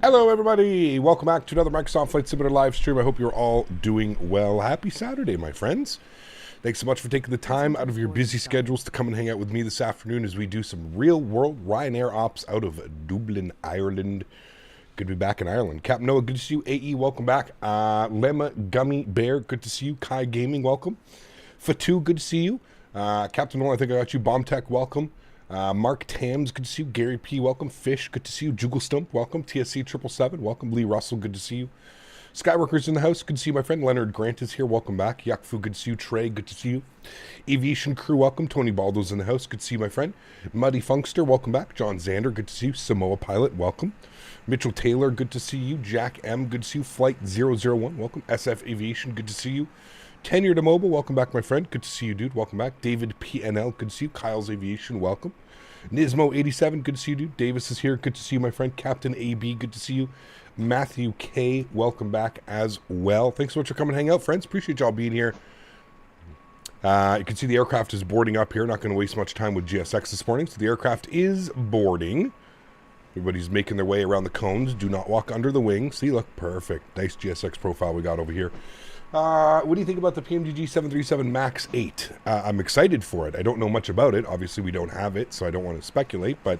Hello everybody, welcome back to another Microsoft Flight Simulator live stream. I hope you're all doing well. Happy Saturday, my friends. Thanks so much for taking the time out of your busy schedules to come and hang out with me this afternoon as we do some real-world Ryanair ops out of Dublin, Ireland. Good to be back in Ireland. Captain Noah, good to see you. AE, welcome back. Lemma Gummy Bear, good to see you. Kai Gaming, welcome. Fatu, good to see you. Captain Noah, I think I got you. Bomb Tech, welcome. Mark Tams, good to see you. Gary P, welcome. Fish, good to see you. Juggle Stump, welcome. TSC 777, welcome. Lee Russell, good to see you. Skyworkers in the house, good to see you, my friend. Leonard Grant is here, welcome back. Yakfu, good to see you. Trey, good to see you. Aviation Crew, welcome. Tony Baldo's in the house, good to see you, my friend. Muddy Funkster, welcome back. John Zander, good to see you. Samoa Pilot, welcome. Mitchell Taylor, good to see you. Jack M, good to see you. Flight 001, welcome. SF Aviation, good to see you. Tenure to Mobile, welcome back, my friend. Good to see you, dude. Welcome back. David PNL, good to see you. Kyle's Aviation, welcome. Nismo87, good to see you, dude. Davis is here, good to see you, my friend. Captain AB, good to see you. Matthew K, welcome back as well. Thanks so much for coming and hang out, friends. Appreciate y'all being here. You can see the aircraft is boarding up here. Not going to waste much time with GSX this morning. So the aircraft is boarding. Everybody's making their way around the cones. Do not walk under the wing. See, look, perfect. Nice GSX profile we got over here. What do you think about the PMDG 737 MAX 8? I'm excited for it. I don't know much about it. Obviously, we don't have it, so I don't want to speculate. But,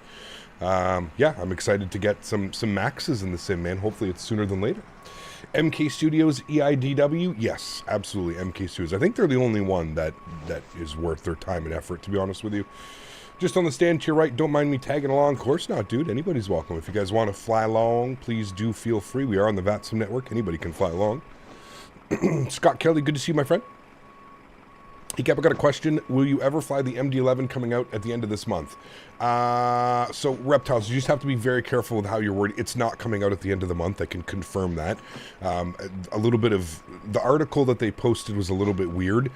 yeah, I'm excited to get some Maxes in the sim, man. Hopefully, it's sooner than later. MK Studios, EIDW? Yes, absolutely, MK Studios. I think they're the only one that is worth their time and effort, to be honest with you. Just on the stand to your right, don't mind me tagging along. Of course not, dude. Anybody's welcome. If you guys want to fly along, please do feel free. We are on the VATSIM network. Anybody can fly along. Scott Kelly, good to see you, my friend. Hey Cap, I got a question. Will you ever fly the MD-11 coming out at the end of this month? So Reptiles, you just have to be very careful with how you're wording. It's not coming out at the end of the month. I can confirm that. A little bit of the article that they posted was a little bit weird.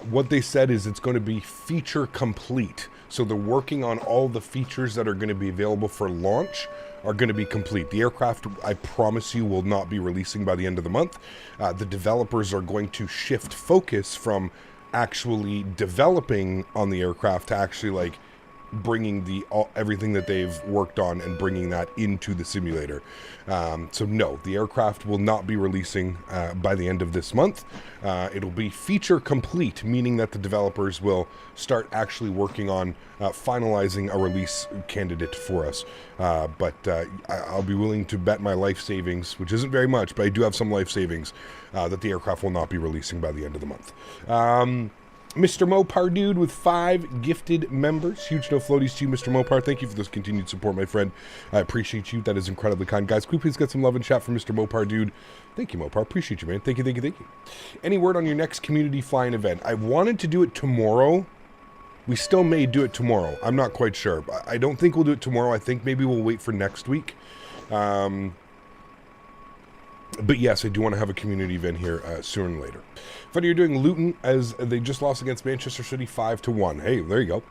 What they said is it's going to be feature complete. So they're working on all the features that are going to be available for launch are going to be complete. The aircraft, I promise you, will not be releasing by the end of the month. The developers are going to shift focus from actually developing on the aircraft to actually like bringing everything that they've worked on and bringing that into the simulator. So no, the aircraft will not be releasing by the end of this month. It'll be feature complete, meaning that the developers will start actually working on finalizing a release candidate for us. But I'll be willing to bet my life savings, which isn't very much, but I do have some life savings, that the aircraft will not be releasing by the end of the month. Mr. Mopar Dude with 5 gifted members. Huge no floaties to you, Mr. Mopar. Thank you for this continued support, my friend. I appreciate you. That is incredibly kind. Guys, can we please get some love and chat from Mr. Mopar Dude? Thank you, Mopar. Appreciate you, man. Thank you, thank you, thank you. Any word on your next community flying event? I wanted to do it tomorrow. We still may do it tomorrow. I'm not quite sure. I don't think we'll do it tomorrow. I think maybe we'll wait for next week. But yes, I do want to have a community event here sooner than later. Funny you're doing Luton as they just lost against Manchester City 5-1. Hey, there you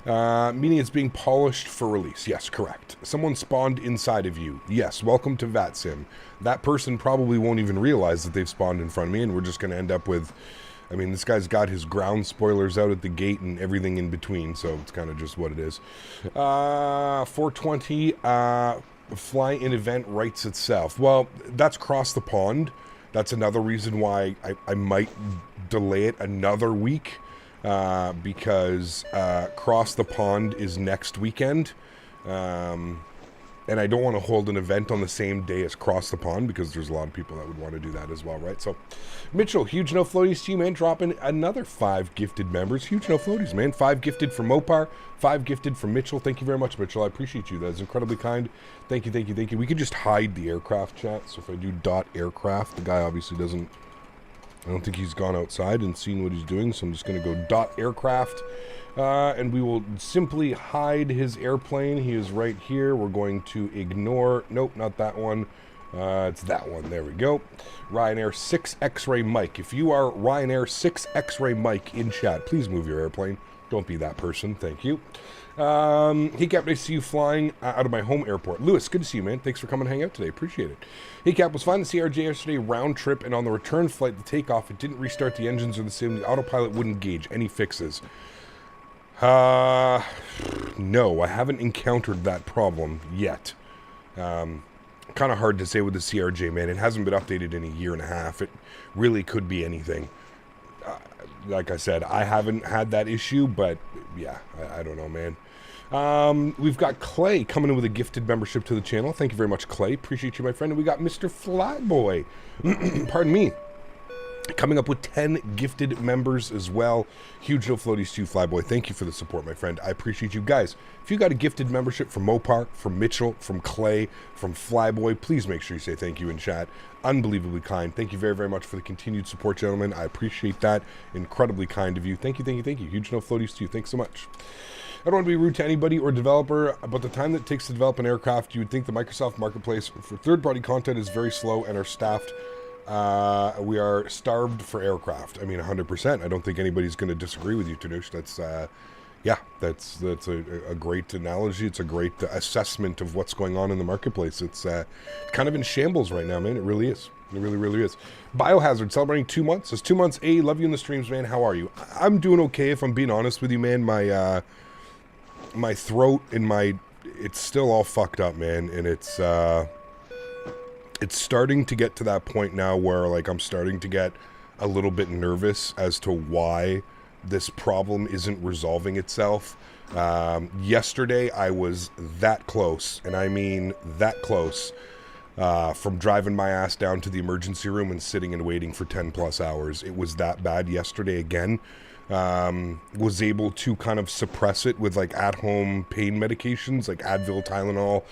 go. Meaning it's being polished for release. Yes, correct. Someone spawned inside of you. Yes, welcome to VATSIM. That person probably won't even realize that they've spawned in front of me, and we're just going to end up with... I mean, this guy's got his ground spoilers out at the gate and everything in between, so it's kind of just what it is. 420... fly-in event writes itself. Well, that's across the pond. That's another reason why I might delay it another week, because Cross the Pond is next weekend, and I don't want to hold an event on the same day as Cross the Pond because there's a lot of people that would want to do that as well, right? So, Mitchell, huge no floaties to you, man. Dropping another 5 gifted members. Huge no floaties, man. 5 gifted from Mopar, 5 gifted from Mitchell. Thank you very much, Mitchell. I appreciate you. That is incredibly kind. Thank you, thank you, thank you. We could just hide the aircraft chat. So if I do .aircraft, the guy obviously doesn't... I don't think he's gone outside and seen what he's doing, so I'm just going to go .aircraft. And we will simply hide his airplane. He is right here. We're going to ignore... Nope, not that one. It's that one. There we go. Ryanair 6 X-Ray Mike. If you are Ryanair 6 X-Ray Mike in chat, please move your airplane. Don't be that person. Thank you. Hey Cap, nice to see you flying out of my home airport. Lewis, good to see you, man. Thanks for coming to hang out today. Appreciate it. Hey Cap, was flying the CRJ yesterday round trip, and on the return flight, the takeoff, it didn't restart the engines or the sim. The autopilot wouldn't gauge. Any fixes? No, I haven't encountered that problem yet. Kind of hard to say with the CRJ, man. It hasn't been updated in a year and a half. It really could be anything. Like I said, I haven't had that issue, but yeah, I don't know, man. We've got Clay coming in with a gifted membership to the channel. Thank you very much, Clay. Appreciate you, my friend. And we got Mr. Flyboy. Pardon me. Coming up with 10 gifted members as well. Huge no floaties to you, Flyboy. Thank you for the support, my friend. I appreciate you guys. If you got a gifted membership from Mopar, from Mitchell, from Clay, from Flyboy, please make sure you say thank you in chat. Unbelievably kind. Thank you very, very much for the continued support, gentlemen. I appreciate that. Incredibly kind of you. Thank you, thank you, thank you. Huge no floaties to you. Thanks so much. I don't want to be rude to anybody or developer, but the time that it takes to develop an aircraft, you would think the Microsoft marketplace for third-party content is very slow and are staffed. We are starved for aircraft. I mean, 100%. I don't think anybody's going to disagree with you, Tanush. That's, yeah, that's a great analogy. It's a great assessment of what's going on in the marketplace. It's kind of in shambles right now, man. It really is. It really, really is. Biohazard celebrating 2 months. It's 2 months. Hey, love you in the streams, man. How are you? I'm doing okay, if I'm being honest with you, man. My throat and it's still all fucked up, man. And it's starting to get to that point now where, like, I'm starting to get a little bit nervous as to why this problem isn't resolving itself. Yesterday, I was that close, and I mean that close, from driving my ass down to the emergency room and sitting and waiting for 10 plus hours. It was that bad yesterday again. Was able to kind of suppress it with, like, at-home pain medications, like Advil, Tylenol,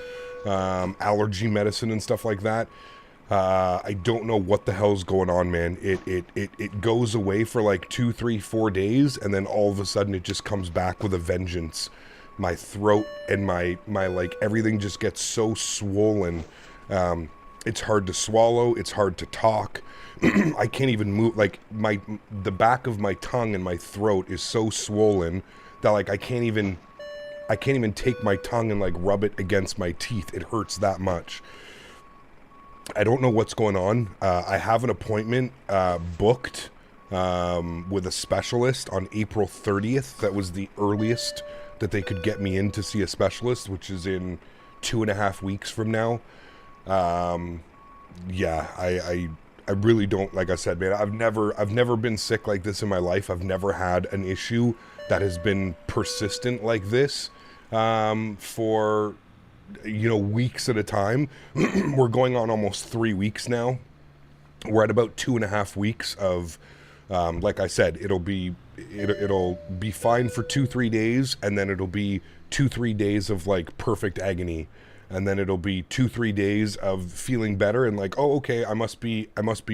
allergy medicine and stuff like that. I don't know what the hell's going on, man. It goes away for like 2, 3, 4 days, and then all of a sudden it just comes back with a vengeance. My throat and my like everything just gets so swollen. It's hard to swallow. It's hard to talk. I can't even move. Like the back of my tongue and my throat is so swollen that like I can't even take my tongue and like rub it against my teeth. It hurts that much. I don't know what's going on. I have an appointment booked with a specialist on April 30th. That was the earliest that they could get me in to see a specialist, which is in 2.5 weeks from now. Yeah, I really don't, like I said, man, I've never been sick like this in my life. I've never had an issue that has been persistent like this for, you know, weeks at a time. We're going on almost 3 weeks now. We're at about 2.5 weeks of, like I said, it'll be fine for 2-3 days, and then it'll be 2-3 days of like perfect agony, and then it'll be 2-3 days of feeling better and like, oh, okay, I must be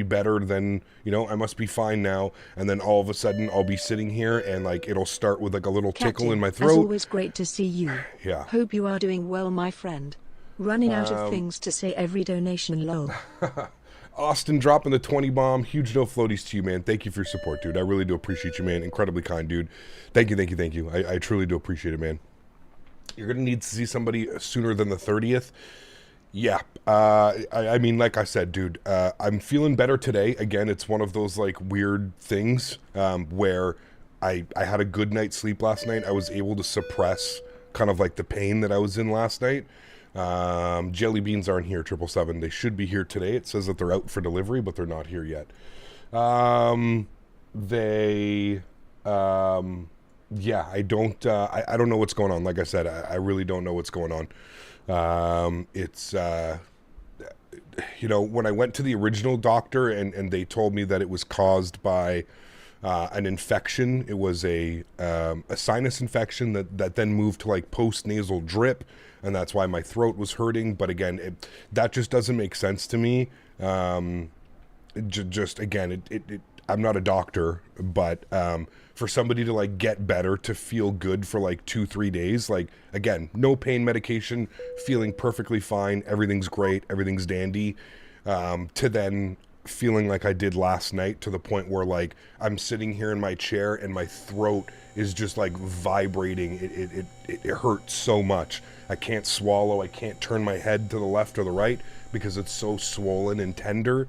better than, you know, I must be fine now. And then all of a sudden I'll be sitting here and like it'll start with like a little tickle in my throat. As always, great to see you. Yeah. Hope you are doing well, my friend. Running out of things to say every donation, lol. Austin dropping the 20 bomb. Huge no floaties to you, man. Thank you for your support, dude. I really do appreciate you, man. Incredibly kind, dude. Thank you. I truly do appreciate it, man. You're going to need to see somebody sooner than the 30th. Yeah. I mean, like I said, dude, I'm feeling better today. Again, it's one of those like weird things where I had a good night's sleep last night. I was able to suppress kind of like the pain that I was in last night. Jelly beans aren't here, 777. They should be here today. It says that they're out for delivery, but they're not here yet. Yeah, I don't know what's going on. Like I said, I really don't know what's going on. You know, when I went to the original doctor and they told me that it was caused by an infection, it was a sinus infection that then moved to like post-nasal drip, and that's why my throat was hurting. But again, that just doesn't make sense to me. Just again, I'm not a doctor, but for somebody to like get better, to feel good for like 2-3 days, like again, no pain medication, feeling perfectly fine, everything's great, everything's dandy, to then feeling like I did last night, to the point where like I'm sitting here in my chair and my throat is just like vibrating. It hurts so much. I can't swallow. I can't turn my head to the left or the right because it's so swollen and tender.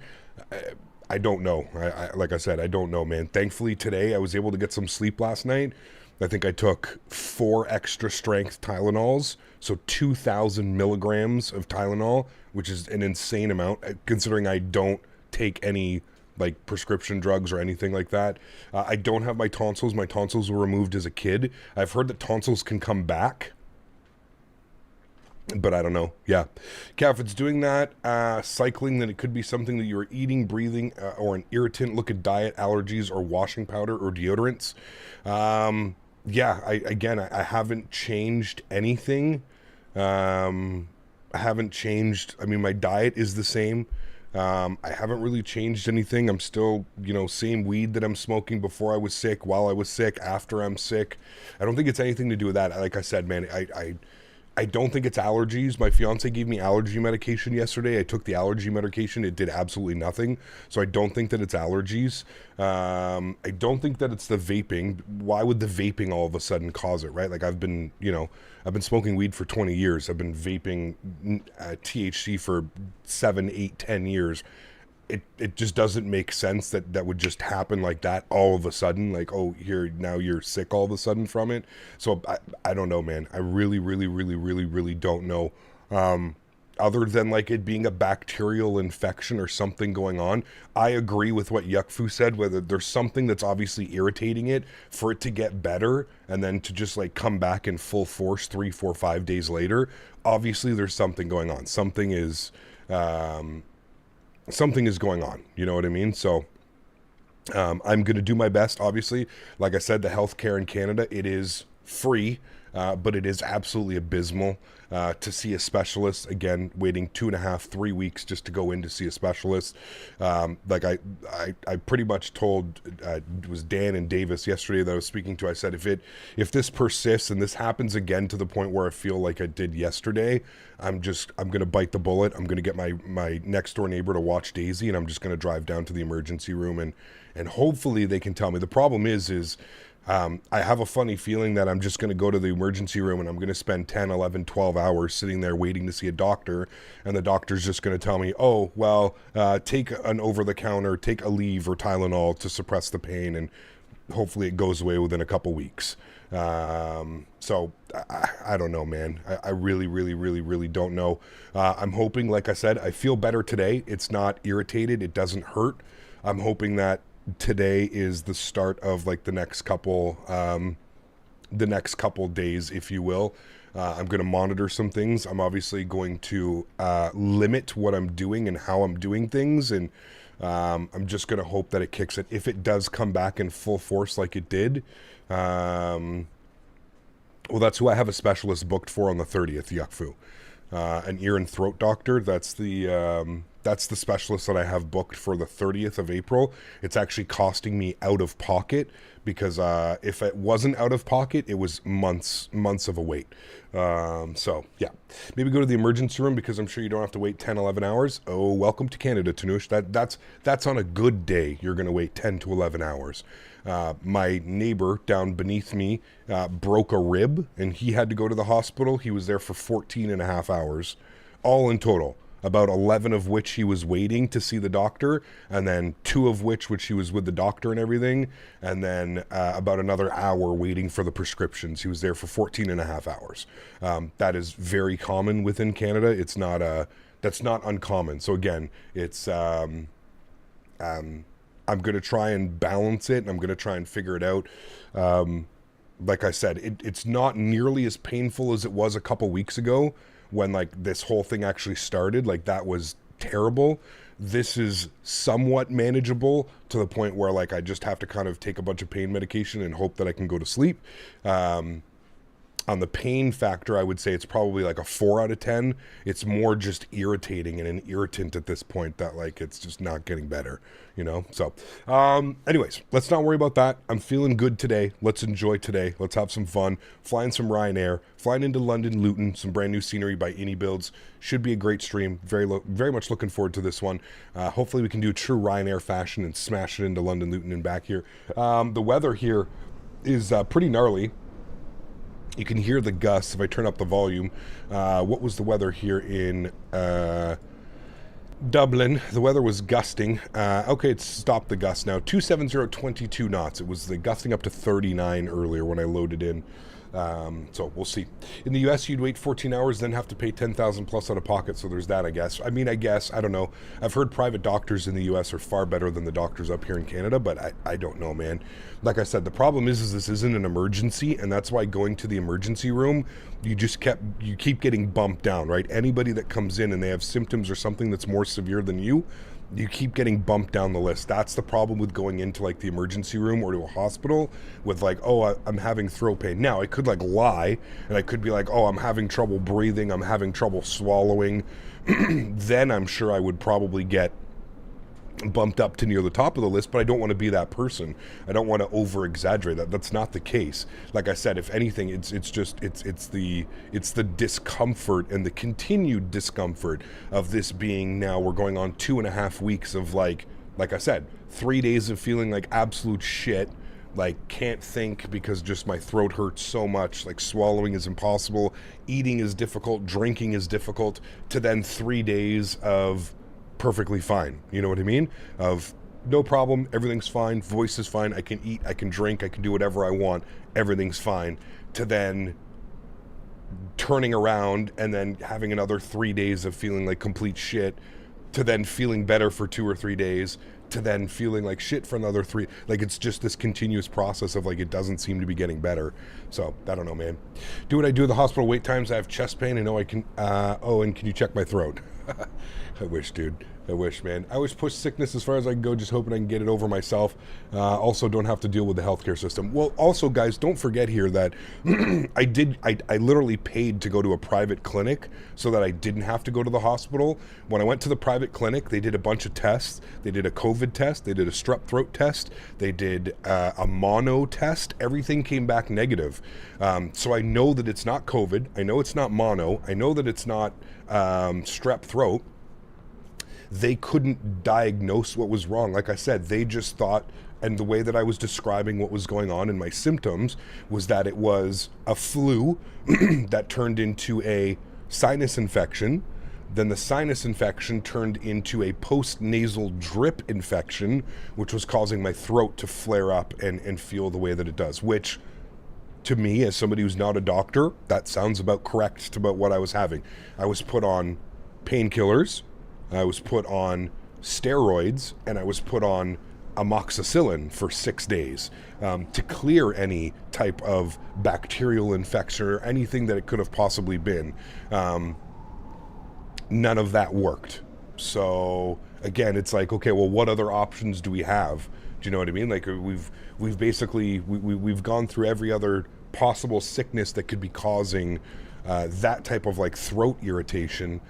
I don't know. Like I said, I don't know, man. Thankfully today I was able to get some sleep last night. I think I took 4 extra strength Tylenols, so 2,000 milligrams of Tylenol, which is an insane amount considering I don't take any like prescription drugs or anything like that. I don't have my tonsils. My tonsils were removed as a kid. I've heard that tonsils can come back, but I don't know. Yeah. Cal, if it's doing that, cycling, then it could be something that you are eating, breathing, or an irritant. Look at diet, allergies, or washing powder or deodorants. Yeah, I haven't changed anything. I haven't changed. I mean, my diet is the same. I haven't really changed anything. I'm still, you know, same weed that I'm smoking before I was sick, while I was sick, after I'm sick. I don't think it's anything to do with that. Like I said, man, I don't think it's allergies. My fiance gave me allergy medication yesterday. I took the allergy medication. It did absolutely nothing. So I don't think that it's allergies. I don't think that it's the vaping. Why would the vaping all of a sudden cause it, right? Like I've been smoking weed for 20 years. I've been vaping THC for 7, 8, 10 years. It just doesn't make sense that would just happen like that all of a sudden, like, oh, here, now you're sick all of a sudden from it. So I don't know, man. I really don't know. Other than like it being a bacterial infection or something going on, I agree with what Yuckfu said, whether there's something that's obviously irritating it, for it to get better and then to just like come back in full force 3, 4, 5 days later. Obviously there's something going on. Something is going on, you know what I mean? So I'm going to do my best, obviously. Like I said, the healthcare in Canada, it is free. but it is absolutely abysmal to see a specialist. Again, waiting 2.5, 3 weeks just to go in to see a specialist. Like I pretty much told it was Dan and Davis yesterday that I was speaking to. I said if this persists and this happens again to the point where I feel like I did yesterday, I'm gonna bite the bullet. I'm gonna get my next door neighbor to watch Daisy, and I'm just gonna drive down to the emergency room and hopefully they can tell me. The problem is I have a funny feeling that I'm just going to go to the emergency room and I'm going to spend 10, 11, 12 hours sitting there waiting to see a doctor, and the doctor's just going to tell me, oh, well, take an over-the-counter, take Aleve or Tylenol to suppress the pain, and hopefully it goes away within a couple weeks. So I don't know, man. I really, really, really, really don't know. I'm hoping, like I said, I feel better today. It's not irritated. It doesn't hurt. I'm hoping that today is the start of like the next couple days, if you will. I'm going to monitor some things. I'm obviously going to limit what I'm doing and how I'm doing things, and I'm just going to hope that it kicks it. If it does come back in full force like it did, well, that's who I have a specialist booked for on the 30th, Yakfu. An ear and throat doctor. That's the specialist that I have booked for the 30th of April. It's actually costing me out of pocket because if it wasn't out of pocket, it was months of a wait. So yeah, maybe go to the emergency room because I'm sure you don't have to wait 10, 11 hours. Oh, welcome to Canada, Tanush. That's on a good day. You're going to wait 10 to 11 hours. My neighbor down beneath me broke a rib and he had to go to the hospital. He was there for 14 and a half hours, all in total. About 11 of which he was waiting to see the doctor, and then 2 of which he was with the doctor and everything, and then about another hour waiting for the prescriptions. He was there for 14 and a half hours. That is very common within Canada. It's not that's not uncommon. So again, it's I'm going to try and balance it, and I'm going to try and figure it out. Like I said, it's not nearly as painful as it was a couple weeks ago, when like this whole thing actually started. Like that was terrible. This is somewhat manageable to the point where like I just have to kind of take a bunch of pain medication and hope that I can go to sleep. On the pain factor, I would say it's probably like a 4 out of 10. It's more just irritating and an irritant at this point that like it's just not getting better, you know? So anyways, let's not worry about that. I'm feeling good today. Let's enjoy today. Let's have some fun. Flying some Ryanair, flying into London, Luton, some brand new scenery by iniBuilds. Should be a great stream. Very much looking forward to this one. Hopefully we can do a true Ryanair fashion and smash it into London, Luton, and back here. The weather here is pretty gnarly. You can hear the gusts if I turn up the volume. What was the weather here in Dublin? The weather was gusting. Okay, it's stopped the gust now. 270 22 knots. It was the gusting up to 39 earlier when I loaded in. So we'll see. In the US, you'd wait 14 hours, then have to pay 10,000 plus out of pocket. So there's that, I guess. I mean, I don't know. I've heard private doctors in the US are far better than the doctors up here in Canada, but I don't know, man. Like I said, the problem is this isn't an emergency, and that's why going to the emergency room, you keep getting bumped down, right? Anybody that comes in and they have symptoms or something that's more severe than you keep getting bumped down the list. That's the problem with going into like the emergency room or to a hospital with like, oh, I'm having throat pain. Now I could like lie and I could be like, oh, I'm having trouble breathing, I'm having trouble swallowing. Then I'm sure I would probably get bumped up to near the top of the list, but I don't want to be that person. I don't want to over exaggerate that. That's not the case. Like I said, if anything, it's the discomfort and the continued discomfort of this being now we're going on 2.5 weeks of like I said, 3 days of feeling like absolute shit, like can't think because just my throat hurts so much, like swallowing is impossible, eating is difficult, drinking is difficult, to then 3 days of perfectly fine. You know what I mean? Of no problem, everything's fine, voice is fine, I can eat, I can drink, I can do whatever I want, everything's fine, to then turning around and then having another 3 days of feeling like complete shit, to then feeling better for 2 or 3 days, to then feeling like shit for another 3. Like it's just this continuous process of like it doesn't seem to be getting better. So I don't know, man. Do what I do at the hospital wait times. I have chest pain. I know I can. Oh, and can you check my throat? I wish, dude. I wish, man. I always push sickness as far as I can go, just hoping I can get it over myself. Also, don't have to deal with the healthcare system. Well, also, guys, don't forget here that I literally paid to go to a private clinic so that I didn't have to go to the hospital. When I went to the private clinic, they did a bunch of tests. They did a COVID test. They did a strep throat test. They did a mono test. Everything came back negative. So I know that it's not COVID. I know it's not mono. I know that it's not strep throat. They couldn't diagnose what was wrong. Like I said, they just thought, and the way that I was describing what was going on in my symptoms was that it was a flu that turned into a sinus infection. Then the sinus infection turned into a post-nasal drip infection, which was causing my throat to flare up and feel the way that it does, which to me, as somebody who's not a doctor, that sounds about correct to about what I was having. I was put on painkillers, I was put on steroids, and I was put on amoxicillin for 6 days to clear any type of bacterial infection or anything that it could have possibly been. None of that worked. So again, it's like, okay, well, what other options do we have? Do you know what I mean? Like we've basically we've gone through every other possible sickness that could be causing that type of like throat irritation.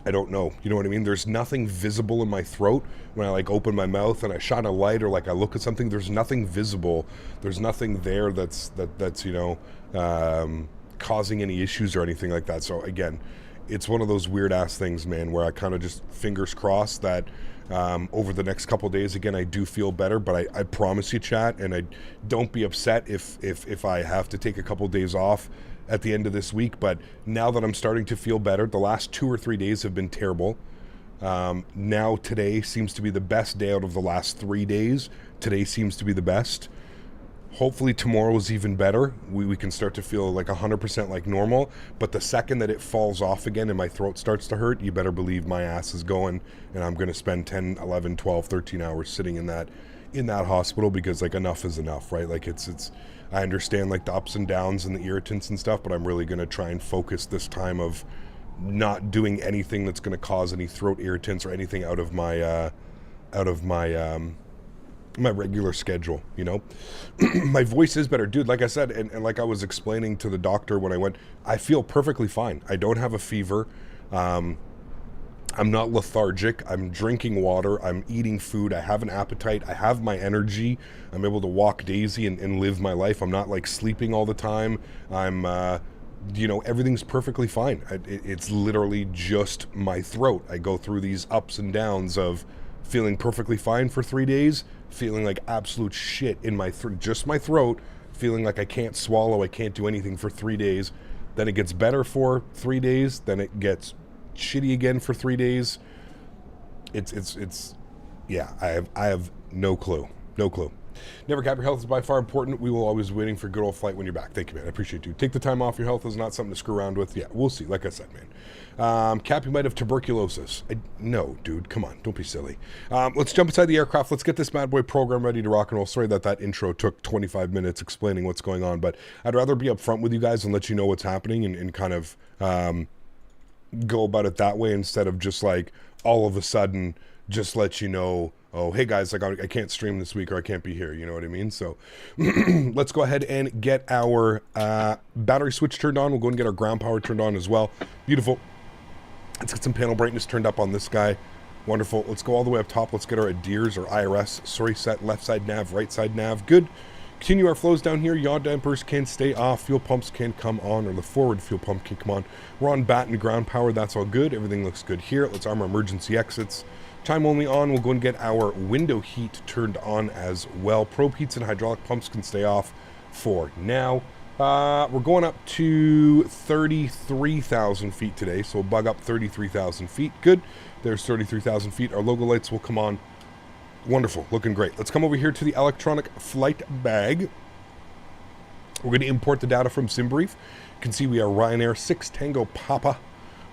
I don't know. You know what I mean? There's nothing visible in my throat when I like open my mouth and I shine a light or like I look at something. There's nothing visible. There's nothing there that's you know causing any issues or anything like that. So again, it's one of those weird ass things, man, where I kind of just fingers crossed that over the next couple of days, again, I do feel better. But I promise you, chat, and I don't be upset if I have to take a couple of days off at the end of this week. But now that I'm starting to feel better, the last 2 or 3 days have been terrible. Now today seems to be the best day out of the last 3 days. Today seems to be the best. Hopefully tomorrow is even better. We can start to feel like 100% like normal. But the second that it falls off again and my throat starts to hurt, you better believe my ass is going, and I'm going to spend 10, 11, 12, 13 hours sitting in that hospital, because like enough is enough, right? Like it's I understand like the ups and downs and the irritants and stuff, but I'm really going to try and focus this time of not doing anything that's going to cause any throat irritants or anything out of my my regular schedule, you know. My voice is better, dude. Like I said, and like I was explaining to the doctor when I went, I feel perfectly fine. I don't have a fever. I'm not lethargic. I'm drinking water. I'm eating food. I have an appetite. I have my energy. I'm able to walk Daisy and live my life. I'm not like sleeping all the time. I'm, you know, everything's perfectly fine. It's literally just my throat. I go through these ups and downs of feeling perfectly fine for 3 days, feeling like absolute shit in my just my throat, feeling like I can't swallow, I can't do anything for 3 days. Then it gets better for 3 days. Then it gets shitty again for 3 days. It's yeah, I have no clue. Never cap your health is by far important. We will always be waiting for good old Flite when you're back. Thank you, man. I appreciate you. Take the time off. Your health is not something to screw around with. Yeah, we'll see. Like I said, man. Cap, you might have tuberculosis. No, dude. Come on. Don't be silly. Let's jump inside the aircraft. Let's get this bad boy program ready to rock and roll. Sorry that intro took 25 minutes explaining what's going on, but I'd rather be upfront with you guys and let you know what's happening and kind of go about it that way, instead of just like all of a sudden just let you know, oh, hey guys, like I can't stream this week or I can't be here. You know what I mean? So let's go ahead and get our battery switch turned on. We'll go and get our ground power turned on as well. Beautiful. Let's get some panel brightness turned up on this guy. Wonderful. Let's go all the way up top. Let's get our ADIRS or IRS. Sorry, set left side nav, right side nav. Good. Continue our flows down here. Yaw dampers can stay off. Fuel pumps can come on, or the forward fuel pump can come on. We're on bat and ground power. That's all good. Everything looks good here. Let's arm our emergency exits. Time only on. We'll go and get our window heat turned on as well. Probe heats and hydraulic pumps can stay off for now. We're going up to 33,000 feet today, so we'll bug up 33,000 feet. Good. There's 33,000 feet. Our logo lights will come on. Wonderful. Looking great. Let's come over here to the electronic flight bag. We're going to import the data from SimBrief. You can see we are Ryanair 6 Tango Papa.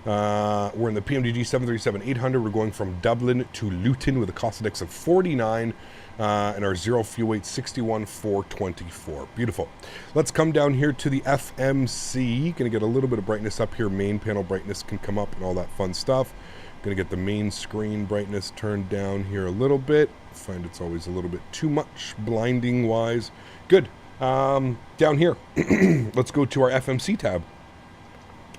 We're in the PMDG 737-800. We're going from Dublin to Luton with a cost index of 49. and our zero fuel weight 61,424. Beautiful. Let's come down here to the FMC. Gonna get a little bit of brightness up here. Main panel brightness can come up and all that fun stuff. Gonna get the main screen brightness turned down here a little bit. Find it's always a little bit too much blinding wise. Good. Down here, let's go to our FMC tab.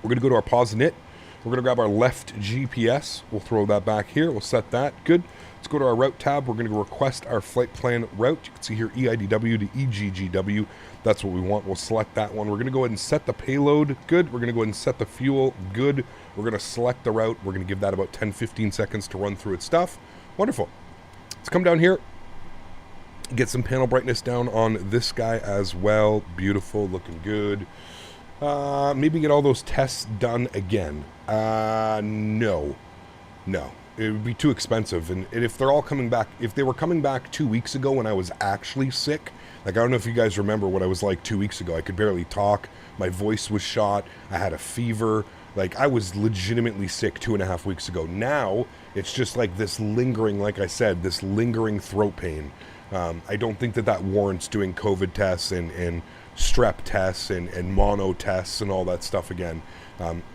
We're gonna go to our pause and knit. We're gonna grab our left GPS. We'll throw that back here. We'll set that. Good. Let's go to our route tab. We're gonna go request our flight plan route. You can see here EIDW to EGGW. That's what we want. We'll select that one. We're gonna go ahead and set the payload. Good. We're gonna go ahead and set the fuel. Good. We're gonna select the route. We're gonna give that about 10-15 seconds to run through its stuff. Wonderful. Let's come down here. Get some panel brightness down on this guy as well. Beautiful, looking good. Maybe get all those tests done again. No. It would be too expensive. And if they're all coming back, if they were coming back 2 weeks ago when I was actually sick, like I don't know if you guys remember what I was like 2 weeks ago. I could barely talk. My voice was shot. I had a fever. Like I was legitimately sick 2.5 weeks ago. Now it's just like this lingering, like I said, this lingering throat pain. I don't think that warrants doing COVID tests and strep tests and mono tests and all that stuff again.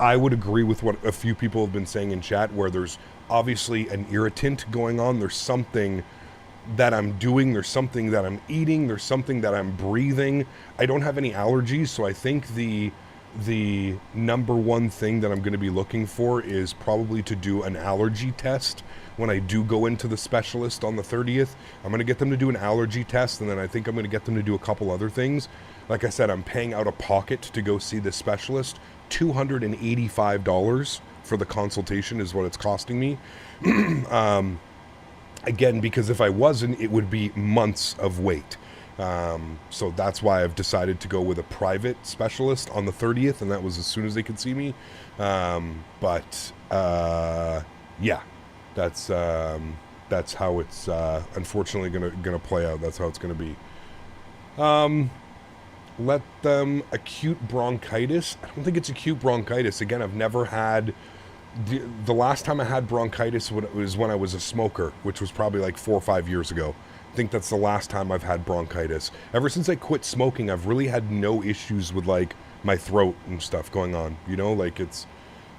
I would agree with what a few people have been saying in chat, where there's obviously an irritant going on. There's something that I'm doing. There's something that I'm eating. There's something that I'm breathing. I don't have any allergies, so I think the number one thing that I'm going to be looking for is probably to do an allergy test when I do go into the specialist on the 30th. I'm going to get them to do an allergy test, and then I think I'm going to get them to do a couple other things. Like I said, I'm paying out of pocket to go see the specialist. $285 for the consultation is what it's costing me. Again, because if I wasn't, it would be months of wait. So that's why I've decided to go with a private specialist on the 30th, and that was as soon as they could see me. Yeah, that's how it's unfortunately gonna play out. That's how it's gonna be. Let them acute bronchitis. I don't think it's acute bronchitis. Again, I've never had. The last time I had bronchitis was when I was a smoker, which was probably like 4 or 5 years ago. I think that's the last time I've had bronchitis. Ever since I quit smoking, I've really had no issues with like my throat and stuff going on. You know, like it's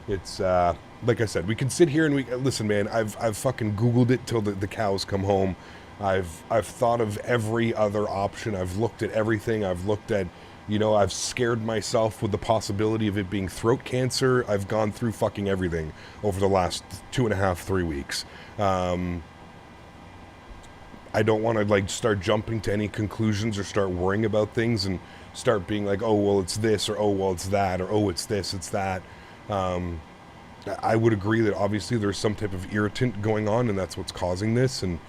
like I said, we can sit here and listen, man. I've fucking Googled it till the cows come home. I've thought of every other option. I've looked at everything. I've looked at, you know, I've scared myself with the possibility of it being throat cancer. I've gone through fucking everything over the last 2.5, 3 weeks. I don't want to like start jumping to any conclusions or start worrying about things and start being like, oh, well, it's this, or oh, well, it's that, or oh, it's this, it's that. I would agree that obviously there's some type of irritant going on, and that's what's causing this, and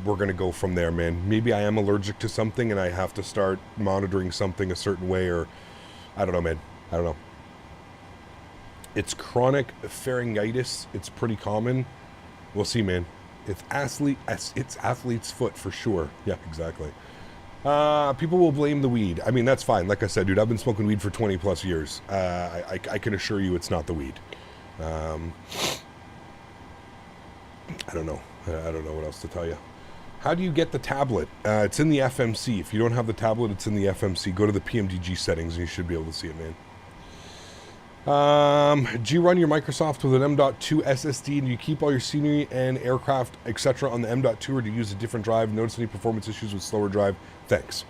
we're going to go from there, man. Maybe I am allergic to something and I have to start monitoring something a certain way, or I don't know, man. I don't know. It's chronic pharyngitis. It's pretty common. We'll see, man. It's athlete's foot for sure. Yeah, exactly. People will blame the weed. I mean, that's fine. Like I said, dude, I've been smoking weed for 20 plus years. I can assure you it's not the weed. I don't know. I don't know what else to tell you. How do you get the tablet? It's in the FMC. If you don't have the tablet, it's in the FMC. Go to the PMDG settings and you should be able to see it, man. Do you run your Microsoft with an M.2 SSD? Do you keep all your scenery and aircraft, etc. on the M.2, or do you use a different drive? Notice any performance issues with slower drive? Thanks.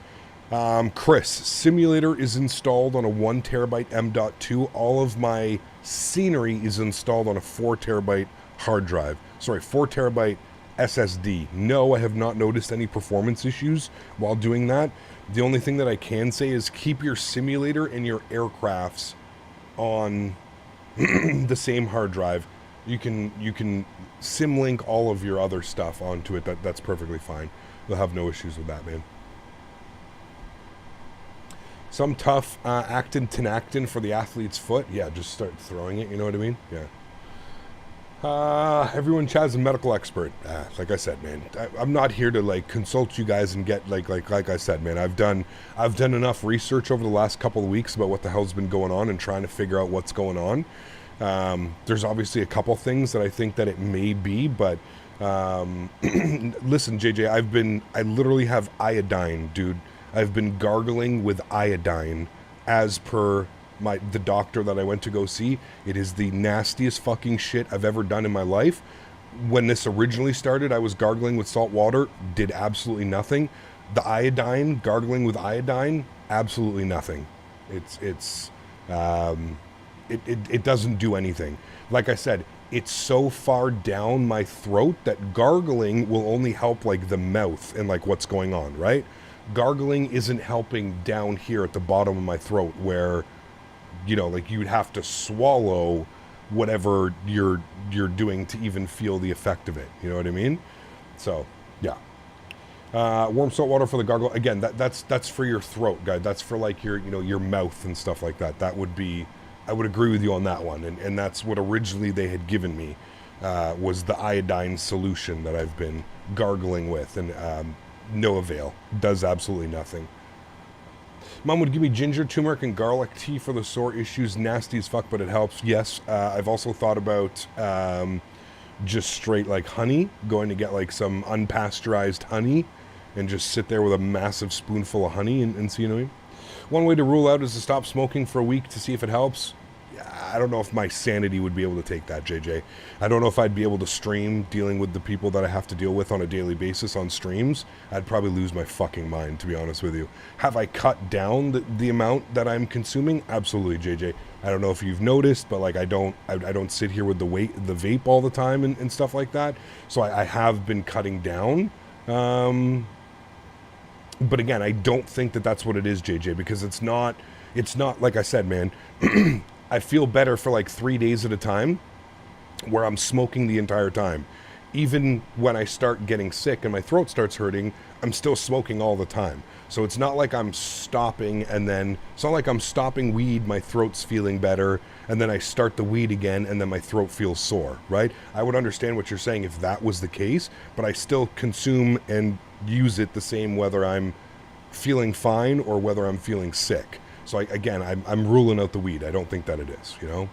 Chris, simulator is installed on a 1 terabyte M.2. All of my scenery is installed on a 4 terabyte hard drive. Sorry, 4 terabyte SSD. No, I have not noticed any performance issues while doing that. The only thing that I can say is keep your simulator and your aircrafts on the same hard drive. You can symlink all of your other stuff onto it. That's perfectly fine. You'll have no issues with that, man. Some tough actin tenactin for the athlete's foot. Yeah, just start throwing it. You know what I mean? Yeah. Everyone Chad's a medical expert. Like I said, man, I'm not here to like consult you guys and get like I said, man, I've done enough research over the last couple of weeks about what the hell's been going on and trying to figure out what's going on. There's obviously a couple things that I think that it may be, but Listen, JJ, I literally have iodine, dude. I've been gargling with iodine as per the doctor that I went to go see. It is the nastiest fucking shit I've ever done in my life. When this originally started, I was gargling with salt water, did absolutely nothing. The iodine, gargling with iodine, absolutely nothing. It doesn't do anything. Like I said, it's so far down my throat that gargling will only help like the mouth and like what's going on, right? Gargling isn't helping down here at the bottom of my throat where, you know, like you'd have to swallow whatever you're doing to even feel the effect of it. You know what I mean? So, yeah. Warm salt water for the gargle. Again, that's for your throat, guy. That's for like your, you know, your mouth and stuff like that. That would be, I would agree with you on that one. And that's what originally they had given me, was the iodine solution that I've been gargling with, and no avail. Does absolutely nothing. Mom would give me ginger, turmeric, and garlic tea for the sore issues. Nasty as fuck, but it helps. Yes, I've also thought about just straight like honey, going to get like some unpasteurized honey and just sit there with a massive spoonful of honey and see, you know what I mean? One way to rule out is to stop smoking for a week to see if it helps. I don't know if my sanity would be able to take that, JJ. I don't know if I'd be able to stream dealing with the people that I have to deal with on a daily basis on streams. I'd probably lose my fucking mind, to be honest with you. Have I cut down the amount that I'm consuming? Absolutely, JJ. I don't know if you've noticed, but like I don't sit here with the vape all the time and stuff like that. So I have been cutting down. But again, I don't think that that's what it is, JJ, because it's not like I said, man. I feel better for like 3 days at a time where I'm smoking the entire time. Even when I start getting sick and my throat starts hurting, I'm still smoking all the time. So it's not like I'm stopping and then, it's not like I'm stopping weed, my throat's feeling better, and then I start the weed again and then my throat feels sore, right? I would understand what you're saying if that was the case, but I still consume and use it the same whether I'm feeling fine or whether I'm feeling sick. So I'm ruling out the weed. I don't think that it is, you know.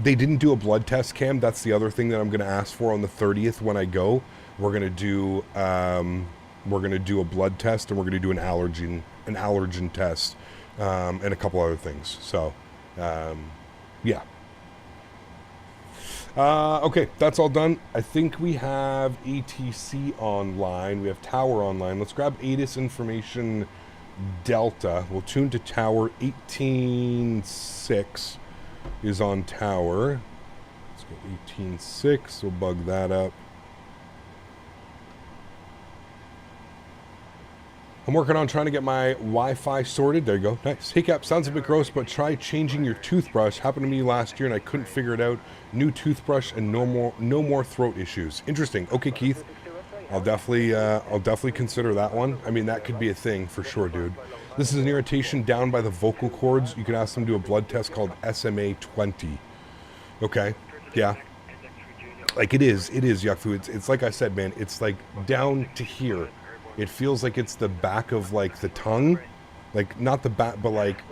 They didn't do a blood test, Cam. That's the other thing that I'm going to ask for on the 30th when I go. We're going to do a blood test, and we're going to do an allergen test, and a couple other things. So, yeah. Okay, that's all done. I think we have ATC online. We have Tower online. Let's grab ATIS information. Delta. We'll tune to Tower. 18.6 is on Tower. Let's go 18.6. We'll bug that up. I'm working on trying to get my Wi-Fi sorted. There you go. Nice. Hey, Cap. Sounds a bit gross, but try changing your toothbrush. Happened to me last year, and I couldn't figure it out. New toothbrush and no more throat issues. Interesting. Okay, Keith. I'll definitely consider that one. I mean, that could be a thing for sure, dude. This is an irritation down by the vocal cords. You can ask them to do a blood test called SMA 20. Okay, yeah. Like it is, Yakfu. It's like I said, man. It's like down to here. It feels like it's the back of like the tongue, like not the back, but like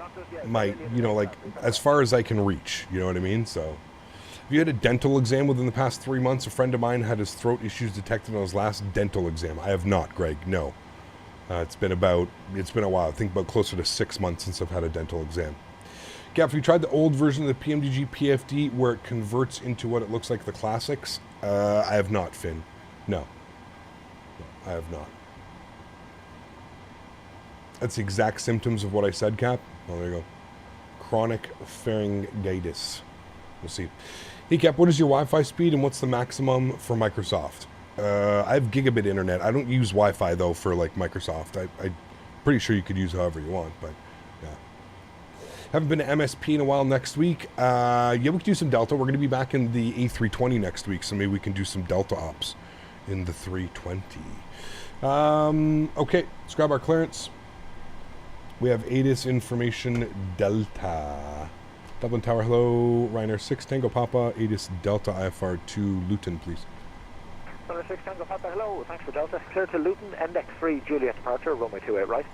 my, you know, like as far as I can reach. You know what I mean? So. Have you had a dental exam within the past 3 months? A friend of mine had his throat issues detected on his last dental exam. I have not, Greg. No. It's been a while. I think about closer to 6 months since I've had a dental exam. Gap, have you tried the old version of the PMDG PFD where it converts into what it looks like the classics? I have not, Finn. No, I have not. That's the exact symptoms of what I said, Cap. Oh, there you go. Chronic pharyngitis. We'll see. Hey, Cap, what is your Wi-Fi speed and what's the maximum for Microsoft? I have gigabit internet. I don't use Wi-Fi, though, for, like, Microsoft. I'm pretty sure you could use however you want, but, yeah. Haven't been to MSP in a while next week. Yeah, we can do some Delta. We're going to be back in the A320 next week, so maybe we can do some Delta ops in the 320. Okay, let's grab our clearance. We have ATIS information Delta. Dublin Tower, hello. Ryanair 6 Tango Papa, ATIS Delta IFR to Luton, please. Ryanair 6 Tango Papa, hello. Thanks for Delta. Clear to Luton, index free, Juliet departure, runway 28 right.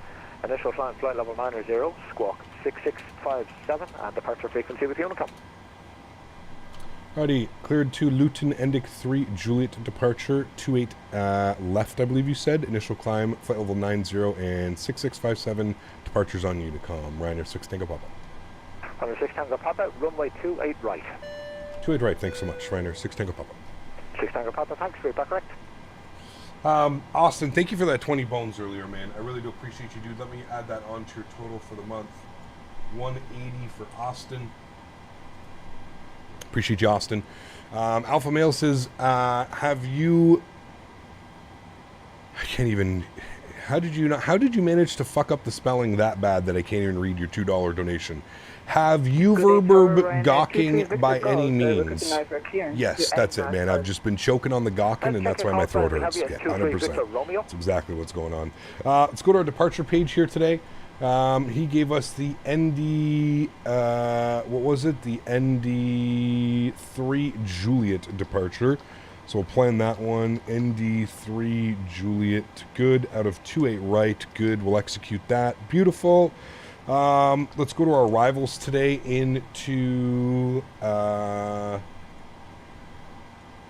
Initial flight level 900, squawk 6657, and departure frequency with Unicom. Alrighty, cleared to Luton, Endic 3, Juliet departure, 28 left, I believe you said. Initial climb, flight level 90 and 6657, departures on Unicom. Ryanair 6 Tango Papa. Runway 6 Tango Papa, runway 28 right. 28 right, thanks so much. Ryanair 6 Tango Papa. 6 Tango Papa, thanks for your back correct. Austin, thank you for that 20 bones earlier, man. I really do appreciate you, dude. Let me add that onto your total for the month. 180 for Austin. Appreciate you, Austin. Alpha Male says, have you... I can't even... How did you manage to fuck up the spelling that bad that I can't even read your $2 donation? Have you verb gawking by any means? Yes, that's it, man. I've just been choking on the gawking, and that's why my throat hurts. Yeah, 100%. That's exactly what's going on. Let's go to our departure page here today. He gave us the ND, what was it? The ND3 Juliet departure. So we'll plan that one. ND3 Juliet, good. Out of 28 right, good. We'll execute that. Beautiful. Let's go to our arrivals today into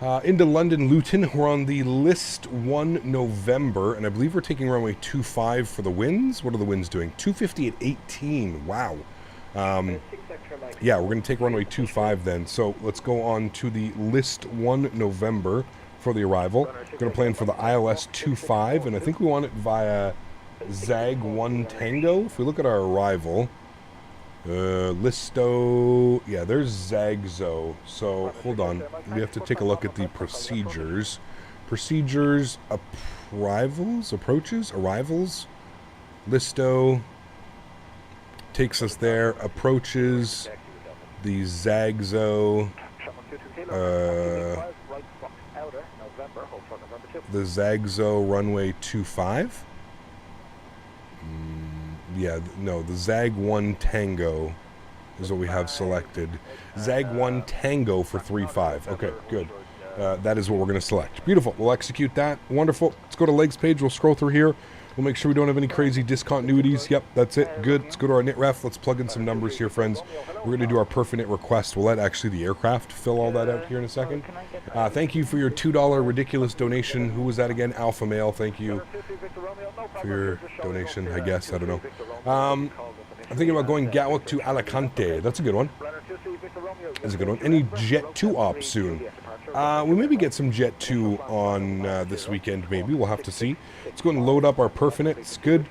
London Luton. We're on the list 1 November, and I believe we're taking runway 25 for the winds. What are the winds doing? 250 at 18. Wow. Yeah, we're going to take runway 25 then. So let's go on to the list 1 November for the arrival. We're going to plan for the ILS 25, and I think we want it via ZAG 1 Tango. If we look at our arrival, Listo, yeah, there's Zagzo. So hold on, we have to take a look at the procedures. Procedures, approaches, arrivals. Listo takes us there. Approaches, the Zagzo, the Zagzo runway 25. Yeah, no, the ZAG 1 Tango is what we have selected. ZAG 1 Tango for 3-5. Okay, good. That is what we're going to select. Beautiful. We'll execute that. Wonderful. Let's go to legs page. We'll scroll through here. We'll make sure we don't have any crazy discontinuities. Yep, that's it. Good. Let's go to our knit ref. Let's plug in some numbers here, friends. We're going to do our perfect knit request. We'll let actually the aircraft fill all that out here in a second. Thank you for your $2 ridiculous donation. Who was that again? Alpha Male. Thank you for your donation, I guess. I don't know. I'm thinking about going Gatwick to Alicante. That's a good one. That's a good one. Any Jet 2 ops soon? We maybe get some Jet 2 on this weekend, maybe. We'll have to see. Let's go and load up our perfinite. It's good.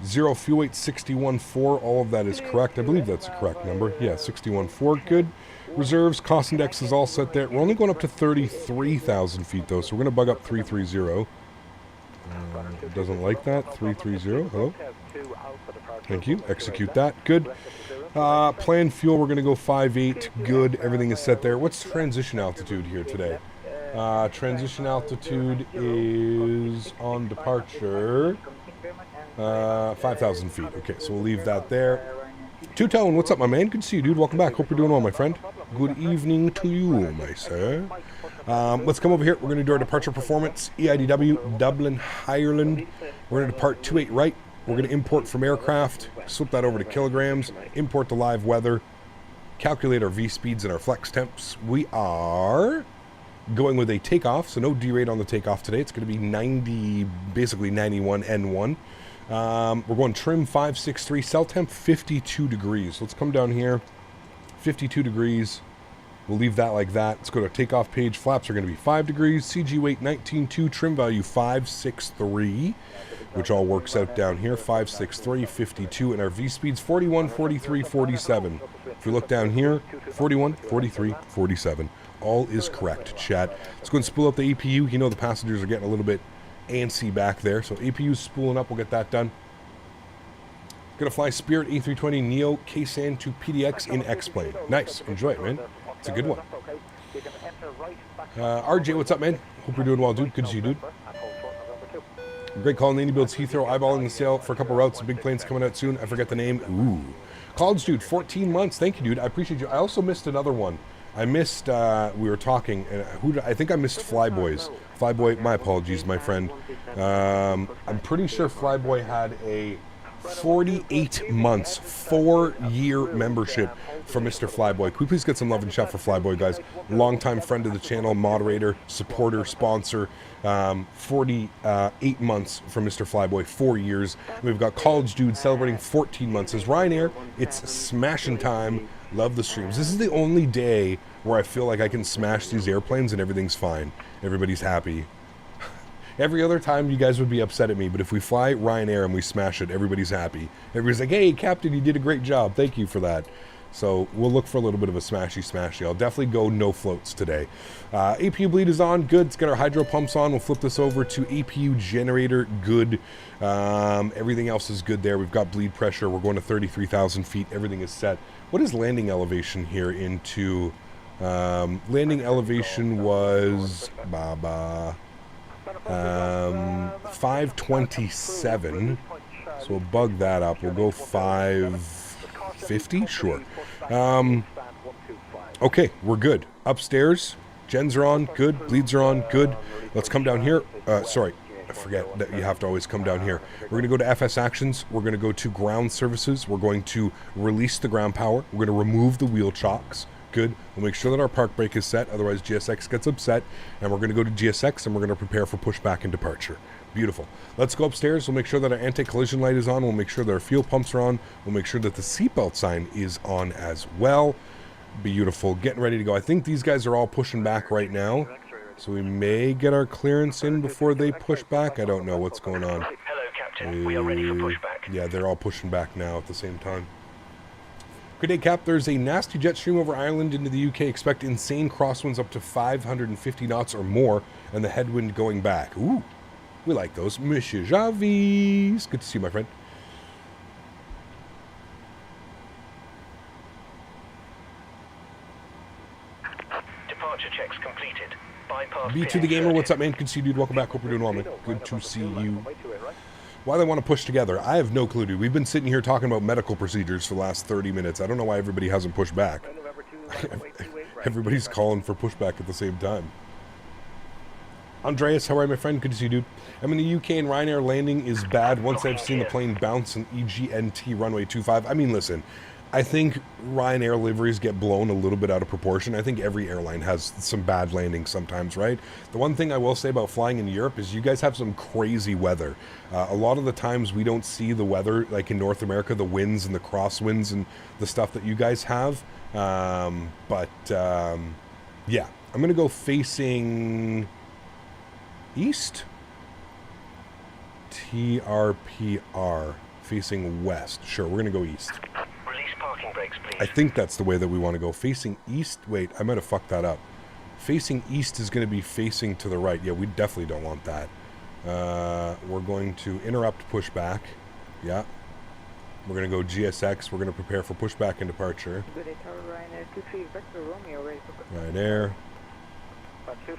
0 fuel weight 61.4. All of that is correct. I believe that's the correct number. Yeah, 61.4. Good. Reserves, cost index is all set there. We're only going up to 33,000 feet, though, so we're going to bug up 330. It doesn't like that. 330. Hello. Thank you. Execute that. Good. Planned fuel, we're going to go 5.8. Good. Everything is set there. What's transition altitude here today? Transition altitude is on departure 5,000 feet. Okay, so we'll leave that there. Two-Tone, what's up, my man? Good to see you, dude. Welcome back. Hope you're doing well, my friend. Good evening to you, my sir. Let's come over here. We're going to do our departure performance. EIDW, Dublin, Ireland. We're going to depart 28 right. We're going to import from aircraft, slip that over to kilograms, import the live weather, calculate our V-speeds and our flex temps. We are going with a takeoff, so no derate on the takeoff today. It's going to be 90, basically 91 N1. We're going trim 563, cell temp 52 degrees. Let's come down here, 52 degrees. We'll leave that like that. Let's go to takeoff page. Flaps are going to be 5 degrees. CG weight 19.2, trim value 563, which all works out down here. 563, 52, and our V-speeds 41, 43, 47. If we look down here, 41, 43, 47. All is correct, chat. Let's go and spool up the APU. You know the passengers are getting a little bit antsy back there, so APU's spooling up. We'll get that done. Gonna fly Spirit A320 Neo K-SAN to PDX in X-Plane. Nice. Enjoy it, man. It's a good one. RJ, what's up, man? Hope you're doing well, dude. Good to see you, dude. Great call in the iniBuilds Heathrow, eyeballing the sale for a couple routes. Big planes coming out soon. I forget the name. Ooh. College dude, 14 months. Thank you, dude. I appreciate you. I also missed another one. I missed, we were talking, and I think I missed Flyboys. Flyboy, my apologies, my friend. I'm pretty sure Flyboy had a 48 months, 4-year membership for Mr. Flyboy. Can we please get some love and shout for Flyboy, guys? Longtime friend of the channel, moderator, supporter, sponsor. 48 months for Mr. Flyboy, 4 years. We've got College Dude celebrating 14 months. As Ryanair, it's smashing time. Love the streams. This is the only day where I feel like I can smash these airplanes and everything's fine. Everybody's happy. Every other time you guys would be upset at me, but if we fly Ryanair and we smash it, everybody's happy. Everybody's like, hey, Captain, you did a great job. Thank you for that. So we'll look for a little bit of a smashy. I'll definitely go no floats today. APU bleed is on. Good. Let's get our hydro pumps on. We'll flip this over to APU generator. Good. Everything else is good there. We've got bleed pressure. We're going to 33,000 feet. Everything is set. What is landing elevation here into... landing elevation was... 527. So we'll bug that up. We'll go 550. Sure. Okay, we're good. Upstairs, gens are on. Good. Bleeds are on. Good. Let's come down here. Sorry, I forget that you have to always come down here. We're going to go to FS Actions. We're going to go to Ground Services. We're going to release the ground power. We're going to remove the wheel chocks. Good. We'll make sure that our park brake is set, otherwise GSX gets upset. And we're going to go to GSX and we're going to prepare for pushback and departure. Beautiful. Let's go upstairs. We'll make sure that our anti-collision light is on. We'll make sure that our fuel pumps are on. We'll make sure that the seatbelt sign is on as well. Beautiful. Getting ready to go. I think these guys are all pushing back right now. So we may get our clearance in before they push back. I don't know what's going on. Hello, Captain. We are ready for pushback. Yeah, they're all pushing back now at the same time. Good day, Cap. There's a nasty jet stream over Ireland into the UK. Expect insane crosswinds up to 550 knots or more, and the headwind going back. Ooh, we like those. Monsieur Javis. Good to see you, my friend. Departure checks completed. Bypass B2 the Gamer, what's up, man? Good to see you, dude. Welcome back. Hope you're doing well, man. Good to see you. Why they want to push together, I have no clue, dude. We've been sitting here talking about medical procedures for the last 30 minutes. I don't know why everybody hasn't pushed back. Everybody's calling for pushback at the same time. Andreas, how are you, my friend? Good to see you, dude. I'm in the UK and Ryanair landing is bad once I've seen the plane bounce an EGNT runway 25. I mean, listen, I think Ryanair liveries get blown a little bit out of proportion. I think every airline has some bad landings sometimes, right? The one thing I will say about flying in Europe is you guys have some crazy weather. A lot of the times we don't see the weather, like in North America, the winds and the crosswinds and the stuff that you guys have. Yeah, I'm going to go facing east. TRPR, facing west. Sure, we're going to go east. Parking brakes, please. I think that's the way that we want to go. Facing east. Wait, I might have fucked that up. Facing east is going to be facing to the right. Yeah, we definitely don't want that. We're going to interrupt pushback. Yeah. We're going to go GSX. We're going to prepare for pushback and departure. Good day, Tower Ryanair 23 Victor Romeo, ready for Ryanair.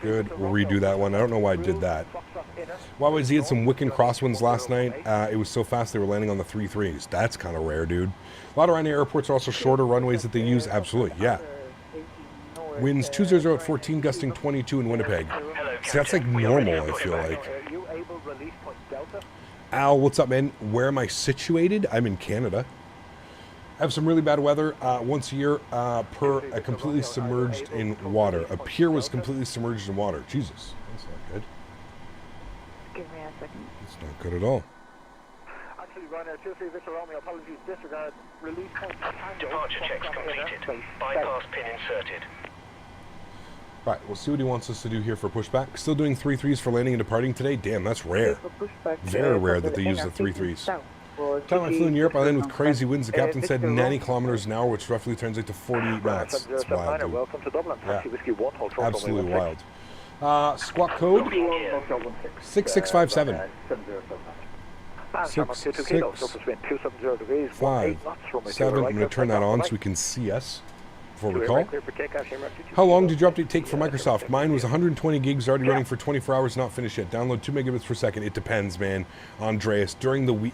Good. We'll redo that one. I don't know why I did that. YYZ had some Wiccan crosswinds last night. It was so fast they were landing on the 3-3s. That's kind of rare, dude. A lot of Ryanair airports are also shorter runways that they use. Absolutely, yeah. Winds 200 at 14, gusting 22 in Winnipeg. See, that's like normal, I feel like. Al, what's up, man? Where am I situated? I'm in Canada. I have some really bad weather once a year completely submerged in water. A pier was completely submerged in water. Jesus, that's not good. Give me a second. It's not good at all. Actually, Ryanair 23 Victor Romeo, apologies, disregard, release point. Departure checks completed. Bypass pin inserted. Right, we'll see what he wants us to do here for pushback. Still doing 3-3s for landing and departing today? Damn, that's rare. Very rare that they use the 3-3s. Time I flew in Europe, I landed with crazy winds. The captain said 90 kilometers an hour, which roughly translates to 48 knots. It's wild, dude. Welcome to Dublin. Yeah. Absolutely wild. Squawk code 6657. 665 I'm going to turn that on so we can see us before we call. How long did your update take for Microsoft? Mine was 120 gigs, already running for 24 hours, not finished yet. Download 2 megabits per second. It depends, man. Andreas, during the week,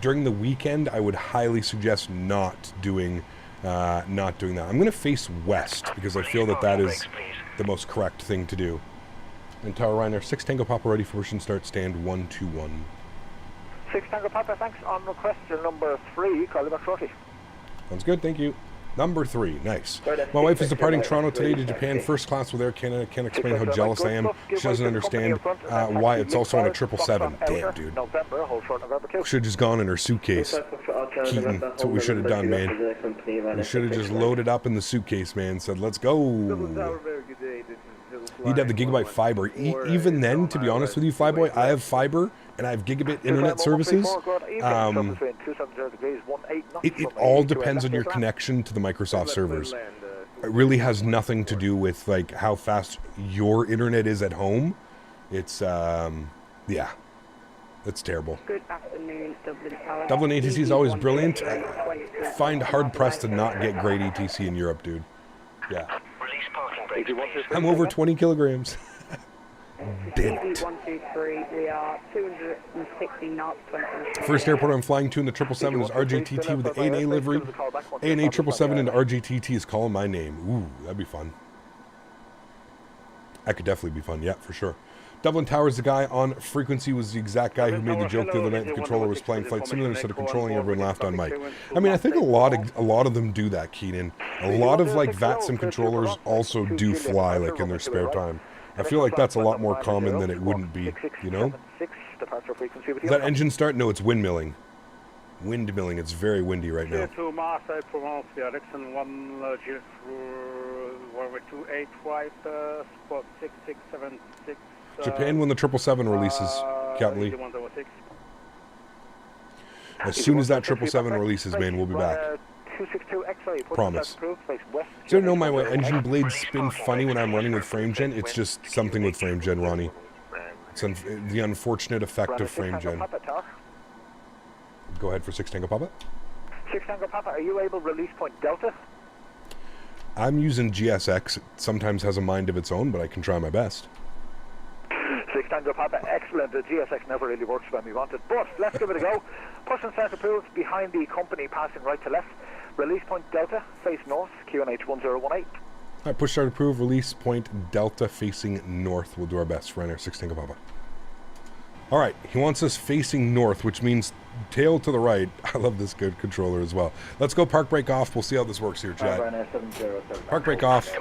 during the weekend, I would highly suggest not doing that. I'm going to face west because I feel that that is the most correct thing to do. And Tower Ryanair 6 Tango Papa ready for push and start, stand 121. 6 Tango Papa, thanks. On question number 3, call you back shortly. Sounds good, thank you. Number 3, nice. My wife is departing Toronto today to Japan, first class with Air Canada. Can't explain how jealous I am. She doesn't understand why it's also on a 777. Damn, dude. Should have just gone in her suitcase. Keaton, that's what we should have done, man. We should have just loaded up in the suitcase, man. Said, let's go. You'd have the gigabyte fiber. Even then, to be honest with you, Flyboy, I have fiber and I have gigabit internet services. It all depends on your connection to the Microsoft servers. It really has nothing to do with like how fast your internet is at home. It's yeah, it's terrible. Good afternoon, Dublin. Dublin ATC is always brilliant. I find hard pressed to not get great ATC in Europe, dude. Yeah. Release parking brakes, please. I'm over 20 kilograms. Bit. 123, we are 260 knots. First airport I'm flying to in the 777 is RJTT with the ANA livery. ANA 777 into RJTT is calling my name. Ooh, that'd be fun. That could definitely be fun, yeah, for sure. Dublin Towers, the guy on frequency was the exact guy who made the joke the other night the controller was playing Flight Simulator instead of controlling. Everyone laughed on mic. I mean, I think a lot of them do that, Keenan. A lot of like VATSIM controllers also do fly like in their spare time. I feel like that's a lot more common than it wouldn't be, you know? Is that engine start? No, it's windmilling. Windmilling, it's very windy right now. To Mars, I pronounce the Ericsson 285, spot 6676. Japan when the 777 releases, Captain Lee. As soon as that 777 releases, man, we'll be back. Promise. So you don't know my engine blades spin funny when I'm running with frame gen? It's just something with frame gen, Ronnie. It's the unfortunate effect of frame gen. Go ahead for 6 Tango Papa. 6 Tango Papa, are you able release point Delta? I'm using GSX. It sometimes has a mind of its own, but I can try my best. 6 Tango Papa, excellent. The GSX never really works when we want it, but let's give it a go. Push and start approved behind the company, passing right to left. Release point Delta, face north, QNH 1018. Alright, push start approved, release point Delta facing north. We'll do our best. Ryanair 6 Tango Papa. Alright, he wants us facing north, which means tail to the right. I love this good controller as well. Let's go park brake off. We'll see how this works here, Chad. Park brake off.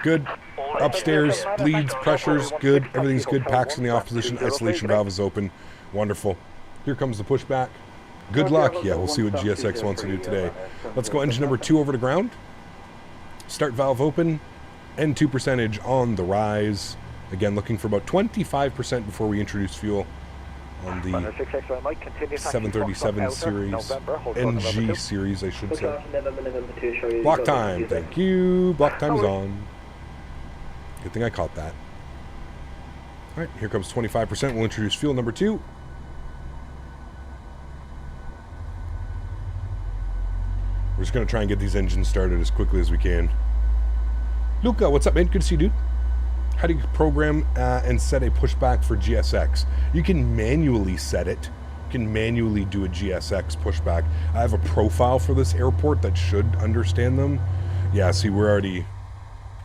Good. Upstairs, bleeds, pressures, good. Everything's good. Packs in the off position. Isolation valve is open. Wonderful. Here comes the pushback. Good luck. Yeah, we'll see what GSX wants to do today. Let's go engine number 2 over to ground. Start valve open. N2 percentage on the rise. Again, looking for about 25% before we introduce fuel on the 737 series. NG series, I should say. Block time. Thank you. Block time is on. Good thing I caught that. All right, here comes 25%. We'll introduce fuel number 2. We're just going to try and get these engines started as quickly as we can. Luca, what's up, man? Good to see you, dude. How do you program and set a pushback for GSX? You can manually set it. You can manually do a GSX pushback. I have a profile for this airport that should understand them. Yeah, see,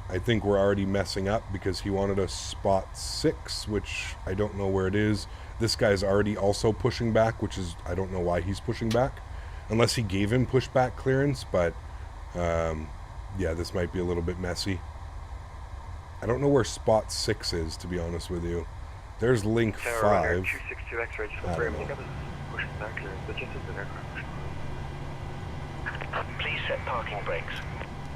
I think we're already messing up because he wanted a spot 6, which I don't know where it is. This guy's already also pushing back, which is, I don't know why he's pushing back. Unless he gave him pushback clearance, but yeah, this might be a little bit messy. I don't know where spot 6 is, to be honest with you. There's link 5. I don't know. Please set parking brakes.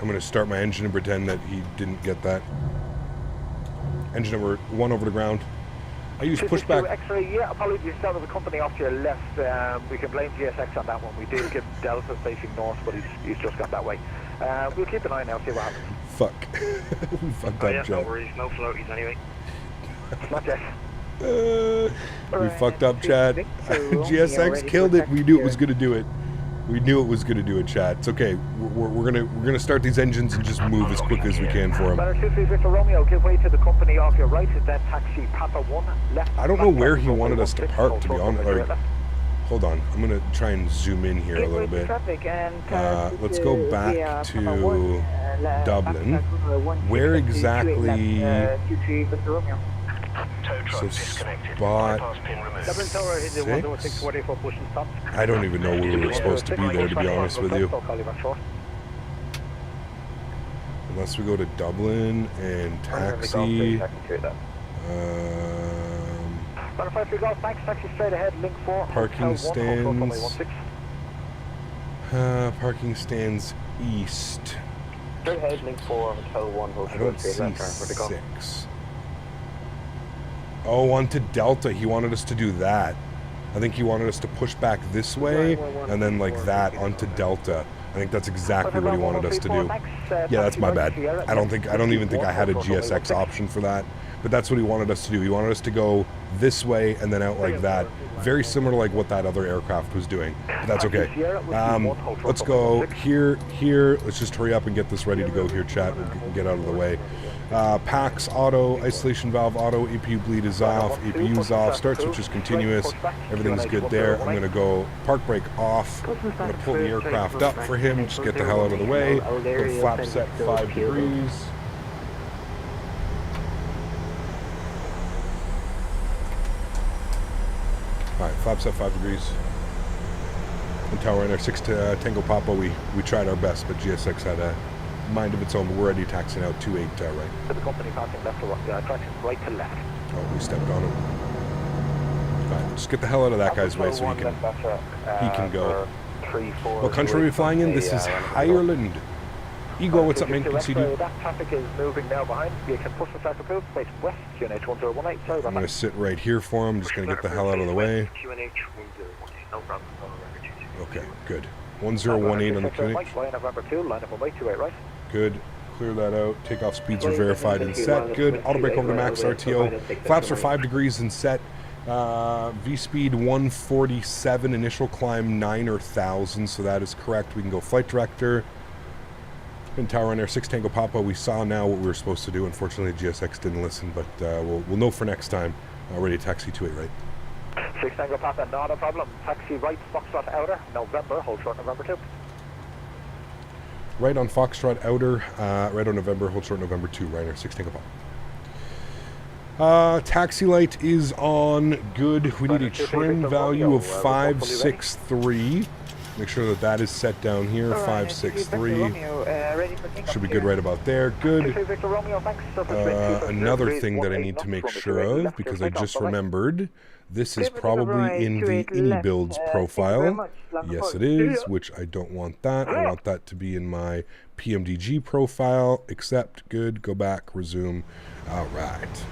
I'm going to start my engine and pretend that he didn't get that. Engine number 1 over the ground. I use pushback. X-ray, yeah, apologies, that was a company off to your left. We can blame GSX on that one. We did give Delta facing north, but he's just gone that way. We'll keep an eye now, see what happens. Fuck. We fucked up, Chad. No worries, no floaties anyway. Not yet. We fucked up, Chad. GSX killed it. We knew it was going to do it. We knew it was going to do it, Chad. It's okay. We're gonna start these engines and just move as quickly as we can for him. 2-3 Victor Romeo, give way to the company off your right, then taxi Papa 1 left. I don't know where he wanted us to park, to be honest. Like, hold on, I'm gonna try and zoom in here a little bit. Let's go back to Dublin. Where exactly? Toad drive disconnected. spot Bypass pin removed. Dublin Tower, hit the 106 40 for push and stop. I don't even know where we were supposed to be there, to be honest with you. I'll call you back short. Unless we go to Dublin and taxi. Runner 5 3 Golf, thanks. Taxi straight ahead, link 4. Parking stands. Parking stands east. Straight ahead, link 4, hotel 1, I hotel don't 3, see left turn for the golf. 6. Oh, onto Delta. He wanted us to do that. I think he wanted us to push back this way and then like that onto Delta. I think that's exactly what he wanted us to do. Yeah, that's my bad. I don't even think I had a GSX option for that. But that's what he wanted us to do. He wanted us to go this way and then out like that. Very similar to like what that other aircraft was doing. But that's okay. Let's go here. Let's just hurry up and get this ready to go here, chat. We'll get out of the way. PAX auto, isolation valve auto, APU bleed is off, APU's off, start switch is continuous, everything's good there. I'm going to go park brake off. I'm going to pull the aircraft up for him, just get the hell out of the way. Go flap set 5 degrees. Alright, flap set 5 degrees. And tower in our 6 to Tango Papa, we tried our best, but GSX had a mind of its own, but we're already taxing out 28 right. To the company passing left to right, tracking right to left. Oh, we stepped on him. Alright, just get the hell out of that guy's way so he can go. What country are we flying in? This is Ireland. Ego, what's up, man? Conceded. That traffic is moving now behind. You can push the start approved, face west, QNH 1018. Sorry about I'm going to sit right here for him. Just going to get the hell out of the way. Okay, good. 1018 on the QNH. November 2, line up on way 28 right. Good. Clear that out. Takeoff speeds are verified and set. Good. Auto brake over to max RTO. Flaps are 5 degrees and set. V speed 147. Initial climb 9 or 1,000. So that is correct. We can go flight director. In Tower Ryanair 6 Tango Papa. We saw now what we were supposed to do. Unfortunately, GSX didn't listen, but we'll know for next time. Ready to taxi 28 right. 6 Tango Papa, not a problem. Taxi right, Foxtrot outer, November, hold short November 2. Right on Foxtrot outer, right on November, hold short November 2, Ryanair 6 Tango Papa. Taxi light is on, good. We need a trim value of 563. Make sure that that is set down here, 563. Should be good right about there, good. Another thing that I need to make sure of, because I just remembered, this is probably in the iniBuilds profile. Yes, it is, which I don't want that. I want that to be in my PMDG profile. Accept, good, go back, resume. All right.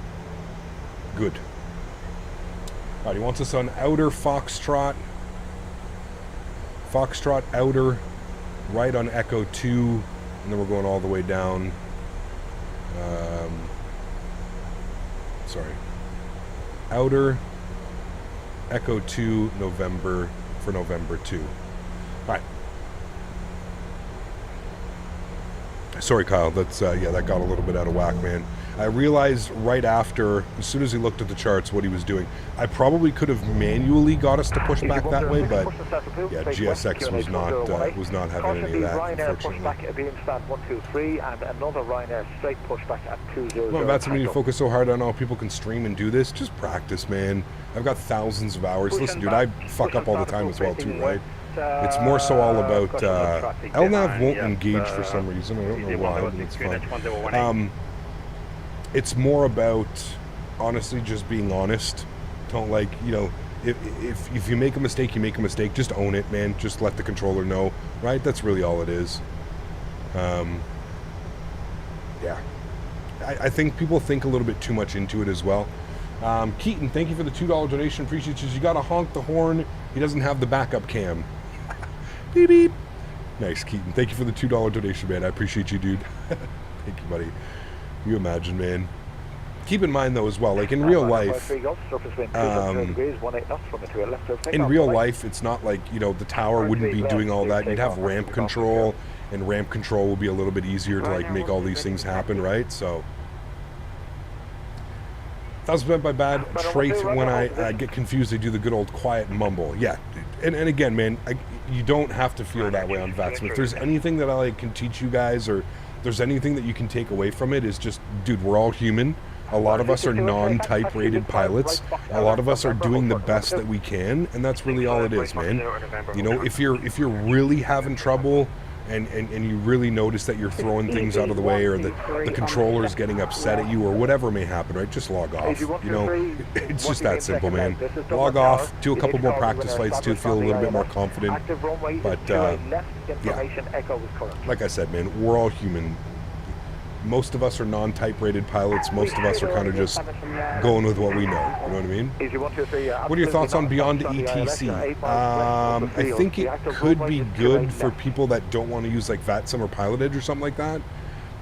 Good. All right, he wants us on outer Foxtrot. Foxtrot outer, right on Echo 2, and then we're going all the way down. Sorry. Outer, Echo 2, November, for November 2. All right. Sorry, Kyle. That's yeah, that got a little bit out of whack, man. I realized right after, as soon as he looked at the charts, what he was doing. I probably could have manually got us to push back that way, but yeah, GSX was not having any of that, unfortunately. Pushback at being stand 123 and another Ryanair straight pushback at 200. Well, that's when you focus so hard on how people can stream and do this. Just practice, man. I've got thousands of hours. Listen, dude, I fuck up all the time as well too, right? It's more so all about LNAV won't engage for some reason. I don't know why, but it's fine. It's more about, honestly, just being honest. Don't, like, you know, if you make a mistake, you make a mistake. Just own it, man. Just let the controller know, right? That's really all it is. Yeah. I think people think a little bit too much into it as well. Keaton, thank you for the $2 donation. Appreciate you. You got to honk the horn. He doesn't have the backup cam. Beep, beep. Nice, Keaton. Thank you for the $2 donation, man. I appreciate you, dude. Thank you, buddy. You imagine, man. Keep in mind, though, as well, like in real life, it's not like, you know, the tower wouldn't be doing all that. You'd have ramp control, and ramp control would be a little bit easier to, like, make all these things happen, right? So, 1000% by bad trait. When I get confused, I do the good old quiet mumble. Yeah, and again, man, you don't have to feel that way on VATSM. If there's anything that I can teach you guys, or there's anything that you can take away from it, is just, dude, we're all human. A lot of us are non-type rated pilots. A lot of us are doing the best that we can, and that's really all it is, man. You know, if you're really having trouble and you really notice that you're throwing things out of the way, or the controller's getting upset at you, or whatever may happen, right? Just log off. You know, it's just that simple, man. Log off, do a couple more practice flights too, feel a little bit more confident. But yeah, like I said, man, we're all human. Most of us are non-type rated pilots. Most of us are kind of just going with what we know. You know what I mean? What are your thoughts on Beyond ETC? I think it could be good for people that don't want to use like VATSIM or Pilot Edge or something like that.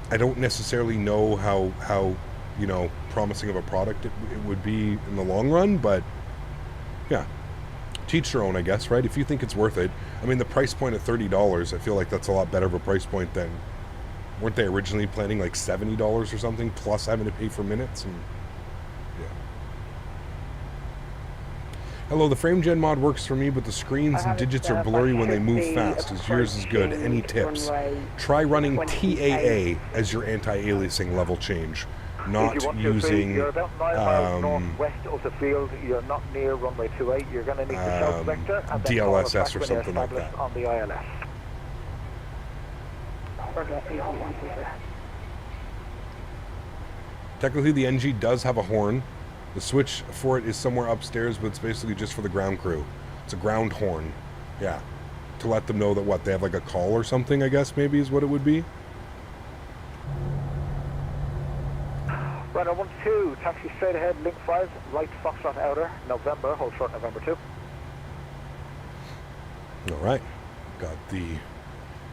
I don't necessarily know how you know, promising of a product it would be in the long run, but yeah, teach their own, I guess, right? If you think it's worth it. I mean, the price point at $30, I feel like that's a lot better of a price point than, weren't they originally planning like $70 or something, plus having to pay for minutes? And yeah. Hello, the frame gen mod works for me, but the screens and digits are blurry when they move fast. Is yours is good? Any tips? Try running TAA as your anti-aliasing level change, not using northwest of the field. You're not near runway 28. You're going to need to shout vector and then DLSS or something like that. On the ILS. Technically, the NG does have a horn. The switch for it is somewhere upstairs, but it's basically just for the ground crew. It's a ground horn. Yeah. To let them know that, what, they have like a call or something, I guess, maybe is what it would be. Runner 12, taxi straight ahead, link 5, right Foxtrot outer, November, hold short November 2. Alright. Got the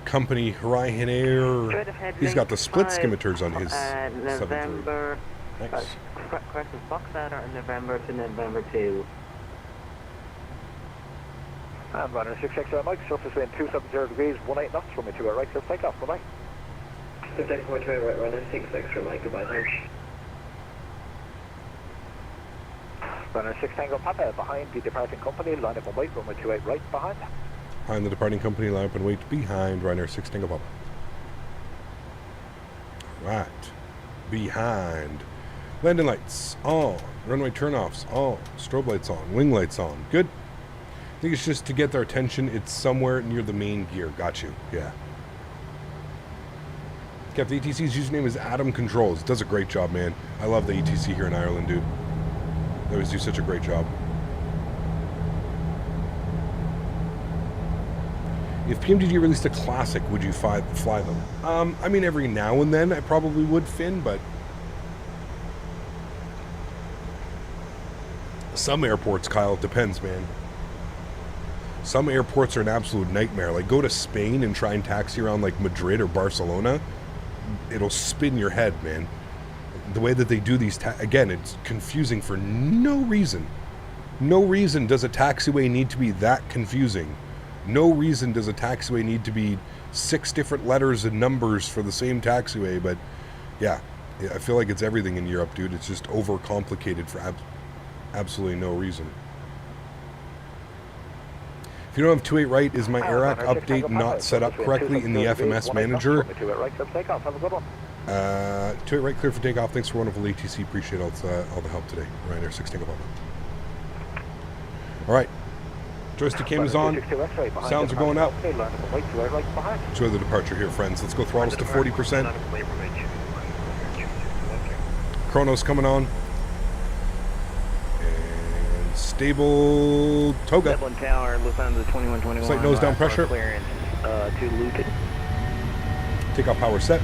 company Ryanair. He's got the split skimiters on his November. Nice. Question Foxtrot or November to November 2. And runner 66 Mike, surface wind 270 degrees, 18 knots, runway 2 right, clear take off, bye-bye. Take runway 2 right, runner 66 Mike, goodbye, thanks. Runner 6 Tango Papa, behind the departing company, line up and wait, runway 28 right, behind. Behind the departing company, line up and wait behind Ryanair 6 Tango Papa. Right. Behind. Landing lights on. Runway turnoffs on. Strobe lights on. Wing lights on. Good. I think it's just to get their attention. It's somewhere near the main gear. Got you. Yeah. Kept, the ETC's username is Adam Controls. Does a great job, man. I love the ETC here in Ireland, dude. They always do such a great job. If PMDG released a classic, would you fly them? I mean, every now and then I probably would, Finn, but some airports, Kyle, it depends, man. Some airports are an absolute nightmare. Like, go to Spain and try and taxi around like Madrid or Barcelona. It'll spin your head, man. The way that they do these, again, it's confusing for no reason. No reason does a taxiway need to be that confusing. No reason does a taxiway need to be 6 different letters and numbers for the same taxiway, but yeah, I feel like it's everything in Europe, dude. It's just overcomplicated for absolutely no reason. If you don't have 28 right, is my AirAC update not set up correctly in the FMS manager? 28 right, clear for takeoff. Thanks for wonderful ATC. Appreciate all the help today. Ryanair 6 Tango Papa. All right. Joystick cam is on. Sounds are going up. Enjoy the departure here, friends. Let's go throttles to 40%. Chrono's coming on. And stable Toga. Dublin Tower, Lufthansa 2121. Slight nose down pressure. Clearance to Luton. Takeoff power set.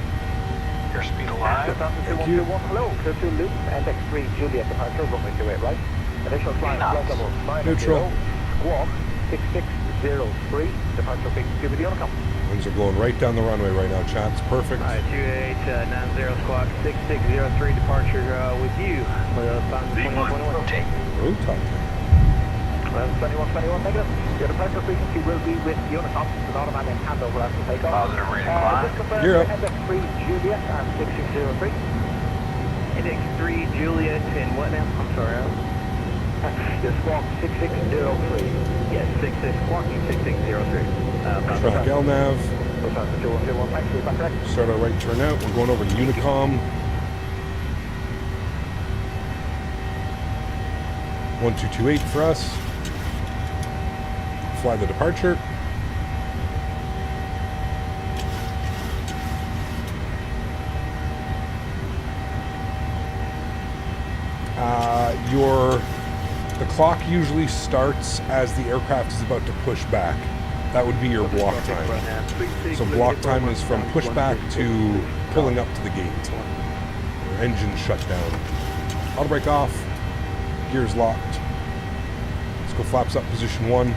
Airspeed alive. Thank you. Hello, clear to Luton, NX3 Juliet departure, runway 28 right. Initial flight level 90. Neutral. Squawk 6603, departure big Cuba Unicom. Winds are blowing right down the runway right now, chat. It's perfect. Alright, 2890 Squawk 6603 departure with you. Lufthansa 2121. Rotate. Rotate. 2121 negative. Your departure frequency will be with Unicom. It's an automatic handover after takeoff. Positive rate of climb. You're up. NX3 Juliet and 6603. Index 3 Juliet and what now? I'm sorry. Your squawk 6603. Yes, 66, squawking 6603. Traffic LNAV. Lufthansa 2121, thanks. Is that correct? Start our right turn out. We're going over to Unicom. 1228 for us. Fly the departure. The clock usually starts as the aircraft is about to push back. That would be your block time. So block time is from pushback to pulling up to the gate. Your engine shut down. Auto brake off. Gears locked. Let's go flaps up, position 1.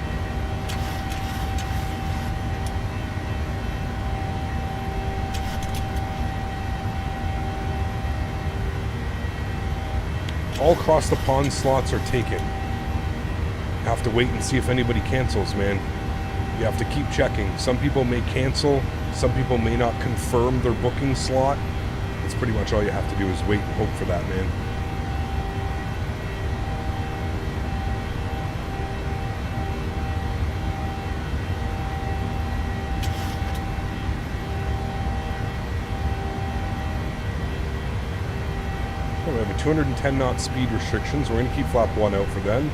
All across the pond slots are taken. Have to wait and see if anybody cancels, man. You have to keep checking. Some people may cancel. Some people may not confirm their booking slot. That's pretty much all you have to do is wait and hope for that, man. We have a 210 knot speed restriction, so we're going to keep flap 1 out for then.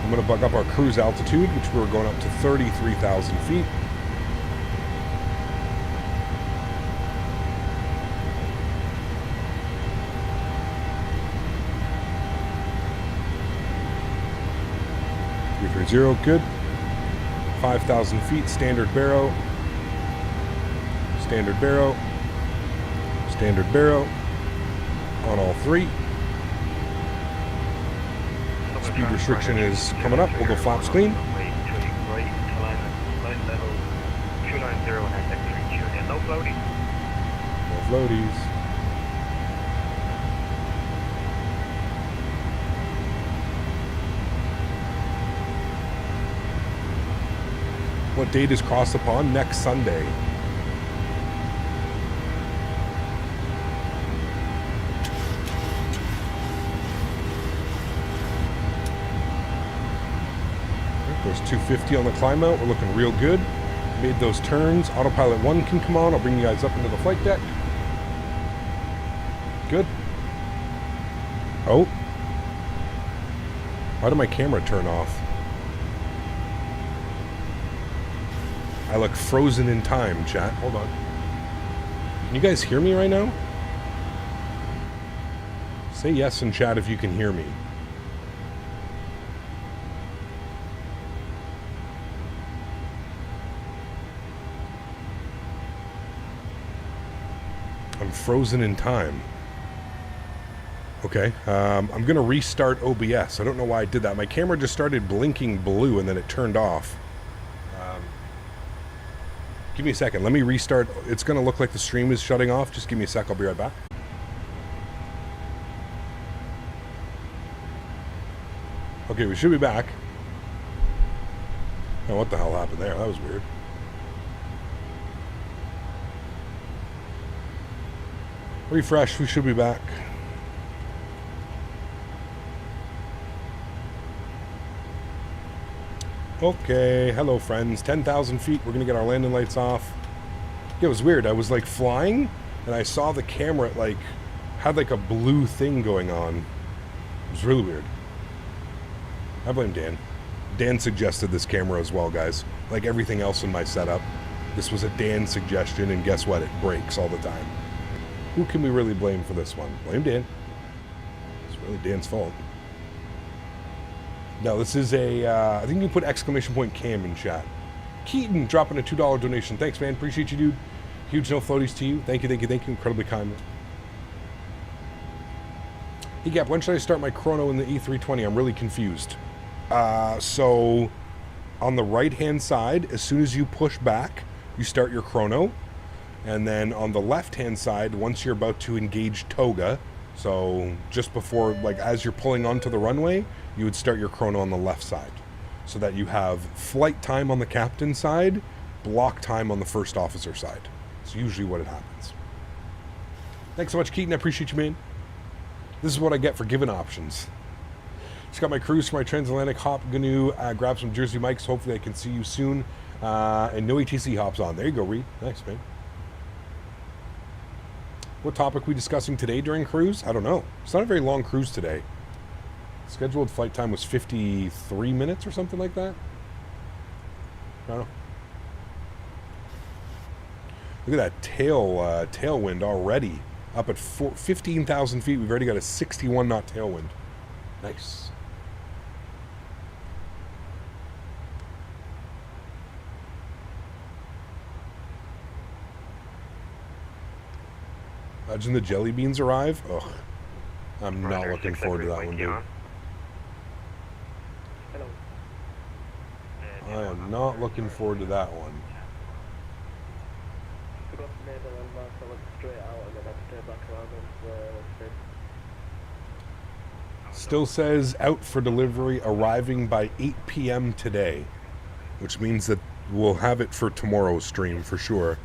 I'm going to bug up our cruise altitude, which we're going up to 33,000 feet. Zero, good. 5,000 feet, standard barrow. Standard barrow. Standard barrow. On all 3. Speed restriction is coming up. We'll go flaps clean. No floaties. No floaties. What date is Cross the Pond? Next Sunday. There's 250 on the climb out. We're looking real good. Made those turns. Autopilot 1 can come on. I'll bring you guys up into the flight deck. Good. Oh. Why did my camera turn off? I look frozen in time, chat. Hold on. Can you guys hear me right now? Say yes in chat if you can hear me. I'm frozen in time. Okay, I'm going to restart OBS. I don't know why I did that. My camera just started blinking blue and then it turned off. Give me a second. Let me restart. It's going to look like the stream is shutting off. Just give me a sec. I'll be right back. Okay, we should be back. Oh, what the hell happened there? That was weird. Refresh. We should be back. Okay, hello friends. 10,000 feet. We're gonna get our landing lights off. Yeah, it was weird. I was like flying and I saw the camera like had like a blue thing going on. It was really weird. I blame Dan. Dan suggested this camera as well, guys. Like everything else in my setup. This was a Dan suggestion, and guess what? It breaks all the time. Who can we really blame for this one? Blame Dan. It's really Dan's fault. No, this is a, I think you can put exclamation point cam in chat. Keaton dropping a $2 donation. Thanks, man. Appreciate you, dude. Huge no floaties to you. Thank you, thank you, thank you. Incredibly kind. Hey, Gap, when should I start my chrono in the E320? I'm really confused. So, on the right-hand side, as soon as you push back, you start your chrono. And then on the left-hand side, once you're about to engage toga, so just before, like as you're pulling onto the runway, you would start your chrono on the left side so that you have flight time on the captain side, block time on the first officer side. It's usually what it happens. Thanks so much, Keaton. I appreciate you, man. This is what I get for giving options. Just got my cruise for my transatlantic hop. Gonna grab some Jersey mics. Hopefully I can see you soon. And no ETC hops on. There you go, Reed. Thanks, man. What topic we discussing today during cruise? I don't know. It's not a very long cruise today. Scheduled flight time was 53 minutes or something like that. I don't know. Look at that tailwind already. Up at 15,000 feet, we've already got a 61 knot tailwind. Nice. Imagine the jelly beans arrive. Ugh. I'm not looking forward to that one, dude. I am not looking forward to that one. Still says out for delivery, arriving by 8 p.m. today, which means that we'll have it for tomorrow's stream for sure.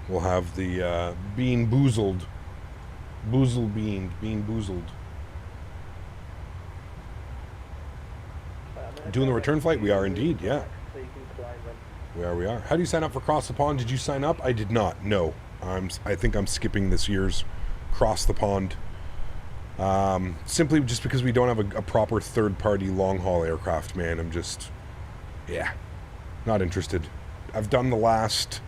We'll have the bean boozled. Bean boozled. Doing the return flight? We are indeed, yeah. We are. How do you sign up for Cross the Pond? Did you sign up? I did not, no. I think I'm skipping this year's Cross the Pond. Simply just because we don't have a proper third-party long-haul aircraft, man. I'm just, yeah, not interested. I've done the last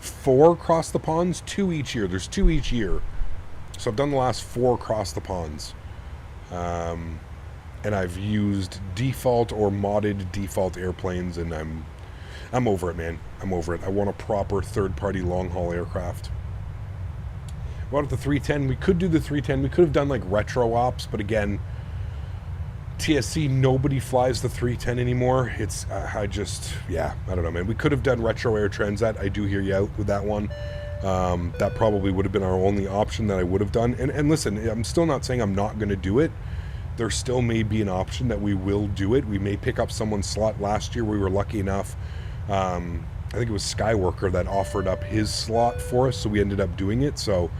4 Cross the Ponds, 2 each year. There's 2 each year. So I've done the last 4 Cross the Ponds. And I've used default or modded default airplanes, and I'm over it, man. I'm over it. I want a proper third-party long-haul aircraft. What about the 310? We could do the 310. We could have done like retro ops, but again, TSC, nobody flies the 310 anymore. It's, I don't know, man. We could have done retro air transat. I do hear you out with that one. That probably would have been our only option that I would have done. And listen, I'm still not saying I'm not going to do it. There still may be an option that we will do it. We may pick up someone's slot. Last year we were lucky enough. I think it was Skyworker that offered up his slot for us, so we ended up doing it. So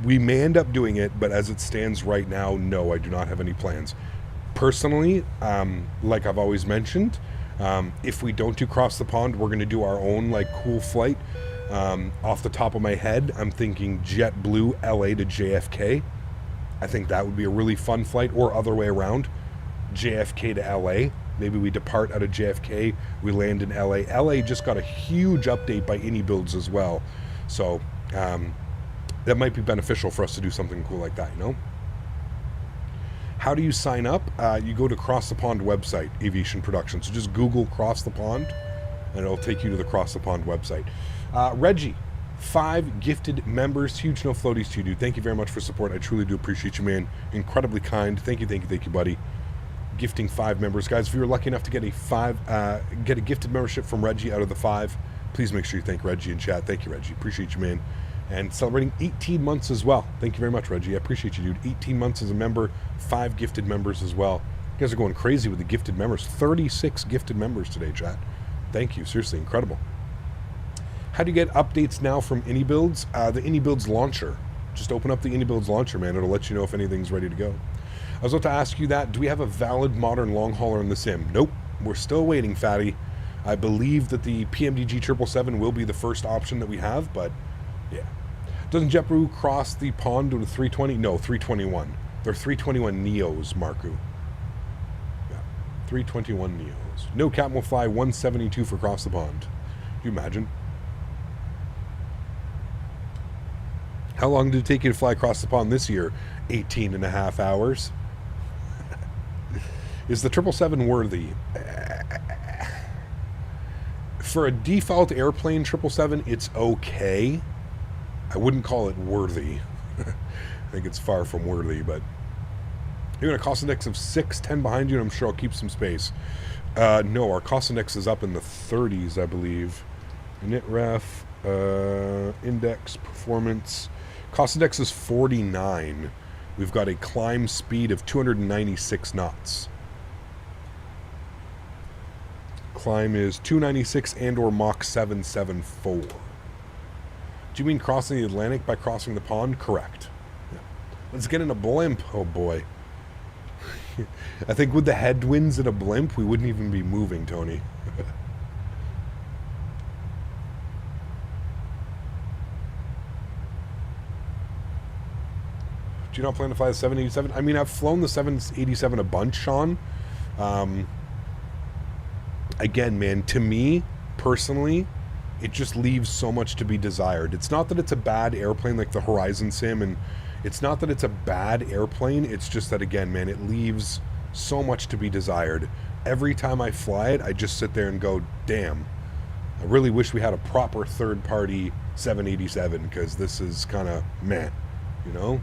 we may end up doing it, but as it stands right now, no, I do not have any plans. Personally, like I've always mentioned, if we don't do Cross the Pond, we're going to do our own like cool flight. Off the top of my head, I'm thinking JetBlue LA to JFK. I think that would be a really fun flight, or other way around, JFK to LA. Maybe we depart out of JFK, we land in LA. LA just got a huge update by iniBuilds as well. So that might be beneficial for us to do something cool like that, you know? How do you sign up? You go to Cross the Pond website, Aviation Production. So just Google Cross the Pond, and it'll take you to the Cross the Pond website. Reggie, 5 gifted members. Huge no floaties to you, dude. Thank you very much for support. I truly do appreciate you, man. Incredibly kind. Thank you, buddy. Gifting 5 members, guys. If you were lucky enough to get a gifted membership from Reggie out of the 5, please make sure you thank Reggie in chat. Thank you, Reggie. Appreciate you, man. And celebrating 18 months as well. Thank you very much, Reggie. I appreciate you, dude. 18 months as a member, 5 gifted members as well. You guys are going crazy with the gifted members. 36 gifted members today, chat. Thank you. Seriously, incredible. How do you get updates now from iniBuilds? The iniBuilds launcher. Just open up the iniBuilds launcher, man. It'll let you know if anything's ready to go. I was about to ask you that. Do we have a valid modern long hauler in the sim? Nope. We're still waiting, Fatty. I believe that the PMDG 777 will be the first option that we have, but yeah. Doesn't JetBlue cross the pond to the 320? No, 321. They're 321 Neos, Marku. Yeah, 321 Neos. No Captain will fly 172 for cross the pond. Can you imagine? How long did it take you to fly across the pond this year? 18 and a half hours. Is the 777 worthy? For a default airplane 777, it's okay. I wouldn't call it worthy. I think it's far from worthy, but you're going to cost index of 610 behind you, and I'm sure I'll keep some space. No, our cost index is up in the 30s, I believe. Init ref, index, performance. Cost index is 49. We've got a climb speed of 296 knots. Climb is 296 and or Mach 774. Do you mean crossing the Atlantic by crossing the pond? Correct. Yeah. Let's get in a blimp. Oh boy. I think with the headwinds in a blimp, we wouldn't even be moving, Tony. Do you not plan to fly the 787? I mean, I've flown the 787 a bunch, Sean. Again, man, to me, personally, it just leaves so much to be desired. It's not that it's a bad airplane like the Horizon Sim, and it's not that it's a bad airplane. It's just that, again, man, it leaves so much to be desired. Every time I fly it, I just sit there and go, damn, I really wish we had a proper third-party 787, because this is kind of meh, you know?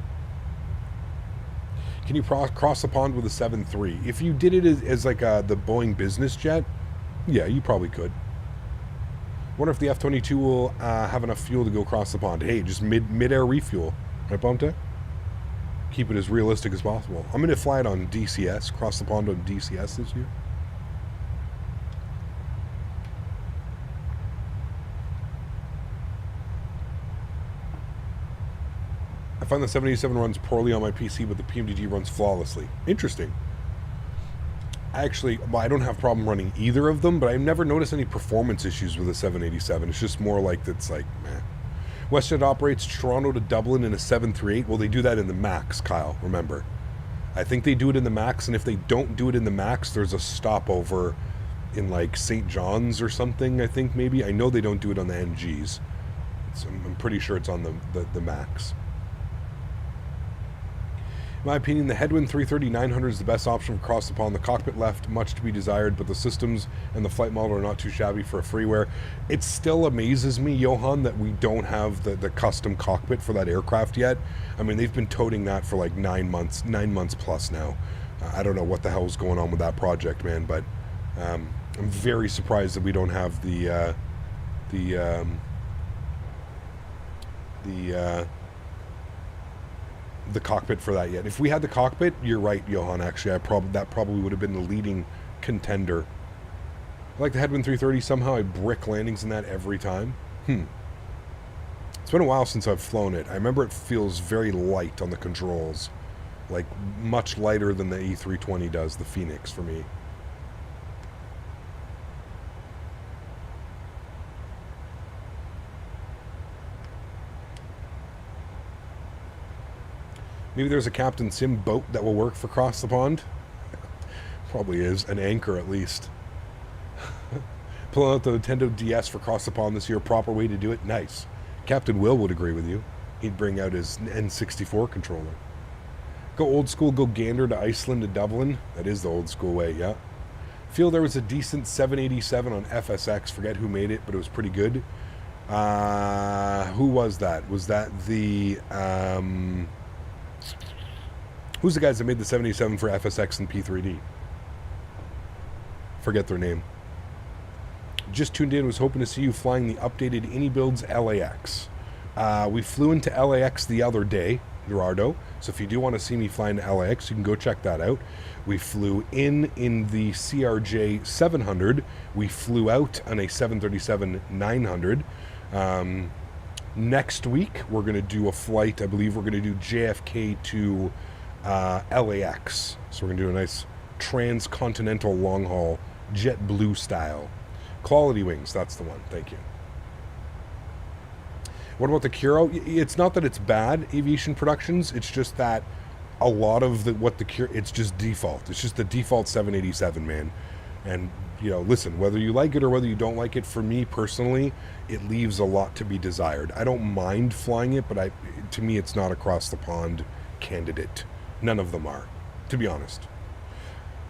Can you cross the pond with a 7.3? If you did it as like the Boeing business jet, yeah, you probably could. Wonder if the F-22 will have enough fuel to go across the pond. Hey, just mid-air refuel. Right, Bumpta? Keep it as realistic as possible. I'm going to fly it on DCS, cross the pond on DCS this year. I find the 787 runs poorly on my PC, but the PMDG runs flawlessly. Interesting. Actually, well, I don't have a problem running either of them, but I've never noticed any performance issues with a 787. It's just more like it's like, meh. WestJet operates Toronto to Dublin in a 738. Well, they do that in the MAX, Kyle, remember. I think they do it in the MAX, and if they don't do it in the MAX, there's a stopover in like St. John's or something, I think maybe. I know they don't do it on the NGs. I'm pretty sure it's on the MAX. In my opinion, the Headwind 330-900 is the best option for across the pond. The cockpit left much to be desired, but the systems and the flight model are not too shabby for a freeware. It still amazes me, Johan, that we don't have the custom cockpit for that aircraft yet. I mean, they've been toting that for like 9 months plus now. I don't know what the hell is going on with that project, man, but I'm very surprised that we don't have the cockpit for that yet. If we had the cockpit, you're right, Johan, actually, that probably would have been the leading contender. I like the Headwind 330. Somehow I brick landings in that every time. It's been a while since I've flown it. I remember it feels very light on the controls, like much lighter than the E320 does, the Phoenix, for me. Maybe there's a Captain Sim boat that will work for cross the pond. Probably is. An anchor, at least. Pulling out the Nintendo DS for cross the pond this year. Proper way to do it. Nice. Captain Will would agree with you. He'd bring out his N64 controller. Go old school, go gander to Iceland to Dublin. That is the old school way, yeah. Feel there was a decent 787 on FSX. Forget who made it, but it was pretty good. Who was that? Was that the... Who's the guys that made the 787 for FSX and P3D? Forget their name. Just tuned in, was hoping to see you flying the updated iniBuilds LAX. We flew into LAX the other day, Gerardo, so if you do want to see me flying to LAX, you can go check that out. We flew in the CRJ 700. We flew out on a 737-900. Next week, we're going to do a flight. I believe we're going to do JFK to LAX. So we're going to do a nice transcontinental long haul, JetBlue style. Quality Wings, that's the one. Thank you. What about the Curo? It's not that it's bad, Aviation Productions. It's just that a lot of it's just default. It's just the default 787, man. And, you know, listen, whether you like it or whether you don't like it, for me personally, it leaves a lot to be desired. I don't mind flying it, but to me, it's not across the pond candidate. None of them are, to be honest.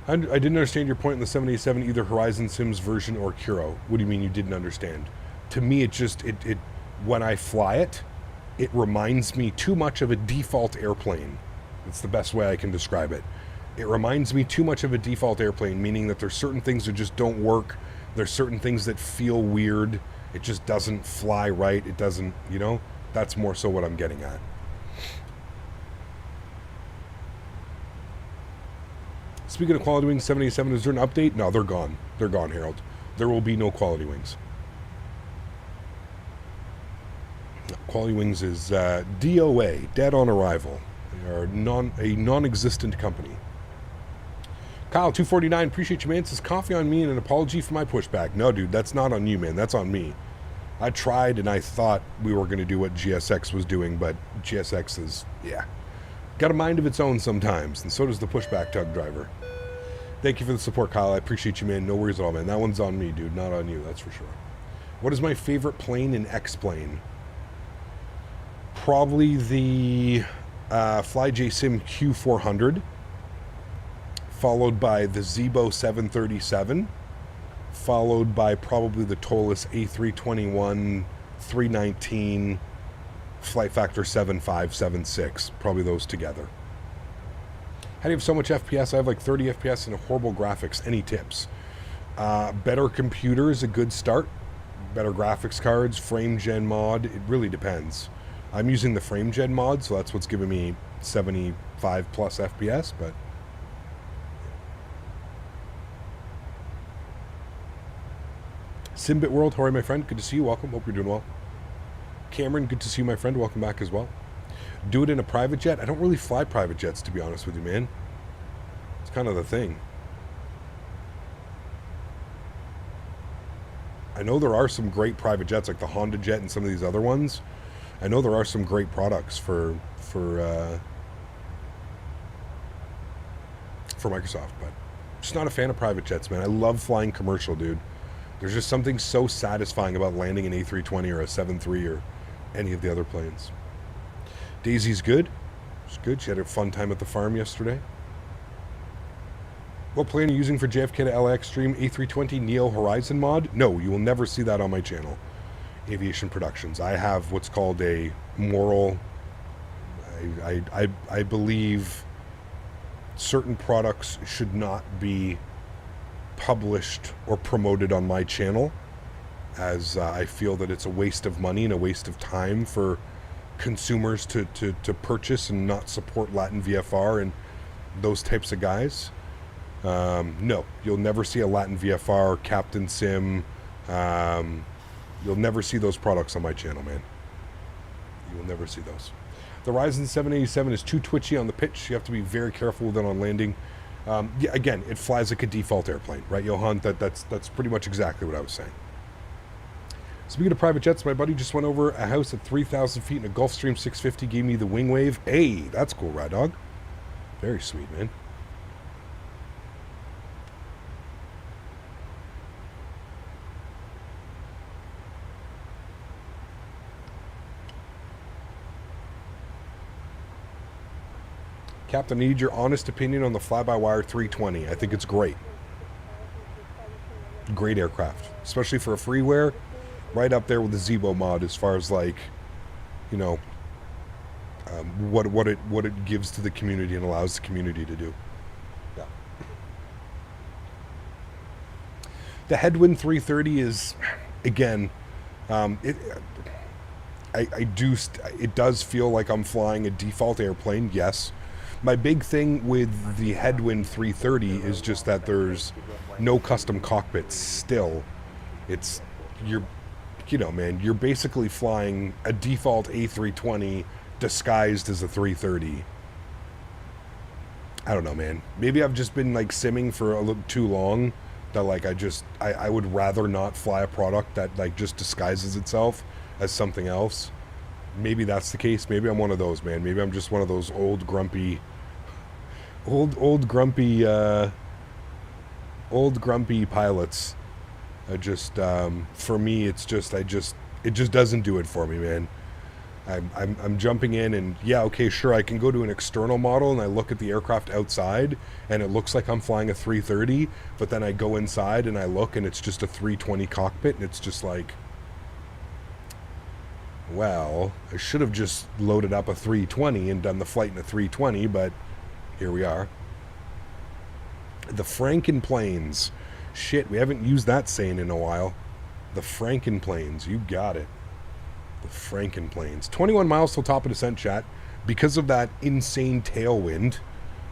I didn't understand your point in the 787, either Horizon Sims version or Curo. What do you mean you didn't understand? To me, it when I fly it, it reminds me too much of a default airplane. It's the best way I can describe it. It reminds me too much of a default airplane, meaning that there's certain things that just don't work. There's certain things that feel weird. It just doesn't fly right. It doesn't, you know? That's more so what I'm getting at. Speaking of Quality Wings 787, is there an update? No, they're gone. They're gone, Harold. There will be no Quality Wings. Quality Wings is DOA, Dead on Arrival. They are a non-existent company. Kyle, 249, appreciate you, man. It says coffee on me and an apology for my pushback. No, dude, that's not on you, man. That's on me. I tried and I thought we were going to do what GSX was doing, but GSX is, yeah. got a mind of its own sometimes, and so does the pushback tug driver. Thank you for the support, Kyle. I appreciate you, man. No worries at all, man. That one's on me, dude. Not on you, that's for sure. What is my favorite plane in X-Plane? Probably the FlyJSim Q400, followed by the Zibo 737, followed by probably the Tolis A321, 319, Flight Factor 75, 76. Probably those together. How do you have so much FPS? I have like 30 FPS and horrible graphics. Any tips? Better computer is a good start. Better graphics cards, frame gen mod. It really depends. I'm using the frame gen mod, so that's what's giving me 75 plus FPS, but Simbit World, how are you, my friend? Good to see you. Welcome. Hope you're doing well. Cameron, good to see you, my friend. Welcome back as well. Do it in a private jet? I don't really fly private jets, to be honest with you, man. It's kind of the thing. I know there are some great private jets, like the Honda Jet and some of these other ones. I know there are some great products for Microsoft, but just not a fan of private jets, man. I love flying commercial, dude. There's just something so satisfying about landing an A320 or a 737 or any of the other planes. Daisy's good. She's good. She had a fun time at the farm yesterday. What plane are you using for JFK to LAX stream? A320 Neo Horizon mod? No, you will never see that on my channel. Aviation Productions. I have what's called a moral. I believe certain products should not be published or promoted on my channel, as I feel that it's a waste of money and a waste of time for consumers to purchase and not support Latin VFR and those types of guys. No, you'll never see a Latin VFR, Captain Sim. You'll never see those products on my channel, man. You will never see those. The Ryzen 787 is too twitchy on the pitch. You have to be very careful with it on landing. Yeah, again, it flies like a default airplane, right, Johan? That's pretty much exactly what I was saying. Speaking of private jets, my buddy just went over a house at 3,000 feet in a Gulfstream 650, gave me the wing wave. Hey, that's cool, Rad Dog. Very sweet, man. Captain, I need your honest opinion on the fly-by-wire 320. I think it's great. Great aircraft, especially for a freeware. Right up there with the Zibo mod as far as, like, you know, what it gives to the community and allows the community to do. Yeah. The Headwind 330 is, again, it does feel like I'm flying a default airplane. Yes. My big thing with the Headwind 330 is just that there's no custom cockpits still. It's, you know, man, you're basically flying a default A320 disguised as a 330. I don't know, man. Maybe I've just been, like, simming for a little too long that, like, I would rather not fly a product that, like, just disguises itself as something else. Maybe that's the case. Maybe I'm one of those, man. Maybe I'm just one of those old grumpy pilots. I just, for me, it's just, it just doesn't do it for me, man. I'm jumping in and, yeah, okay, sure, I can go to an external model and I look at the aircraft outside and it looks like I'm flying a 330, but then I go inside and I look and it's just a 320 cockpit and it's just like, well, I should have just loaded up a 320 and done the flight in a 320, but here we are. The Frankenplanes. Shit, we haven't used that saying in a while. The Frankenplanes, you got it. The Frankenplanes. 21 miles till top of descent, chat. Because of that insane tailwind,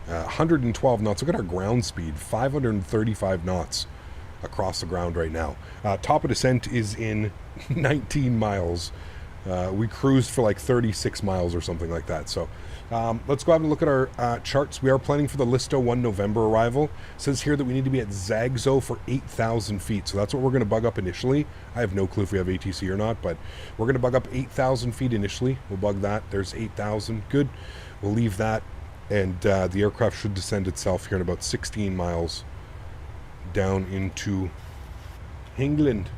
112 knots. Look at our ground speed, 535 knots across the ground right now. Top of descent is in 19 miles. We cruised for like 36 miles or something like that. So let's go ahead and look at our charts. We are planning for the Listo 1 November arrival. It says here that we need to be at Zagzo for 8,000 feet. So that's what we're going to bug up initially. I have no clue if we have ATC or not, but we're going to bug up 8,000 feet initially. We'll bug that. There's 8,000. Good. we'll leave that, and the aircraft should descend itself here in about 16 miles down into England.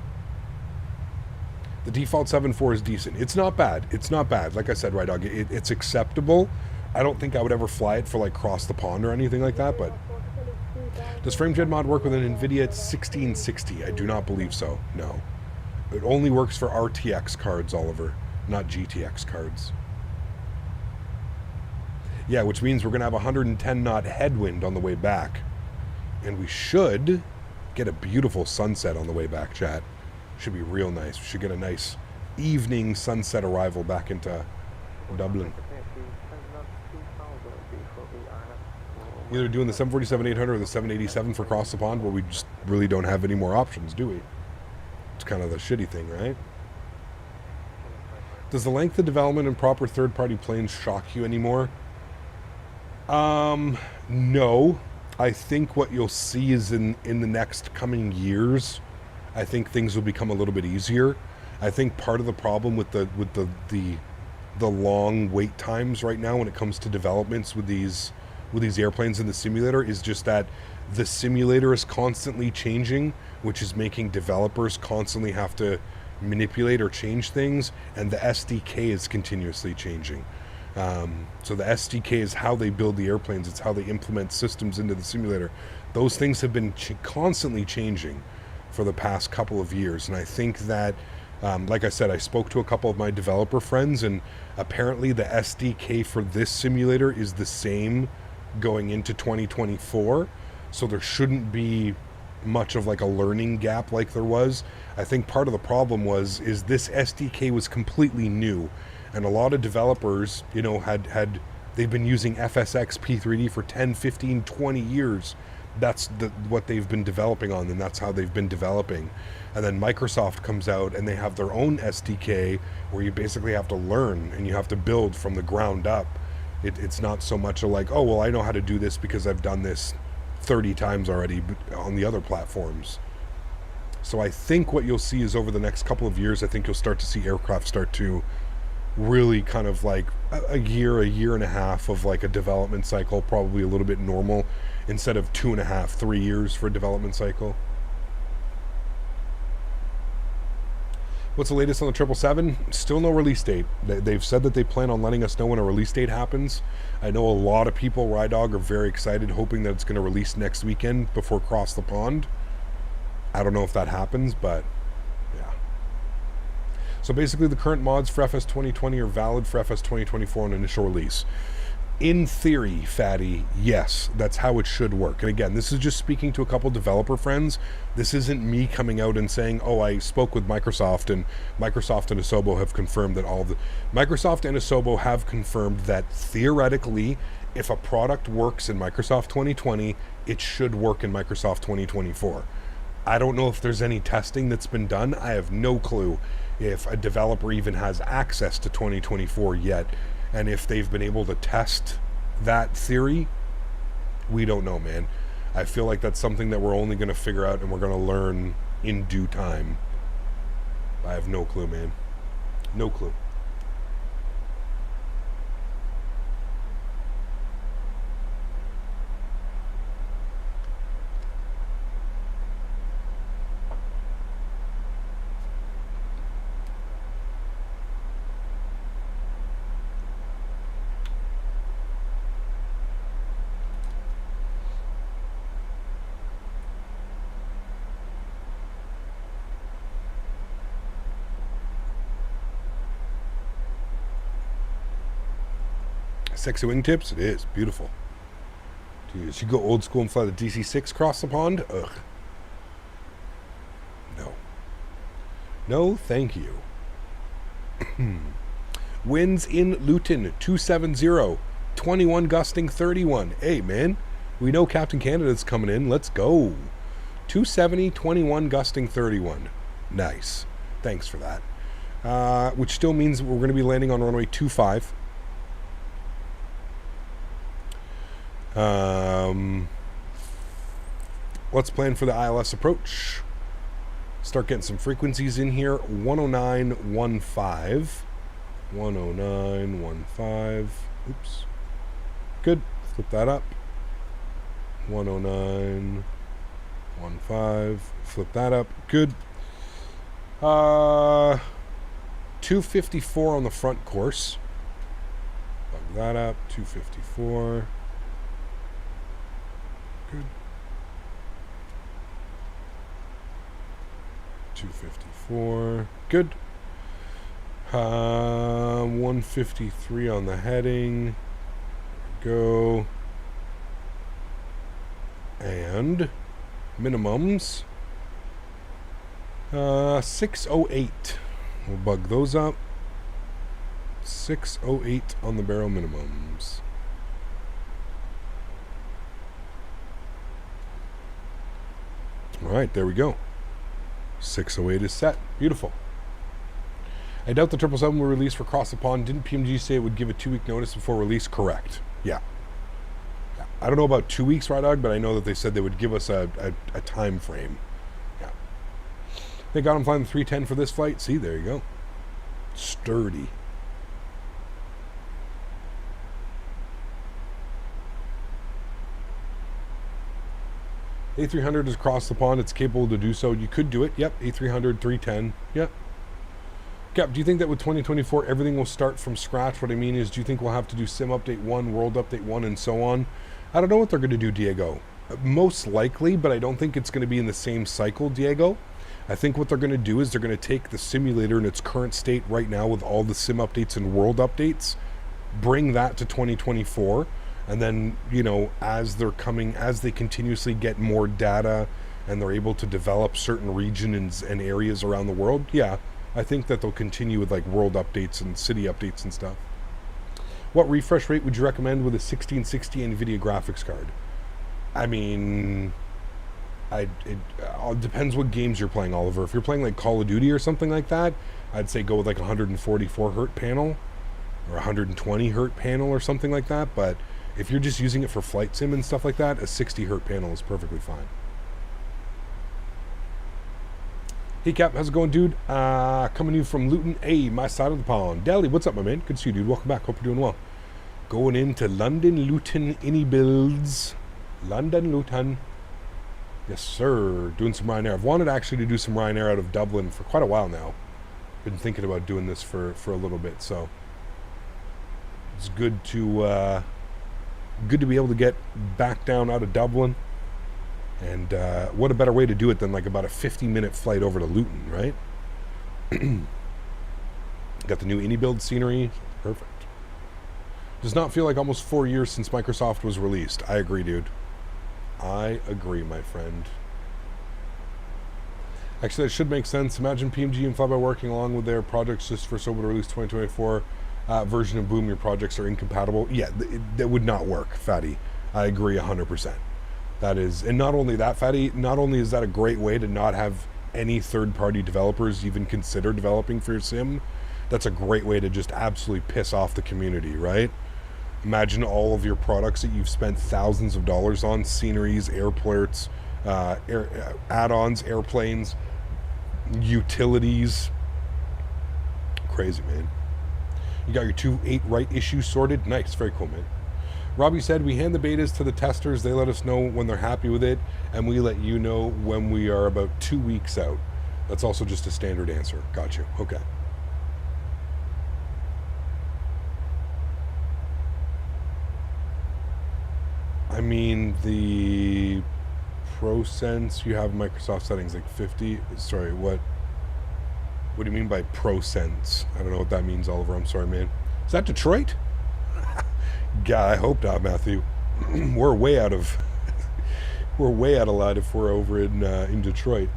The default 7.4 is decent. It's not bad. It's not bad. Like I said, right, dog, it's acceptable. I don't think I would ever fly it for like cross the pond or anything like that, but does FrameJet mod work with an NVIDIA 1660? I do not believe so. No. It only works for RTX cards, Oliver, not GTX cards. Yeah, which means we're going to have 110 knot headwind on the way back. And we should get a beautiful sunset on the way back, chat. Should be real nice. We should get a nice evening sunset arrival back into Dublin. Either doing the 747-800 or the 787 for cross the pond, where we just really don't have any more options, do we? It's kind of the shitty thing, right? Does the length of development in proper third-party planes shock you anymore? No. I think what you'll see is in the next coming years, I think things will become a little bit easier. I think part of the problem with the long wait times right now when it comes to developments with these airplanes in the simulator is just that the simulator is constantly changing, which is making developers constantly have to manipulate or change things, and the SDK is continuously changing. So the SDK is how they build the airplanes. It's how they implement systems into the simulator. Those things have been constantly changing for the past couple of years, and I think that like I said, I spoke to a couple of my developer friends, and apparently the SDK for this simulator is the same going into 2024, so there shouldn't be much of like a learning gap like there was. I think part of the problem is this SDK was completely new, and a lot of developers, you know, they've been using FSX P3D for 10, 15, 20 years. That's what they've been developing on, and that's how they've been developing. And then Microsoft comes out and they have their own SDK where you basically have to learn and you have to build from the ground up. It's not so much a like, oh, well, I know how to do this because I've done this 30 times already on the other platforms. So I think what you'll see is over the next couple of years, I think you'll start to see aircraft start to really kind of like a year and a half of like a development cycle, probably a little bit normal, instead of 2.5, 3 years for a development cycle. What's the latest on the 777? Still no release date. They've said that they plan on letting us know when a release date happens. I know a lot of people, RyDog, are very excited, hoping that it's going to release next weekend before Cross the Pond. I don't know if that happens, but yeah. So basically the current mods for FS 2020 are valid for FS 2024 on initial release. In theory, Fatty, yes, that's how it should work. And again, this is just speaking to a couple developer friends. This isn't me coming out and saying, oh, I spoke with Microsoft, and Microsoft and Asobo have confirmed that Microsoft and Asobo have confirmed that theoretically, if a product works in Microsoft 2020, it should work in Microsoft 2024. I don't know if there's any testing that's been done. I have no clue if a developer even has access to 2024 yet. And if they've been able to test that theory, we don't know, man. I feel like that's something that we're only going to figure out and we're going to learn in due time. I have no clue, man. No clue. Sexy wingtips? It is. Beautiful. Dude, you go old school and fly the DC-6 across the pond? Ugh. No. No, thank you. Winds in Luton, 270. 21 gusting 31. Hey, man. We know Captain Canada's coming in. Let's go. 270, 21 gusting 31. Nice. Thanks for that. Which still means we're going to be landing on runway 25. Let's plan for the ILS approach. Start getting some frequencies in here. 109.15. 109.15. Oops. Good. Flip that up. 109.15. Flip that up. Good. 254 on the front course. Plug that up. 254. Good. 254. Good. 153 on the heading. Go. And minimums. 608. We'll bug those up. 608 on the barrel minimums. Alright, there we go. 608 is set. Beautiful. I doubt the 777 will release for Cross the Pond. Didn't PMG say it would give a 2-week notice before release? Correct. Yeah. I don't know about 2 weeks, Rydog, but I know that they said they would give us a time frame. Yeah. They got him flying the 310 for this flight. See, there you go. Sturdy. A300 is across the pond. It's capable to do so. You could do it. Yep. A300, 310. Yep. Cap, do you think that with 2024 everything will start from scratch? What I mean is, do you think we'll have to do Sim Update 1, World Update 1, and so on? I don't know what they're going to do, Diego. Most likely, but I don't think it's going to be in the same cycle, Diego. I think what they're going to do is they're going to take the simulator in its current state right now with all the Sim Updates and World Updates, bring that to 2024, and then, you know, as they continuously get more data and they're able to develop certain regions and areas around the world, yeah, I think that they'll continue with like world updates and city updates and stuff. What refresh rate would you recommend with a 1660 NVIDIA graphics card? I mean, it depends what games you're playing, Oliver. If you're playing like Call of Duty or something like that, I'd say go with like 144 hertz panel or 120 hertz panel or something like that. But if you're just using it for flight sim and stuff like that, a 60 hertz panel is perfectly fine. Hey Cap, how's it going, dude? Coming to you from Luton, my side of the pond. Dally, what's up, my man? Good to see you, dude. Welcome back. Hope you're doing well. Going into London, Luton, iniBuilds. London, Luton. Yes, sir. Doing some Ryanair. I've wanted actually to do some Ryanair out of Dublin for quite a while now. Been thinking about doing this for a little bit, so it's good to be able to get back down out of Dublin. And what a better way to do it than like about a 50-minute flight over to Luton, right? Got the new iniBuild scenery. Perfect. Does not feel like almost 4 years since Microsoft was released. I agree, dude. I agree, my friend. Actually, that should make sense. Imagine PMG and Flyby working along with their projects just for Soba to release 2024 version of Boom. Your projects are incompatible. Yeah, that would not work, Fatty. I agree 100%. That is, and not only that, Fatty, not only is that a great way to not have any third-party developers even consider developing for your sim, that's a great way to just absolutely piss off the community, right? Imagine all of your products that you've spent thousands of dollars on, sceneries, airports, add-ons, airplanes, utilities. Crazy, man. You got your 2.8 right issues sorted? Nice, very cool, man. Robbie said, we hand the betas to the testers. They let us know when they're happy with it, and we let you know when we are about 2 weeks out. That's also just a standard answer. Got you. Okay. I mean, the ProSense, you have Microsoft settings like 50. Sorry, what do you mean by ProSense? I don't know what that means, Oliver. I'm sorry, man. Is that Detroit? God, I hope not, Matthew. We're way out of line if we're over in Detroit.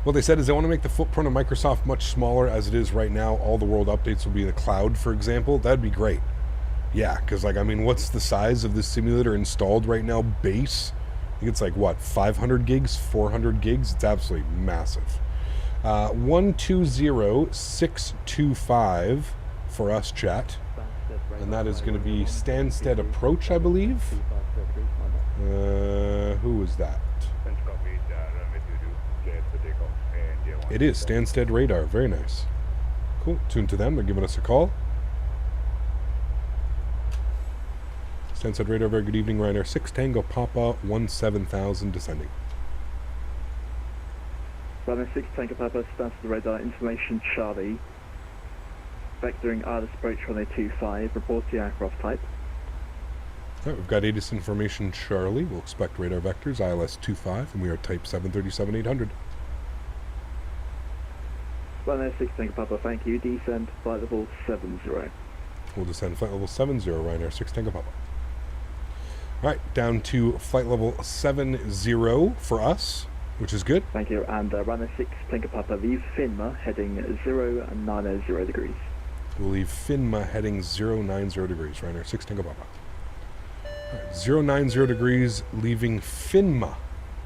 What they said is they want to make the footprint of Microsoft much smaller as it is right now. All the world updates will be in the cloud, for example. That'd be great. Yeah, because like, I mean, what's the size of this simulator installed right now? Base? I think it's like what, 500 gigs, 400 gigs? It's absolutely massive. 120625 for us, chat. And that is going to be Stansted Approach, I believe. Who was that? It is Stansted Radar. Very nice. Cool. Tune to them. They're giving us a call. Stand radar, very good evening, Ryanair 6 Tango Papa 17000 descending. Ryanair 6 Tango Papa, stands to the radar, information Charlie. Vectoring ILS approach runway 25, report the aircraft type. Alright, we've got ATIS information Charlie. We'll expect radar vectors, ILS 25, and we are type 737-800. Ryanair 6 Tango Papa, thank you. Descend flight level 70. We'll descend flight level 70, Ryanair 6 Tango Papa. Alright, down to flight level 70 for us, which is good. Thank you, and Ryanair 6 Tango Papa, leave Finma heading 090 degrees. We'll leave Finma heading 090 degrees, Ryanair 6 Tango Papa. Alright, 090 degrees, leaving Finma.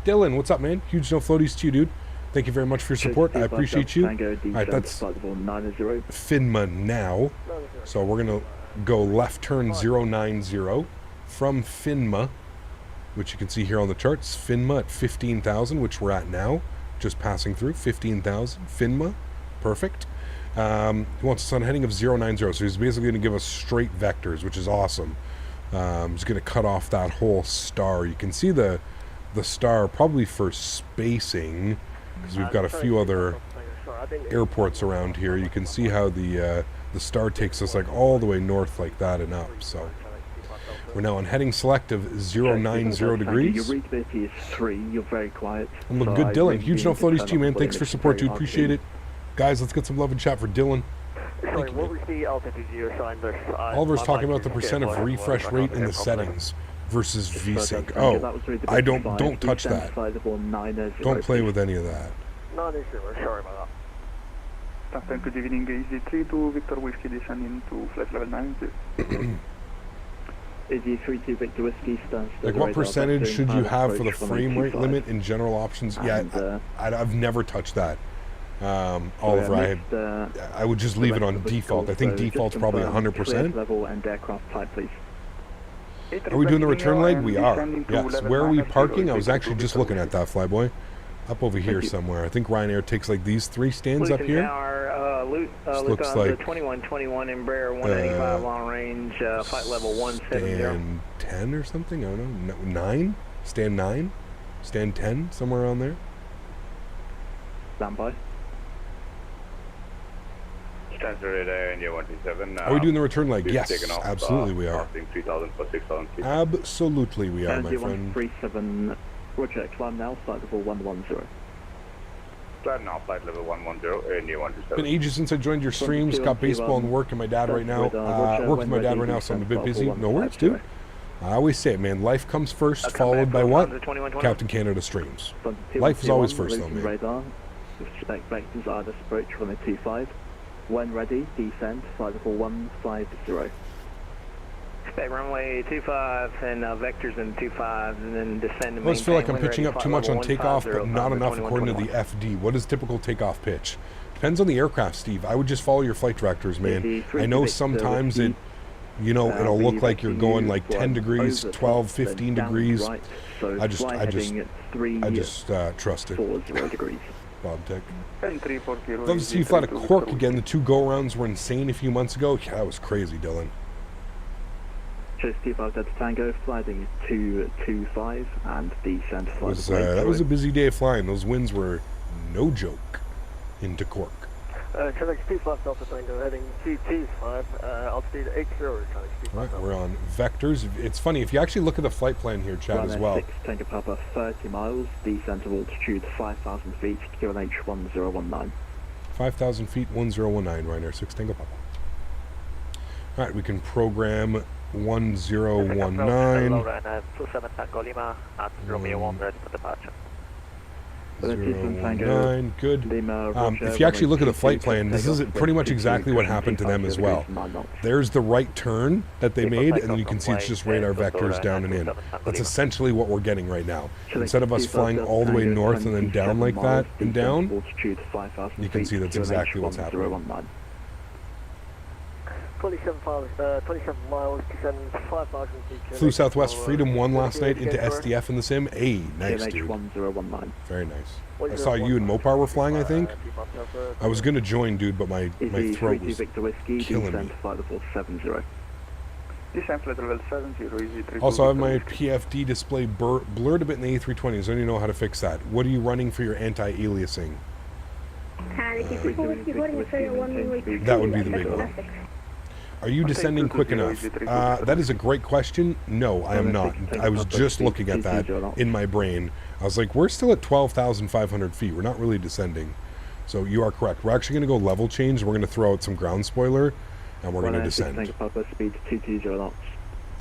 Dylan, what's up, man? Huge no floaties to you, dude. Thank you very much for your support. I appreciate you. Alright, that's Finma now. So we're going to go left turn 090 from Finma, which you can see here on the charts. Finma at 15,000, which we're at now. Just passing through 15,000. Finma. Perfect. He wants us on a heading of 090. So he's basically going to give us straight vectors, which is awesome. He's going to cut off that whole star. You can see the star probably for spacing, because we've got a few other airports around here. You can see how the star takes us like all the way north like that and up. So we're now on heading select of 090 degrees. Your readability is 3. You're very quiet. I'm looking good, Dylan. Huge no floaties to you, man. Thanks for support, dude. Appreciate it. Guys, let's get some love and chat for Dylan. Sorry, what was the altitude you assigned us? Oliver's talking about the percent of refresh rate in the settings versus VSync. Oh, I don't touch that. Don't play with any of that. Sorry about that. Good evening, EZ3 to Victor Whiskey descending to flight level 90. EZ3 to Victor Whiskey stands. Like, what percentage should you have for the frame rate limit in general options? Yeah, I've never touched that. Oliver, I would just leave it on default. I think default's probably 100%. Level and aircraft type, please. Are we doing the return leg? We are. Yes. Where are we parking? I was actually just looking at that, Flyboy. Up over here somewhere. I think Ryanair takes like these 3 stands up here. Looks like 2121 Embraer 185 long range, flight level 170. Stand 10 or something? I don't know. 9? Stand 9? Stand 10? Somewhere around there? Stand by. Are we doing the return leg? Yes, absolutely we are. Absolutely we are, my friend. 137, Roger, climb now, flight level 110. Climb now, flight level 110, near 127. Been ages since I joined your streams, got baseball and work and my dad right now. Work with my dad right now, so I'm a bit busy. No worries, dude. I always say it, man. Life comes first, followed by what? Captain Canada streams. Life is always first, though, man. Radar. Respect vectors, ILS approach, runway 25. When ready, descend, flight level 150. Expect runway 25 and vectors in 25, and then descend. I always feel like I'm pitching up too much on takeoff, but not enough according to the FD. What is typical takeoff pitch? Depends on the aircraft, Steve. I would just follow your flight directors, man. I know sometimes it, you know, it'll look like you're going like 10 degrees, 12, 15 degrees. I just trust it. 40 degrees. Bob Tech. Love to see you fly to Cork again. The 2 go-rounds were insane a few months ago. Yeah, that was crazy, Dylan. Just keep out Delta Tango, flying 225 and descent. That was a busy day of flying. Those winds were no joke into Cork. Traffic 25 Delta Tango heading 225, altitude 80. Right, we're on vectors. It's funny, if you actually look at the flight plan here, Chad, as well. 6 Tango Papa, 30 miles, descent of altitude 5,000 feet, QNH 1019. 5,000 feet, 1019, Ryanair 6 Tango Papa. Alright, we can program 1019. Romeo 1 ready for departure. 019, good. If you actually look at the flight plan, this is pretty much exactly what happened to them as well. There's the right turn that they made, and then you can see it's just radar vectors down and in. That's essentially what we're getting right now. Instead of us flying all the way north and then down like that and down, you can see that's exactly what's happening. 27 miles, descend 5,000 feet. Flew Southwest Freedom 1 last night into SDF in the sim. Hey, nice, dude. Very nice. I saw you and Mopar were flying, I think. I was going to join, dude, but my throat was killing me. Descent flight level 70, easy 32. Also, I have my PFD display blurred a bit in the A320s. I don't even know how to fix that. What are you running for your anti-aliasing? That would be the big one. Are you descending quick enough? That is a great question. No, I am not. I was just looking at that in my brain. I was like, we're still at 12,500 feet. We're not really descending. So you are correct. We're actually going to go level change. We're going to throw out some ground spoiler, and we're going to descend. Speed 220 knots.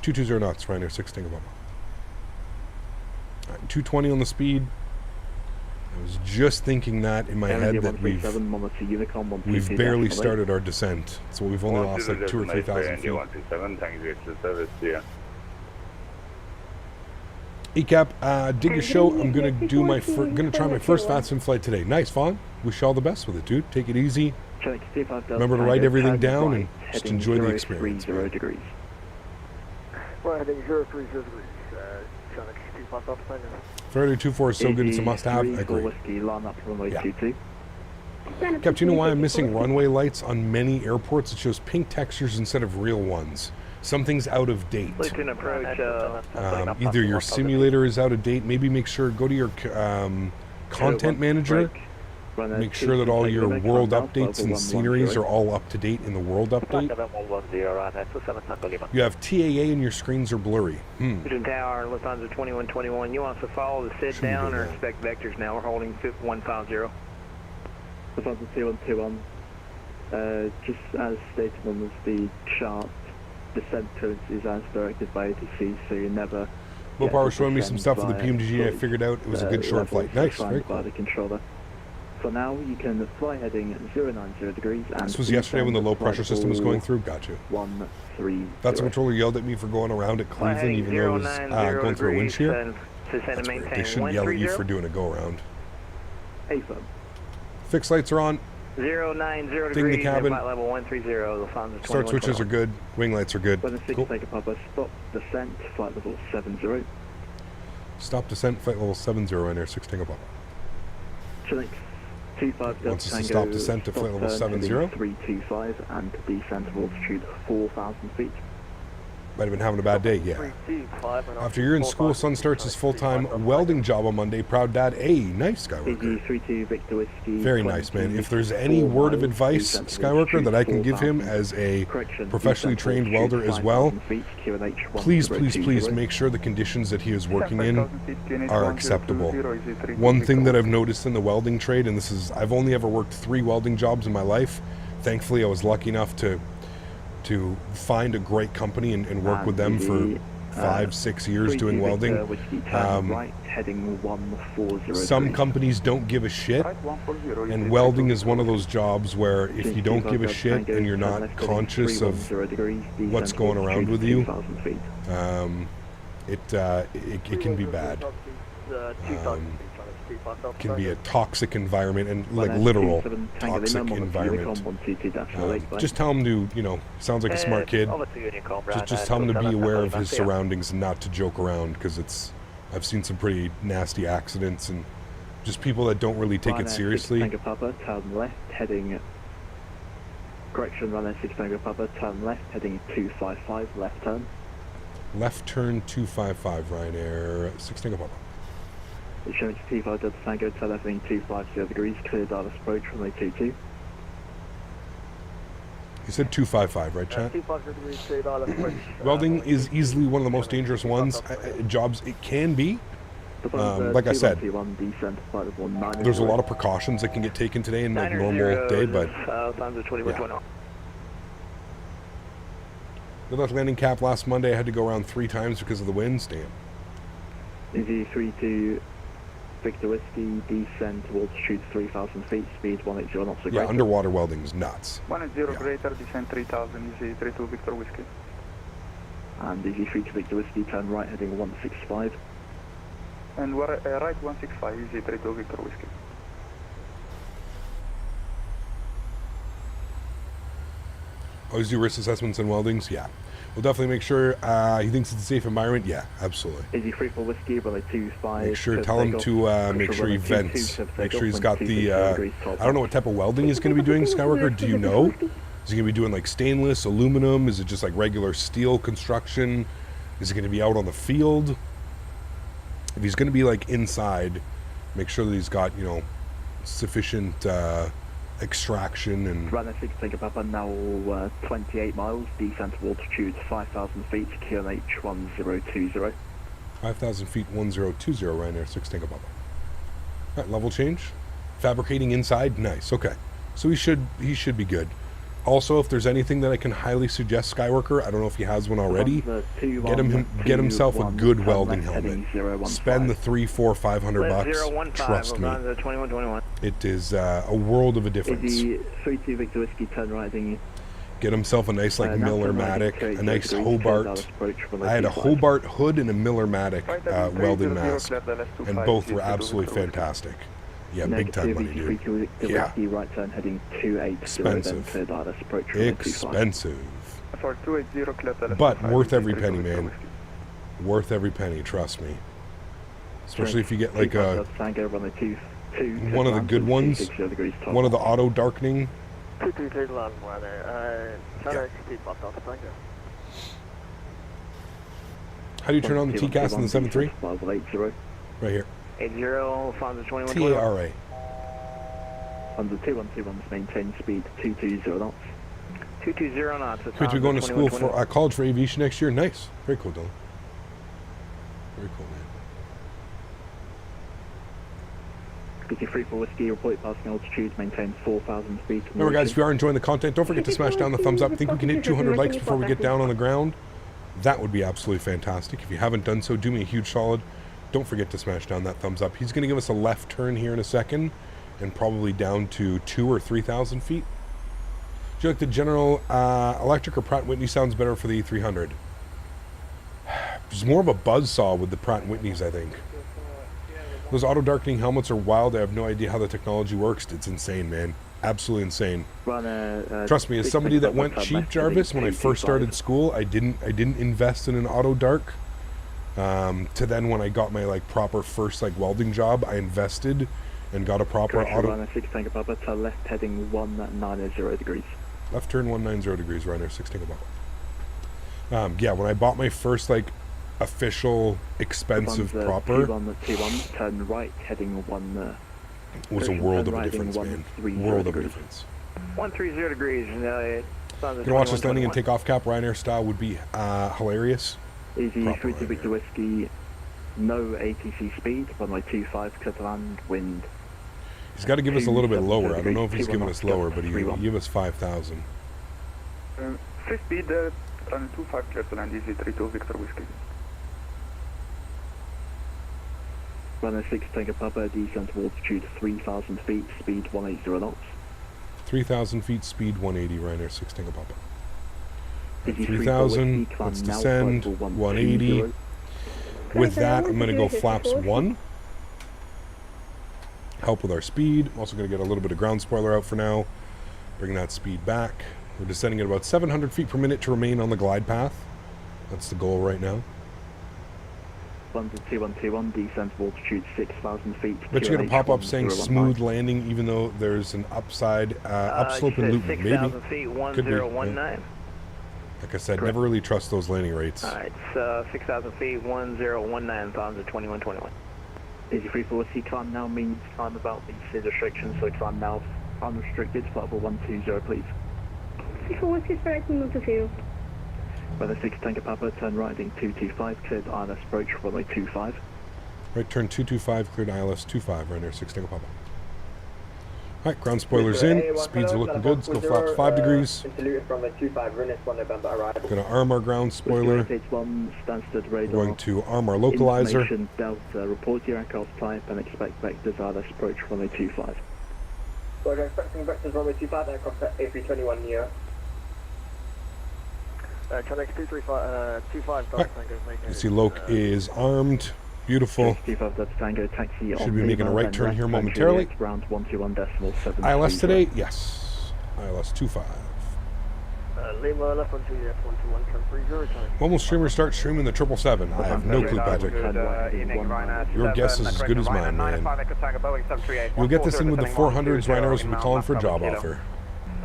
220 knots, Ryanair 6 Tango Papa. Right, 220 on the speed. I was just thinking that in my head that we've barely started our descent. So we've only lost like 2,000 or 3,000 feet. ECAP, dig your show. I'm gonna do my try my first Faten flight today. Nice, Fawn. Wish you all the best with it, dude. Take it easy. Remember to write everything down and just enjoy the experience. 0 degrees. Right, heading 030 degrees. Channel 25 Faraday 24 is so good, it's a must-have. I agree. Cap, do you know why I'm missing runway lights on many airports? It shows pink textures instead of real ones. Something's out of date. Luton approach. Either your simulator is out of date. Maybe make sure, go to your content manager. Make sure that all your world updates and sceneries are all up to date in the world update. You have TAA and your screens are blurry. Luton Tower, Lufthansa 2121. You want us to follow the sit down or expect vectors now? We're holding 150. Lufthansa 2121. Just as stated on the chart, descent clearance is as directed by ATC, so you never... Mopar was showing me some stuff with the PMDG. I figured out it was a good short flight. Nice, very cool. The controller. For now, you can fly heading 090 degrees. And this was yesterday when the low pressure system was going through. Gotcha. 130. That's the controller yelled at me for going around at Cleveland, even though it was going through a wind shear. That's great. They shouldn't yell at you for doing a go around. Fixed lights are on. 090 Ding degrees. the cabin. Flight level 130. Start switches are good. Wing lights are good. Cool. Take a Papa. Stop descent. Flight level 70. Stop descent. Flight level 70. In Air 6 Tango Papa. Childerz. 25 Wants us to stop descent to flight level 70. 325 and descent of altitude 4,000 feet. Might have been having a bad day, yeah. After you're in school, son starts his full-time welding job on Monday. Proud dad. Hey, nice, Skyworker. Very nice, man. If there's any word of advice, Skyworker, that I can give him as a professionally trained welder as well, please, please, please make sure the conditions that he is working in are acceptable. One thing that I've noticed in the welding trade, and this is, I've only ever worked 3 welding jobs in my life. Thankfully, I was lucky enough to find a great company and work with them for 5-6 years doing welding. Some companies don't give a shit, and welding is one of those jobs where if you don't give a shit and you're not conscious of what's going around with you, it can be bad. Can be a toxic environment, and like literal toxic environment. Just tell him to, you know, sounds like a smart kid. Just tell him to be aware of his surroundings and not to joke around, because I've seen some pretty nasty accidents and just people that don't really take it seriously. Turn left, heading. Correction, Ryanair 6 Tango Papa, turn left, heading 255, left turn. Left turn 255, Ryanair 6 Tango Papa. It's showing 25 Delta Tango, tail left heading 250 degrees, clear Dallas approach, runway 22. You said 255, right, chat? 250 degrees, clear Dallas approach. Welding is easily one of the most dangerous ones. Jobs, it can be. Like I said, there's a lot of precautions that can get taken today in a normal day, but yeah. Good luck landing cap last Monday. I had to go around 3 times because of the winds. Damn. Easy 32 Victor Whiskey, descent to altitude 3,000 feet, speed 180 knots. Yeah, underwater welding is nuts. 180 greater, descent 3,000, easy 32 Victor Whiskey. And easy 32 Victor Whiskey, turn right heading 165. And we're right 165, easy 32 Victor Whiskey. Always do risk assessments and weldings? Yeah. We'll definitely make sure he thinks it's a safe environment. Yeah, absolutely. Easy 34 Whiskey, runway 25. Make sure, tell him to make sure he vents. Make sure he's got the, I don't know what type of welding he's going to be doing, Skywalker. Do you know? Is he going to be doing like stainless, aluminum? Is it just like regular steel construction? Is he going to be out on the field? If he's going to be like inside, make sure that he's got, you know, sufficient extraction and... Ryanair 6 Tango Papa, now 28 miles, descent to altitude 5,000 feet, QNH 1020. 5,000 feet, 1020, Ryanair 6 Tango Papa. Alright, level change. Fabricating inside, nice, okay. So he should be good. Also, if there's anything that I can highly suggest Skyworker, I don't know if he has one already, get himself a good welding helmet. Spend the $300, $400, $500. Trust me. It is a world of a difference. 3-2 Victor Whiskey, turn right, ding. Get himself a nice like Miller-matic, a nice Hobart. I had a Hobart hood and a Miller-matic welding mask, and both were absolutely fantastic. Yeah, big time money, dude. Yeah. Right turn heading 280. Expensive. Expensive. But worth every penny, man. Worth every penny, trust me. Especially if you get like a one of the good ones, one of the auto darkening. Yeah. How do you turn on the TCAS in the 7.3? Right here. 80, found the 21. TRA. On the 2121, maintain speed 220 knots. 220 knots. Wait, we're going to school for college for aviation next year. Nice, very cool, Dylan. Very cool, man. 53 for whiskey, report passing altitude, maintain 4,000 feet. Remember, guys, if you are enjoying the content, don't forget to smash down the thumbs up. I think we can hit 200 likes before we get down on the ground. That would be absolutely fantastic. If you haven't done so, do me a huge solid. Don't forget to smash down that thumbs up. He's going to give us a left turn here in a second, and probably down to 2,000 or 3,000 feet. Do you like the General Electric or Pratt & Whitney sounds better for the E300? There's more of a buzzsaw with the Pratt & Whitneys, I think. Those auto darkening helmets are wild. I have no idea how the technology works. It's insane, man. Absolutely insane. Trust me, as somebody that went cheap, Jarvis, when I first started school, I didn't invest in an auto dark. To then when I got my like proper first like welding job, I invested and got a proper auto. Ryanair 6 Tango Papa to left heading 190 degrees. Left turn 190 degrees, Ryanair 6 Tango Papa. Yeah, when I bought my first like official expensive proper, T1 turn right heading 1. Was a world of a difference, man. World of a difference. 130 degrees. Gonna watch this landing and take off cap Ryanair style would be hilarious. Easy 3 to Victor Whiskey, no ATC speed, runway 25, clear to land, wind. He's got to give us a little bit lower. I don't know if he's giving us lower, but he give us 5,000. Free speed, runway 25, clear to land, easy 3-2 Victor Whiskey. Runway 6 Tango Papa, descent to altitude 3,000 feet, speed 180 knots. 3,000 feet, speed 180, Ryanair 6 Tango Papa. 3,000, let's descend, 180. With that, I'm going to go flaps 1. Help with our speed. I'm also going to get a little bit of ground spoiler out for now. Bring that speed back. We're descending at about 700 feet per minute to remain on the glide path. That's the goal right now. 2121, descent to altitude 6,000 feet. But you're going to pop up saying smooth landing, even though there's an upside, upslope in Luton. Maybe. 6,000 feet, 1019. Yeah. Like I said, never really trust those landing rates. Alright, 6,000 feet, 1019, pounds at 2121. Easy 340, climb now means climb about the SID restrictions, so climb now unrestricted, flight level 120 please. 340 straight to Mentha. Weather 6 Tango Papa, turn right heading 225, cleared ILS approach runway 25. Right turn 225, cleared ILS 25, Ryanair 6 Tango Papa. Alright, ground spoilers in, speeds are looking good, let's go flaps 5 degrees. Gonna arm our ground spoiler. We're going to arm our localizer. Delta, report your aircraft type and expect vectors ILS approach runway 25. We're expecting vectors runway 25, aircraft at A321 near. Connect 235, Delta Tango. You see Loc is armed. Beautiful. Should be making a right turn here momentarily. ILS today? Yes. ILS 25. Lima left 120, F121, turn 30 time. When will streamers start streaming the 777? I have no clue, Patrick. Your guess is as good as mine, man. You'll get this in with the 400s. Ryanair will be calling for a job offer.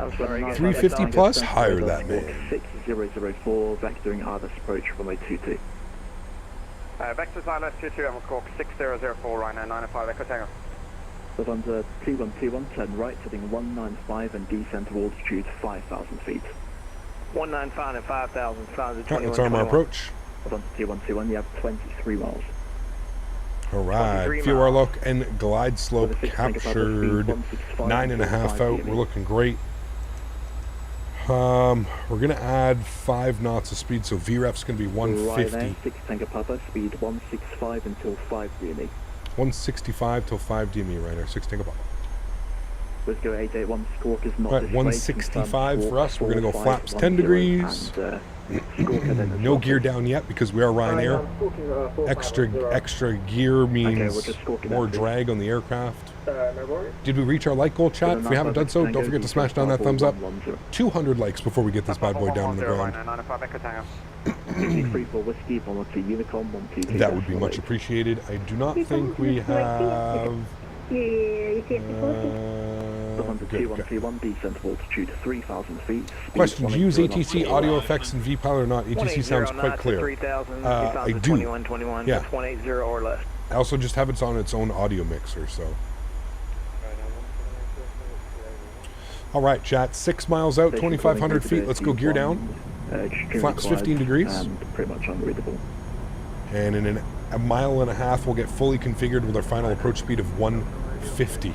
I'm sorry. 350 plus? Higher that, man. 6004, vectoring Ardis approach runway 22. Vectors ILS 22, I'm Koch 6004, Ryanair 905, Echo Tango. Lufthansa 2121, turn right, heading 195 and descend to altitude 5,000 feet. 195 and 5,000, Alright, let's arm our approach. Lufthansa 2121, you have 23 miles. Alright, fuel our look and glide slope captured. 9.5 out, we're looking great. We're going to add 5 knots of speed, so VREF's going to be 150. Ryanair 6 Tango Papa, speed 165 until 5 DME. 165 till 5 DME, Ryanair 6 Tango Papa. Let's go 881 Squawk is not Alright, 165 for us, we're going to go flaps 10 degrees. No gear down yet because we are Ryanair. Extra gear means more drag on the aircraft. Did we reach our like goal, chat? If we haven't done so, don't forget to smash down that thumbs up. 200 likes before we get this bad boy down on the ground. That would be much appreciated. I do not think we have... Question, do you use ATC audio effects in VPAL or not? ATC sounds quite clear. I do. Yeah. I also just have it on its own audio mixer, so. Alright, chat. 6 miles out, 2,500 feet. Let's go gear down. Flaps 15 degrees. Pretty much unreadable. And in a mile and a half, we'll get fully configured with our final approach speed of 150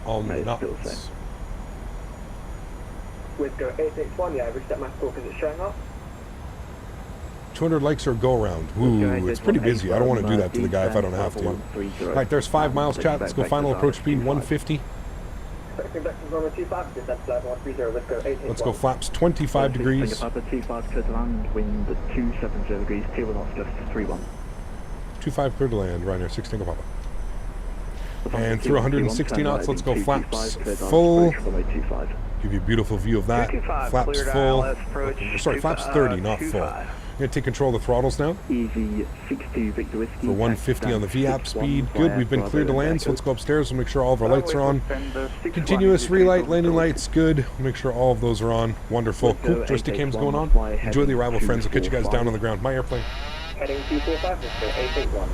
on the knots. With go 861, yeah, reset my score because it's showing up. 200 likes or go around. Ooh, it's pretty busy. I don't want to do that to the guy if I don't have to. Alright, there's 5 miles, chat. Let's go final approach speed 150. Let's go flaps 25 degrees. 25 clear to land, wind 270 degrees, 2 knots, gust 31. 25 clear to land, Ryanair 6 Tango Papa. And through 160 knots, let's go flaps full. Give you a beautiful view of that. Flaps full. Sorry, flaps 30, not full. I'm going to take control of the throttles now. For 150 on the VAP speed. Good, we've been cleared to land, so let's go upstairs and make sure all of our lights are on. Continuous relight, landing lights, good. Make sure all of those are on. Wonderful. Cool, joystick cam's going on. Enjoy the arrival, friends. I'll catch you guys down on the ground. My airplane. Heading 245, let's go 881.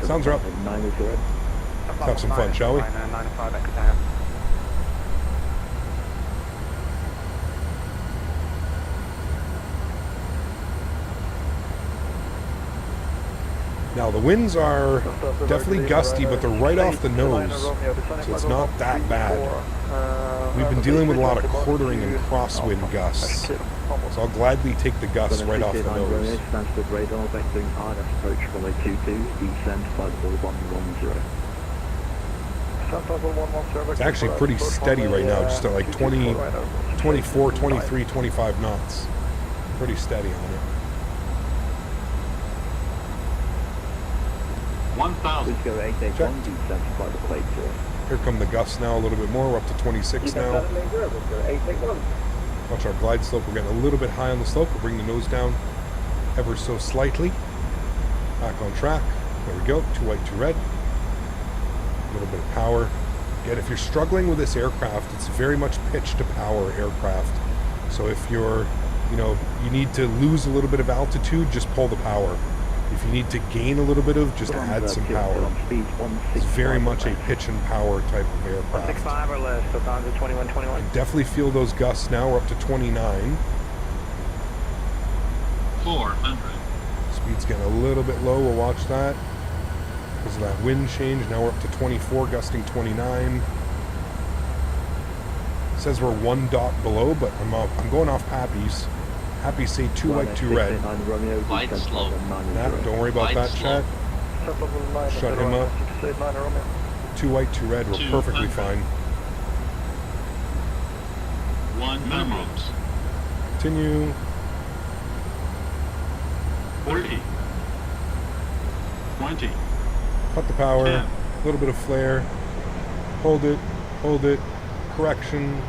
Sounds right. Let's have some fun, shall we? Now the winds are definitely gusty, but they're right off the nose, so it's not that bad. We've been dealing with a lot of quartering and crosswind gusts, so I'll gladly take the gusts right off the nose. It's actually pretty steady right now, just at like 20, 24, 23, 25 knots. Pretty steady on it. 1,000. Here come the gusts now a little bit more. We're up to 26 now. Watch our glide slope. We're getting a little bit high on the slope. We'll bring the nose down ever so slightly. Back on track. There we go. 2 white, 2 red. A little bit of power. Again, if you're struggling with this aircraft, it's very much pitch to power aircraft. So if you're, you need to lose a little bit of altitude, just pull the power. If you need to gain a little bit of, just add some power. It's very much a pitch and power type of aircraft. 165 or less, so down to 2121. Definitely feel those gusts now. We're up to 29. 400. Speed's getting a little bit low. We'll watch that. Because of that wind change. Now we're up to 24, gusting 29. It says we're 1 dot below, but I'm going off Pappy's. Happy say 2 white, 2 red. Wide slope. Nah, don't worry about that, chat. Shut him up. 2 white, 2 red. We're perfectly fine. 1 minimums. Continue. 40. 20. Cut the power. 10. A little bit of flare. Hold it. Hold it. Correction.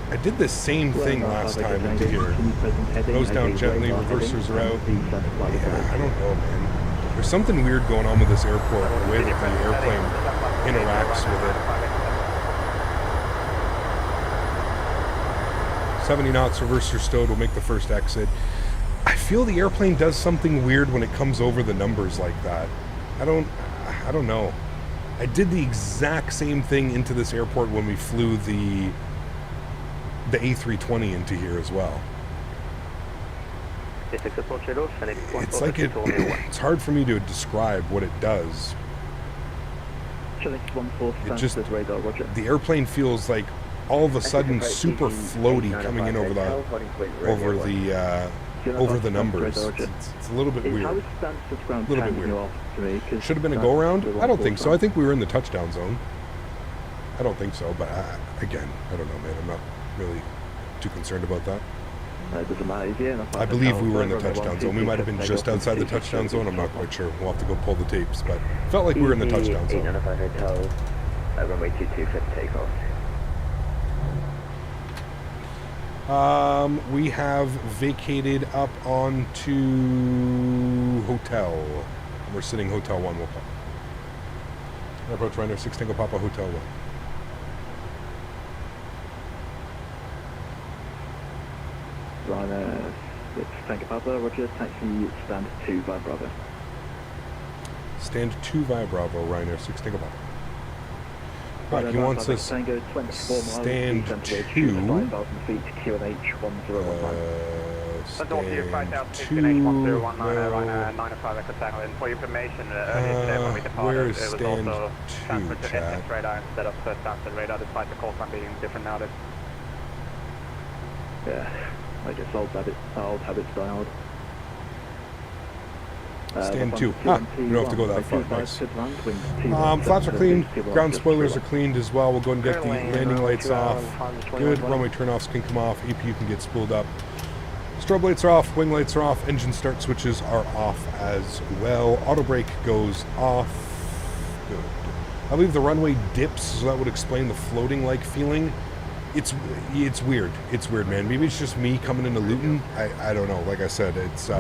I did the same thing last time into here. Nose down gently, reversers are out. Yeah, I don't know, man. There's something weird going on with this airport, the way that the airplane interacts with it. 70 knots, reverser stowed, we'll make the first exit. I feel the airplane does something weird when it comes over the numbers like that. I don't know. I did the exact same thing into this airport when we flew the A320 into here as well. It's like it's hard for me to describe what it does. It just, the airplane feels like all of a sudden super floaty coming in over the numbers. It's a little bit weird. A little bit weird. Should have been a go-around? I don't think so. I think we were in the touchdown zone. I don't think so, but again, I don't know, man. I'm not really too concerned about that. I believe we were in the touchdown zone. We might have been just outside the touchdown zone. I'm not quite sure. We'll have to go pull the tapes, but felt like we were in the touchdown zone. Runway 22 for takeoff. We have vacated up onto hotel. We're sitting hotel 1. We'll call. Approach Ryanair 6 Tango Papa Hotel 1. Ryanair 6 Tango Papa, Roger, taxi stand 2 via Bravo. Stand 2 via Bravo, Ryanair 6 Tango Papa. Right, he wants us stand 2. Stand 2. For your information, where is stand 2, chat? radar instead of Stansted radar, despite the call sign being different nowadays. Yeah, I guess old habits die hard. Stand 2. You don't have to go that far. Nice. Flaps are clean. Ground spoilers are cleaned as well. We'll go and get the landing lights off. Good. Runway turnoffs can come off. APU can get spooled up. Strobe lights are off. Wing lights are off. Engine start switches are off as well. Auto brake goes off. Good. I believe the runway dips, so that would explain the floating-like feeling. It's weird. It's weird, man. Maybe it's just me coming into Luton. I don't know. Like I said, it's...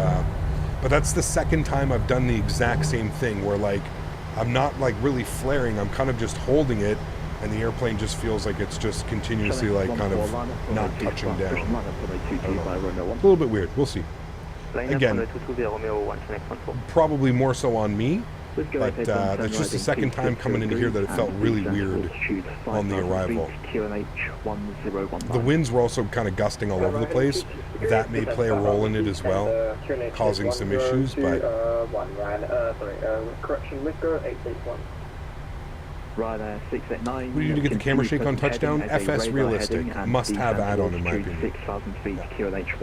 But that's the second time I've done the exact same thing where, like, I'm not, like, really flaring. I'm kind of just holding it, and the airplane just feels like it's just continuously, like, kind of not touching down. I don't know. A little bit weird. We'll see. Again, probably more so on me, but that's just the second time coming into here that it felt really weird on the arrival. The winds were also kind of gusting all over the place. That may play a role in it as well, causing some issues, but... Correction, Whisker 861. Ryanair 689. We need to get the camera shake on touchdown. FS realistic. Must-have add-on in my opinion.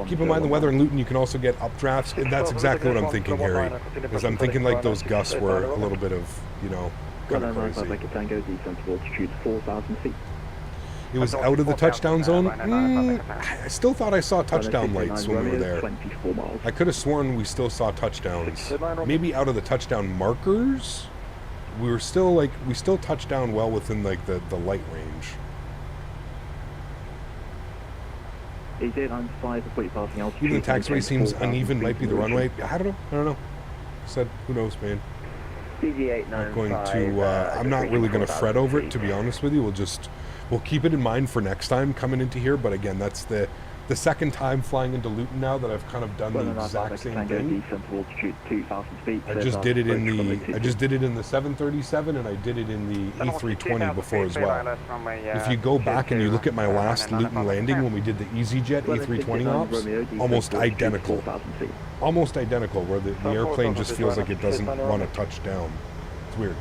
Keep in mind the weather in Luton, you can also get updrafts. And that's exactly what I'm thinking, Harry. Because I'm thinking like those gusts were a little bit of, you know, kind of crazy. It was out of the touchdown zone? I still thought I saw touchdown lights when we were there. I could have sworn we still saw touchdowns. Maybe out of the touchdown markers? We were still, like, we still touched down well within, like, the light range. Even the taxiway seems uneven, might be the runway. I don't know. Said, who knows, man. I'm going to, I'm not really going to fret over it, to be honest with you. We'll keep it in mind for next time coming into here, but again, that's the second time flying into Luton now that I've kind of done the exact same thing. I just did it in the 737 and I did it in the A320 before as well. If you go back and you look at my last Luton landing when we did the EasyJet A320 ops, almost identical. Almost identical, where the airplane just feels like it doesn't want to touch down. It's weird.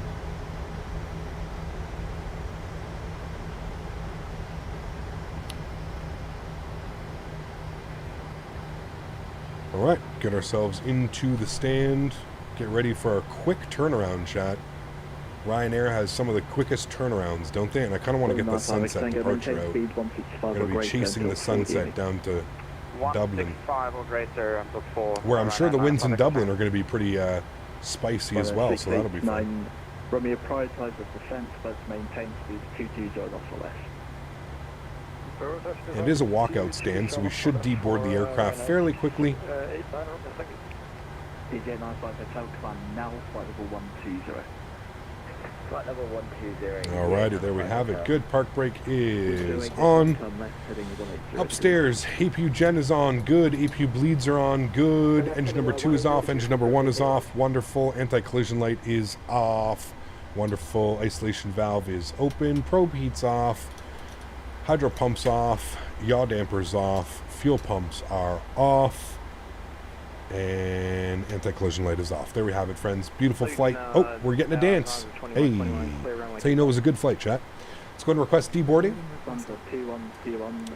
Alright, get ourselves into the stand. Get ready for a quick turnaround, chat. Ryanair has some of the quickest turnarounds, don't they? And I kind of want to get the sunset departure out. We're going to be chasing the sunset down to Dublin. Where I'm sure the winds in Dublin are going to be pretty spicy as well, so that'll be fun. Romeo prioritises descent, but maintains speed 220 knots or less. It is a walkout stand, so we should deboard the aircraft fairly quickly. DJ 95 Hotel, climb now, flight level 120. flight level 120. Alrighty, there we have it. Good. Park brake is on. Upstairs, APU gen is on. Good. APU bleeds are on. Good. Engine number 2 is off. Engine number 1 is off. Wonderful. Anti-collision light is off. Wonderful. Isolation valve is open. Probe heat's off. Hydro pumps off. Yaw dampers off. Fuel pumps are off. And anti-collision light is off. There we have it, friends. Beautiful flight. Oh, we're getting a dance. Hey. That's how you know it was a good flight, chat. Let's go and request deboarding.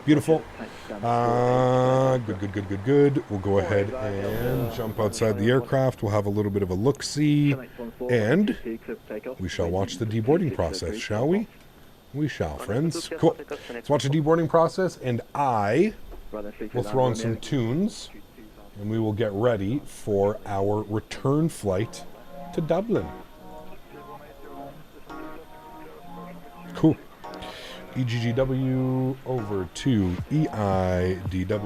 Beautiful. Good. We'll go ahead and jump outside the aircraft. We'll have a little bit of a look-see. And we shall watch the deboarding process, shall we? We shall, friends. Cool. Let's watch the deboarding process, and I will throw on some tunes. And we will get ready for our return flight to Dublin. Cool. EGGW over to EyeDoc.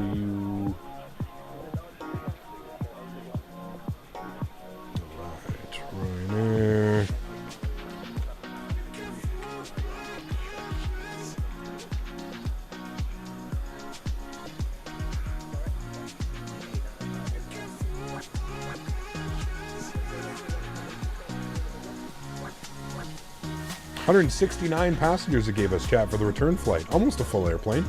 Alright, Ryanair. $169 passengers it gave us, chat, for the return flight. Almost a full airplane.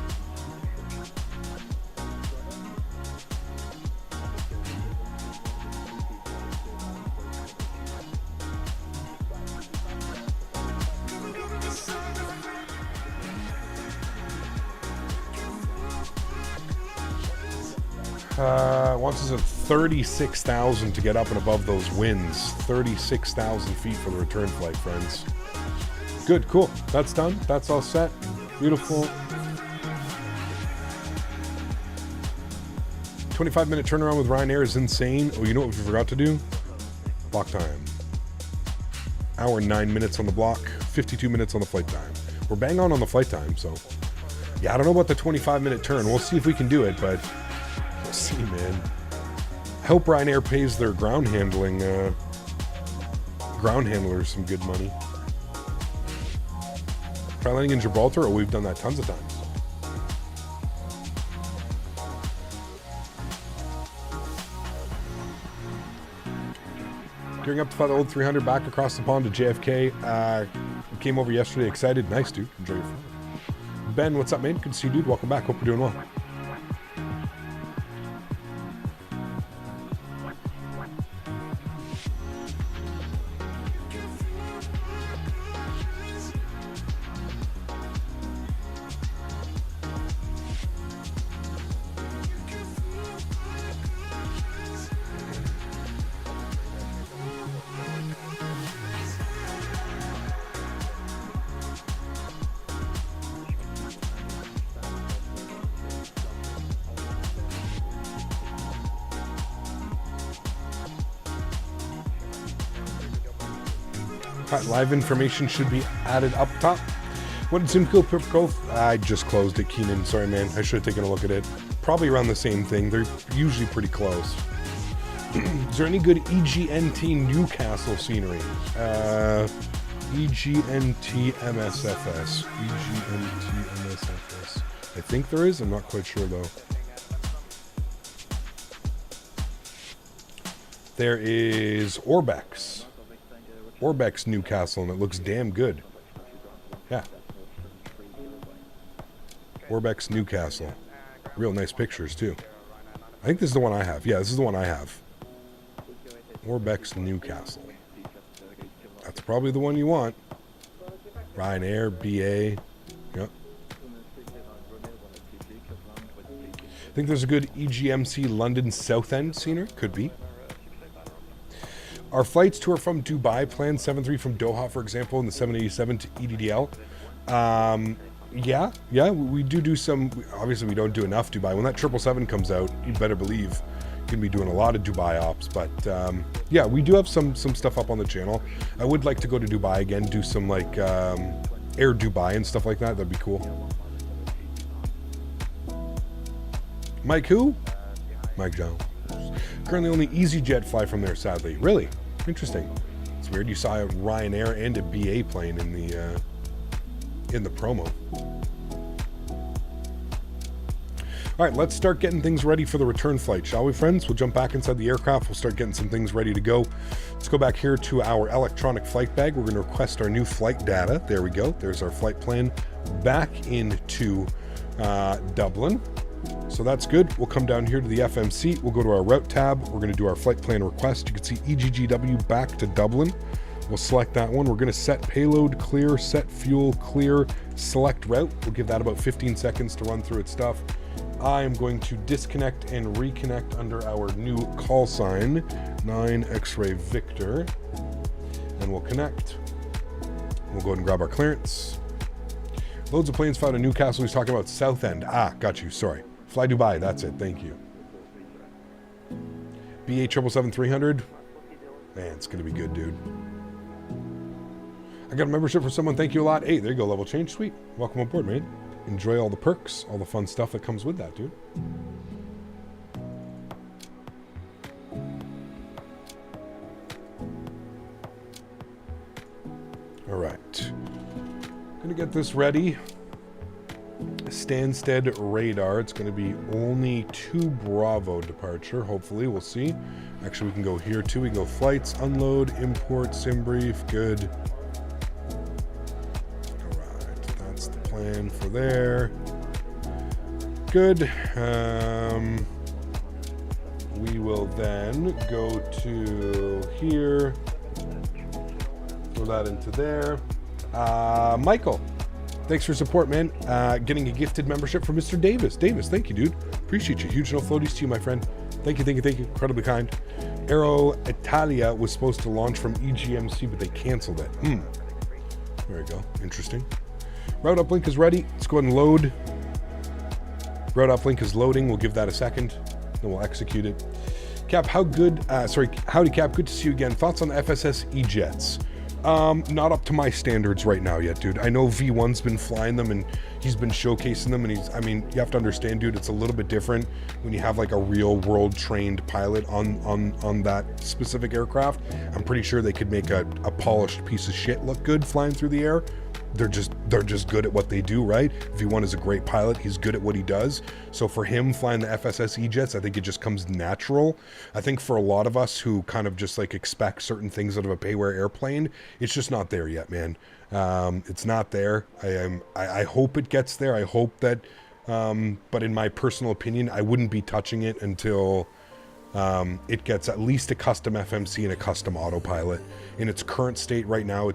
Wants us at 36,000 to get up and above those winds. 36,000 feet for the return flight, friends. Good, cool. That's done. That's all set. Beautiful. 25-minute turnaround with Ryanair is insane. Oh, you know what we forgot to do? Block time. Hour and 9 minutes on the block. 52 minutes on the flight time. We're bang on the flight time, so... Yeah, I don't know about the 25-minute turn. We'll see if we can do it, but... We'll see, man. I hope Ryanair pays their ground handling... ground handlers some good money. Try landing in Gibraltar? Oh, we've done that tons of times. Gearing up to fly the old 300 back across the pond to JFK. Came over yesterday, excited. Nice, dude. Enjoy your flight. Ben, what's up, mate? Good to see you, dude. Welcome back. Hope you're doing well. Live information should be added up top. What did SimCool go? I just closed it, Keenan. Sorry, man. I should have taken a look at it. Probably around the same thing. They're usually pretty close. Is there any good EGNT Newcastle scenery? EGNT MSFS. EGNT MSFS. I think there is. I'm not quite sure, though. There is Orbex. Orbex Newcastle, and it looks damn good. Yeah. Orbex Newcastle. Real nice pictures, too. I think this is the one I have. Yeah, this is the one I have. Orbex Newcastle. That's probably the one you want. Ryanair, BA. Yep. I think there's a good EGMC London Southend scenery. Could be. Our flights to or from Dubai, planned 73 from Doha, for example, in the 787 to EDDL. Yeah, we do some. Obviously, we don't do enough Dubai. When that 777 comes out, you better believe you're going to be doing a lot of Dubai ops. But yeah, we do have some stuff up on the channel. I would like to go to Dubai again, do some like Air Dubai and stuff like that. That'd be cool. Mike who? Mike Jones. Currently only EasyJet fly from there, sadly. Really? Interesting. It's weird. You saw a Ryanair and a BA plane in the promo. All right, let's start getting things ready for the return flight, shall we, friends? We'll jump back inside the aircraft. We'll start getting some things ready to go. Let's go back here to our electronic flight bag. We're going to request our new flight data. There we go. There's our flight plan back into Dublin. So that's good. We'll come down here to the FMC. We'll go to our route tab. We're going to do our flight plan request. You can see EGGW back to Dublin. We'll select that one. We're going to set payload clear, set fuel clear, select route. We'll give that about 15 seconds to run through its stuff. I am going to disconnect and reconnect under our new call sign, 9 X-Ray Victor, and we'll connect. We'll go ahead and grab our clearance. Loads of planes found in Newcastle. He's talking about Southend. Ah, got you. Sorry. Fly Dubai. That's it. Thank you. BA 777-300. Man, it's going to be good, dude. I got a membership for someone. Thank you a lot. Hey, there you go. Level change. Sweet. Welcome aboard, man. Enjoy all the perks, all the fun stuff that comes with that, dude. All right. Gonna get this ready. Stansted radar. It's going to be only 2 Bravo departure. Hopefully, we'll see. Actually, we can go here too. We can go flights, unload, import, sim brief. Good. Plan for there. Good. We will then go to here. Throw that into there. Michael, thanks for support, man. Getting a gifted membership from Mr. Davis. Davis, thank you, dude. Appreciate you. Huge no floaties to you, my friend. Thank you, thank you, thank you. Incredibly kind. Aero Italia was supposed to launch from EGMC, but they canceled it. There we go. Interesting. Route uplink is ready. Let's go ahead and load. Route uplink is loading. We'll give that a second. Then we'll execute it. Cap, howdy Cap, good to see you again. Thoughts on the FSS E-Jets? Not up to my standards right now yet, dude. I know V1's been flying them and he's been showcasing them, and you have to understand, dude, it's a little bit different when you have like a real world trained pilot on that specific aircraft. I'm pretty sure they could make a polished piece of shit look good flying through the air. They're just good at what they do, right? V1 is a great pilot. He's good at what he does. So for him flying the FSS E-Jets, I think it just comes natural. I think for a lot of us who kind of just like expect certain things out of a payware airplane, it's just not there yet, man. It's not there. I hope it gets there. I hope that, but in my personal opinion, I wouldn't be touching it until it gets at least a custom FMC and a custom autopilot. In its current state right now,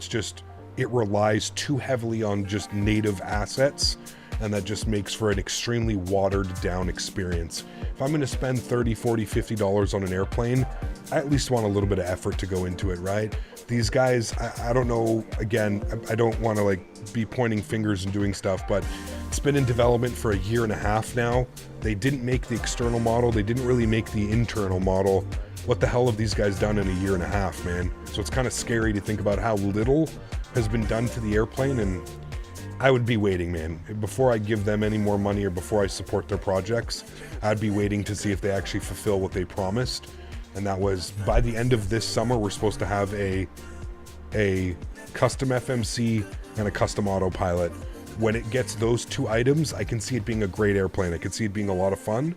it relies too heavily on just native assets, and that just makes for an extremely watered down experience. If I'm going to spend $30, $40, $50 on an airplane, I at least want a little bit of effort to go into it, right? These guys, I don't know, again, I don't want to like be pointing fingers and doing stuff, but it's been in development for 1.5 years now. They didn't make the external model. They didn't really make the internal model. What the hell have these guys done in 1.5 years, man? So it's kind of scary to think about how little has been done to the airplane, and I would be waiting, man. Before I give them any more money or before I support their projects, I'd be waiting to see if they actually fulfill what they promised. And that was by the end of this summer, we're supposed to have a custom FMC and a custom autopilot. When it gets those 2 items, I can see it being a great airplane. I can see it being a lot of fun,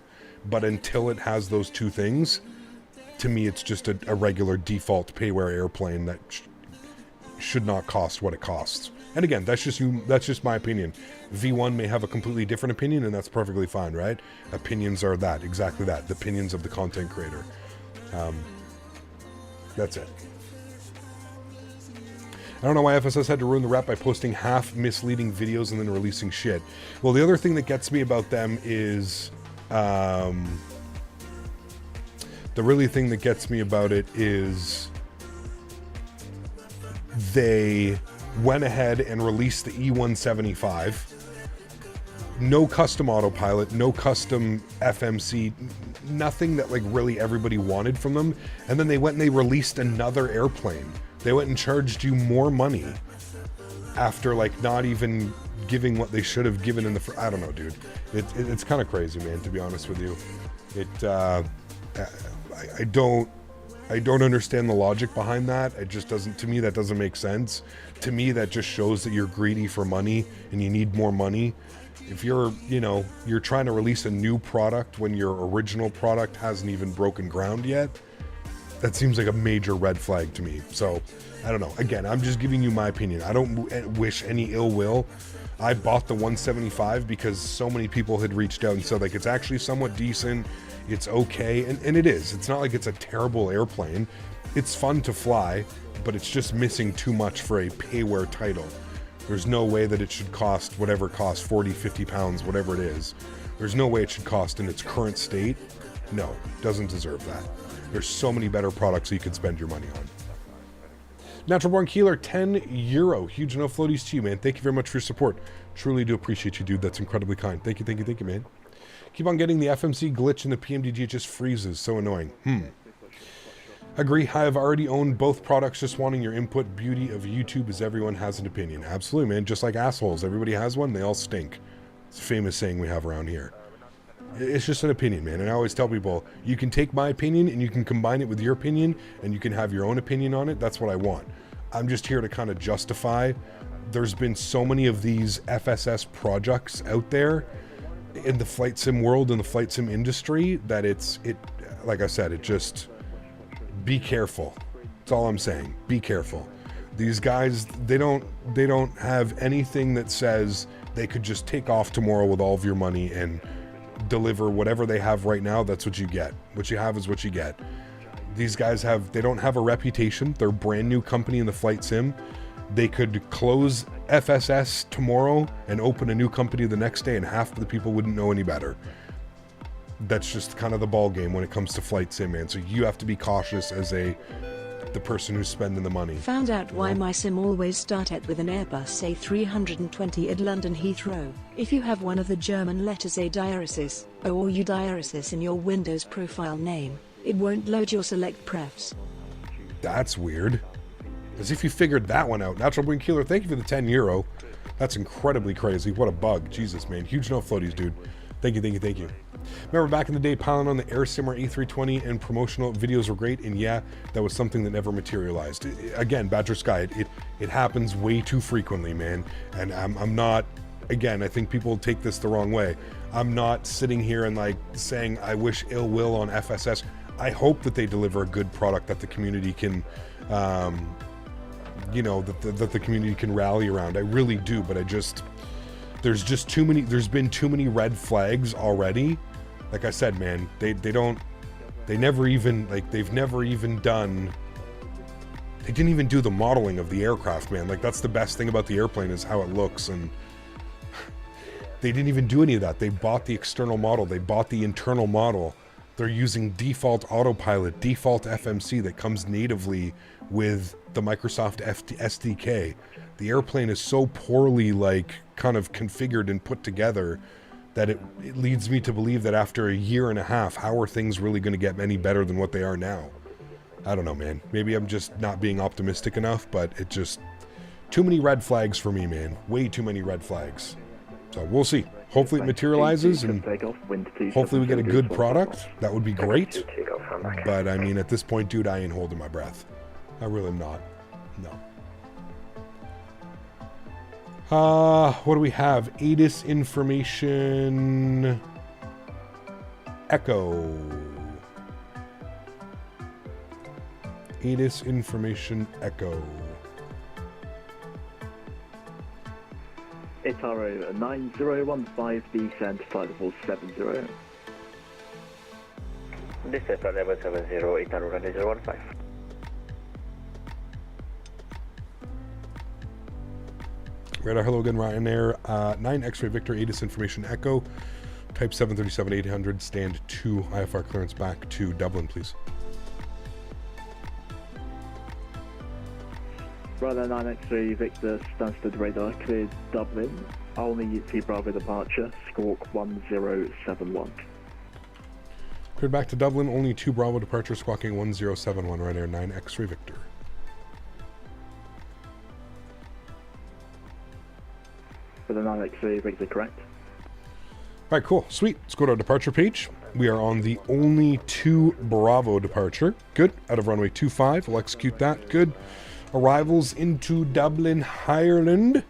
but until it has those 2 things, to me, it's just a regular default payware airplane that should not cost what it costs. And again, that's just my opinion. V1 may have a completely different opinion, and that's perfectly fine, right? Opinions are exactly that, the opinions of the content creator. That's it. I don't know why FSS had to ruin the rep by posting half misleading videos and then releasing shit. Well, the other thing that gets me about them is thing that gets me about it is they went ahead and released the E175. No custom autopilot, no custom FMC, nothing that like really everybody wanted from them. And then they went and they released another airplane. They went and charged you more money after like not even giving what they should have given in the I don't know, dude. It's kind of crazy, man, to be honest with you. I I don't understand the logic behind that. It just doesn't, to me, that doesn't make sense. To me, that just shows that you're greedy for money and you need more money. If you're, you know, you're trying to release a new product when your original product hasn't even broken ground yet, that seems like a major red flag to me. So, I don't know. Again, I'm just giving you my opinion. I don't wish any ill will. I bought the 175 because so many people had reached out and said, like, it's actually somewhat decent. It's okay. And it is. It's not like it's a terrible airplane. It's fun to fly, but it's just missing too much for a pay-wear title. There's no way that it should cost whatever it costs, 40, 50 pounds, whatever it is. There's no way it should cost in its current state. No, doesn't deserve that. There's so many better products you could spend your money on. Natural Born Keeler, €10. Huge no floaties to you, man. Thank you very much for your support. Truly do appreciate you, dude. That's incredibly kind. Thank you, thank you, thank you, man. Keep on getting the FMC glitch in the PMDG. It just freezes. So annoying. Agree. I have already owned both products. Just wanting your input. Beauty of YouTube is everyone has an opinion. Absolutely, man. Just like assholes. Everybody has one. They all stink. It's a famous saying we have around here. It's just an opinion, man. And I always tell people, you can take my opinion and you can combine it with your opinion and you can have your own opinion on it. That's what I want. I'm just here to kind of justify. There's been so many of these FSS projects out there in the flight sim world, in the flight sim industry, that like I said, it just, be careful. That's all I'm saying. Be careful. These guys, they don't have anything that says they could just take off tomorrow with all of your money and deliver whatever they have right now. That's what you get. What you have is what you get. These guys they don't have a reputation. They're a brand new company in the flight sim. They could close FSS tomorrow and open a new company the next day and half of the people wouldn't know any better. That's just kind of the ball game when it comes to flight sim, man. So you have to be cautious as the person who's spending the money. Found out why my sim always started with an Airbus A320 at London Heathrow. If you have one of the German letters A diaresis, O or U diaresis in your Windows profile name, it won't load your select prefs. That's weird. As if you figured that one out. Natural Born Keeler, thank you for the €10. That's incredibly crazy. What a bug. Jesus, man. Huge no floaties, dude. Thank you, thank you, thank you. Remember back in the day, piling on the Air Simmer A320 and promotional videos were great, and yeah, that was something that never materialized. Again, Badger Sky, it happens way too frequently, man. And I'm not, again, I think people take this the wrong way. I'm not sitting here and like saying I wish ill will on FSS. I hope that they deliver a good product that the community can, you know, that the community can rally around. I really do, but there's been too many red flags already. Like I said, man, they didn't even do the modeling of the aircraft, man. Like, that's the best thing about the airplane is how it looks, and they didn't even do any of that. They bought the external model, they bought the internal model. They're using default autopilot, default FMC that comes natively with the Microsoft SDK. The airplane is so poorly, like, kind of configured and put together that it leads me to believe that after a year and a half, how are things really going to get any better than what they are now? I don't know, man. Maybe I'm just not being optimistic enough, but it just, too many red flags for me, man. Way too many red flags. So we'll see. Hopefully it materializes, and hopefully we get a good product. That would be great. But I mean, at this point, dude, I ain't holding my breath. I really am not. No. What do we have? ATIS information. Echo. ATIS information Echo. Itaro 9015 descent, flight level 70. Descent, flight level 70, Itaro 9015. Radar, hello again, Ryanair. 9 X-ray Victor, ATIS information Echo. Type 737-800, stand 2, IFR clearance back to Dublin, please. Ryanair 9 X-ray Victor, Stansted radar, cleared Dublin. Only T Bravo departure, squawk 1071. Cleared back to Dublin, only 2 Bravo departure, squawking 1071, Ryanair 9 X-ray Victor. For the 9 X-ray Victor, correct? All right, cool. Sweet. Let's go to our departure page. We are on the only 2 Bravo departure. Good. Out of runway 25. We'll execute that. Good. Arrivals into Dublin, Ireland.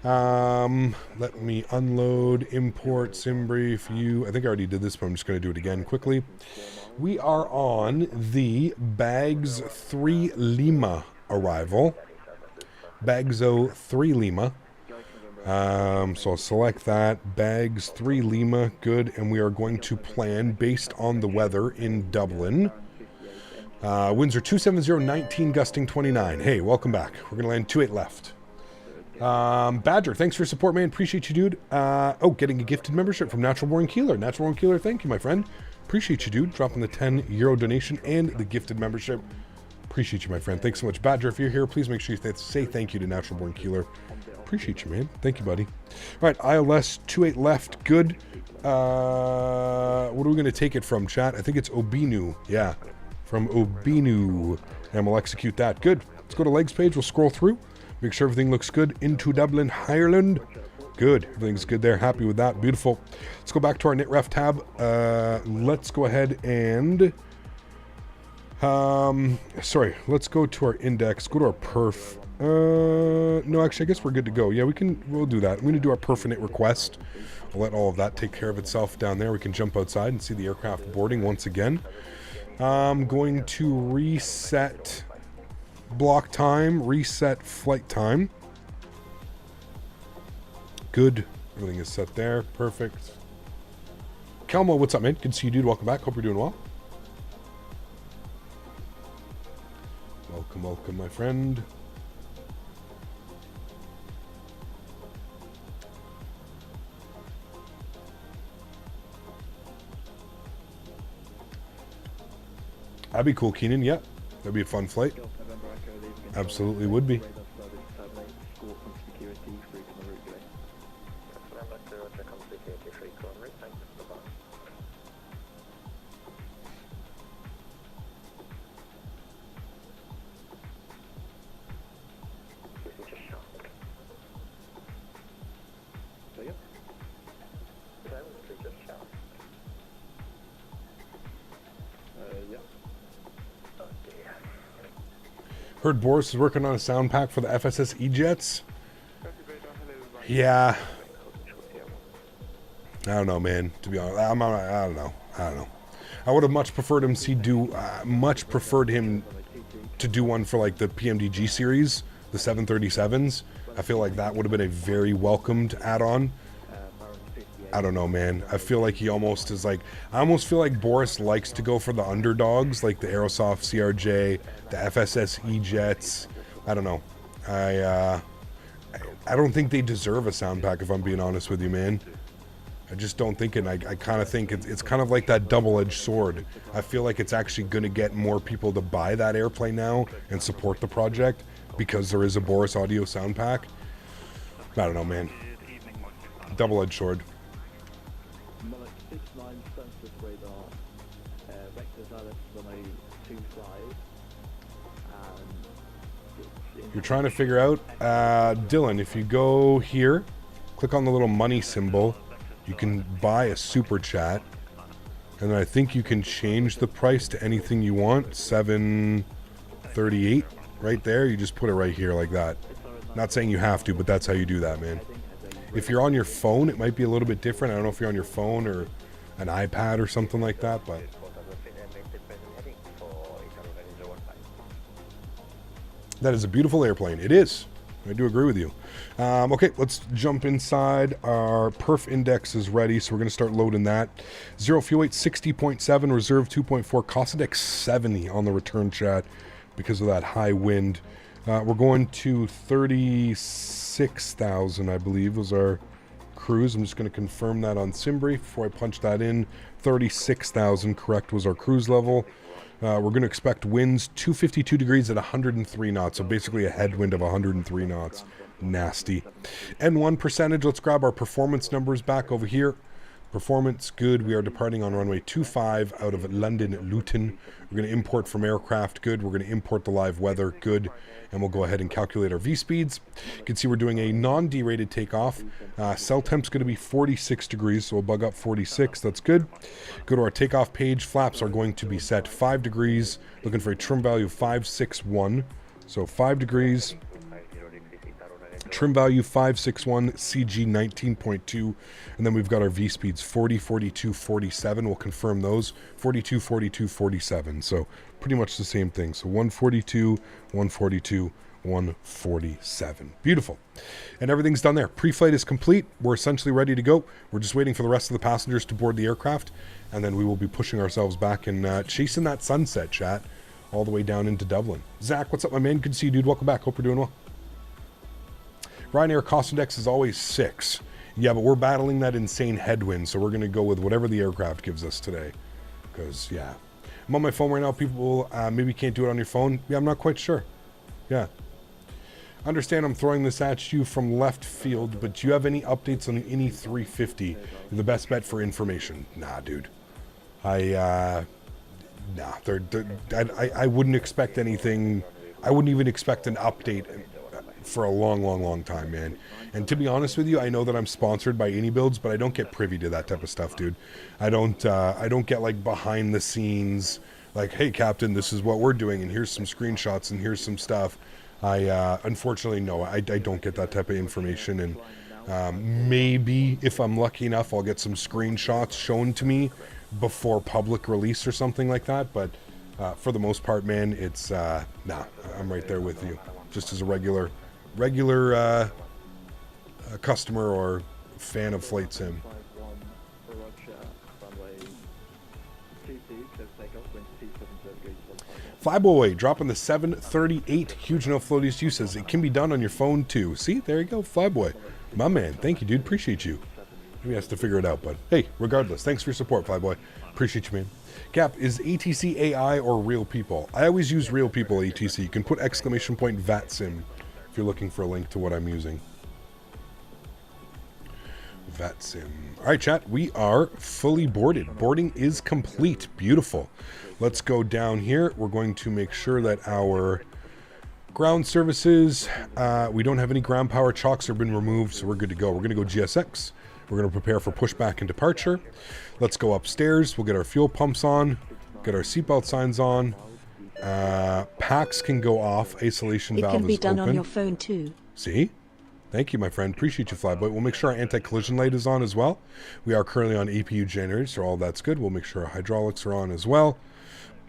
Let me unload, import, SimBrief, you. I think I already did this, but I'm just going to do it again quickly. We are on the Bags 3 Lima arrival. Bagzo 3 Lima. So I'll select that. Bags 3 Lima. Good. And we are going to plan based on the weather in Dublin. Winds are 270, 19, gusting 29. Hey, welcome back. We're going to land 28 left. Badger, thanks for your support, man. Appreciate you, dude. Getting a gifted membership from Natural Born Keeler. Natural Born Keeler, thank you, my friend. Appreciate you, dude. Dropping the €10 donation and the gifted membership. Appreciate you, my friend. Thanks so much. Badger, if you're here, please make sure you say thank you to Natural Born Keeler. Appreciate you, man. Thank you, buddy. All right, ILS 28 left. Good. What are we going to take it from, chat? I think it's Obinu. Yeah, from Obinu. And we'll execute that. Good. Let's go to legs page. We'll scroll through. Make sure everything looks good. Into Dublin, Ireland. Good. Everything's good there. Happy with that. Beautiful. Let's go back to our NitRef tab. Let's go ahead and... let's go to our index. Go to our perf. No, actually, I guess we're good to go. Yeah, we'll do that. I'm going to do our perfinite request. I'll let all of that take care of itself down there. We can jump outside and see the aircraft boarding once again. I'm going to reset block time, reset flight time. Good. Everything is set there. Perfect. Kelmo, what's up, man? Good to see you, dude. Welcome back. Hope you're doing well. Welcome, welcome, my friend. That'd be cool, Keenan. Yeah, that'd be a fun flight. Absolutely would be. Heard Boris is working on a sound pack for the FSS E-Jets. Yeah. I don't know, man. To be honest, I don't know. I would have much preferred him to do one for like the PMDG series, the 737s. I feel like that would have been a very welcomed add-on. I don't know, man. I feel like he almost is like... I almost feel like Boris likes to go for the underdogs, like the Aerosoft CRJ, the FSS E-Jets. I don't know. I don't think they deserve a sound pack, if I'm being honest with you, man. I just don't think it. I kind of think it's kind of like that double-edged sword. I feel like it's actually going to get more people to buy that airplane now and support the project because there is a Boris audio sound pack. I don't know, man. Double-edged sword. You're trying to figure out, Dylan, if you go here, click on the little money symbol, you can buy a super chat, and then I think you can change the price to anything you want, $7.38 right there. You just put it right here like that. Not saying you have to, but that's how you do that, man. If you're on your phone, it might be a little bit different. I don't know if you're on your phone or an iPad or something like that, but... That is a beautiful airplane. It is. I do agree with you. Okay, let's jump inside. Our perf index is ready, so we're going to start loading that. 0 fuel weight 60.7, reserve 2.4, cost index 70 on the return chat because of that high wind. We're going to 36,000, I believe, was our cruise. I'm just going to confirm that on SimBrief before I punch that in. 36,000, correct, was our cruise level. We're going to expect winds 252 degrees at 103 knots, so basically a headwind of 103 knots. Nasty. N1 percentage, let's grab our performance numbers back over here. Performance, good. We are departing on runway 25 out of London, Luton. We're going to import from aircraft, good. We're going to import the live weather, good. And we'll go ahead and calculate our V-speeds. You can see we're doing a non-derated takeoff. Cell temp's going to be 46 degrees, so we'll bug up 46. That's good. Go to our takeoff page. Flaps are going to be set 5 degrees. Looking for a trim value of 561. So 5 degrees. Trim value 561, CG 19.2, and then we've got our V speeds 40, 42, 47. We'll confirm those 42, 42, 47. So pretty much the same thing. So 142, 142, 147. Beautiful. And everything's done there. Pre-flight is complete. We're essentially ready to go. We're just waiting for the rest of the passengers to board the aircraft, and then we will be pushing ourselves back and chasing that sunset, chat, all the way down into Dublin. Zach, what's up, my man? Good to see you, dude. Welcome back. Hope you're doing well. Ryanair cost index is always 6. Yeah, but we're battling that insane headwind, so we're going to go with whatever the aircraft gives us today. Because, yeah. I'm on my phone right now. People maybe can't do it on your phone. Yeah, I'm not quite sure. Yeah. Understand I'm throwing this at you from left field, but do you have any updates on the Ini 350? The best bet for information? Nah, dude. I wouldn't expect anything. I wouldn't even expect an update for a long time, man. And to be honest with you, I know that I'm sponsored by iniBuilds, but I don't get privy to that type of stuff, dude. I don't get like behind the scenes, like, hey, Captain, this is what we're doing, and here's some screenshots, and here's some stuff. Unfortunately, no, I don't get that type of information, and maybe if I'm lucky enough, I'll get some screenshots shown to me before public release or something like that. But for the most part, man, it's nah, I'm right there with you, just as a regular customer or fan of Flight Sim. Flyboy dropping the 738. Huge no floaties. You says it can be done on your phone too. See, there you go, Flyboy, my man. Thank you, dude. Appreciate you. Maybe has to figure it out, but hey, regardless, thanks for your support, Flyboy. Appreciate you, man. Cap, is ATC AI or real people? I always use real people ATC. You can put exclamation point VATSIM if you're looking for a link to what I'm using. VATSIM. All right, chat, we are fully boarded. Boarding is complete. Beautiful. Let's go down here. We're going to make sure that our ground services, we don't have any ground power chocks have been removed, so we're good to go. We're going to go GSX. We're going to prepare for pushback and departure. Let's go upstairs. We'll get our fuel pumps on, get our seatbelt signs on. Packs can go off. Isolation valve is open. It can be done on your phone too. See? Thank you, my friend. Appreciate you, Flyboy. We'll make sure our anti-collision light is on as well. We are currently on APU generators, so all that's good. We'll make sure our hydraulics are on as well.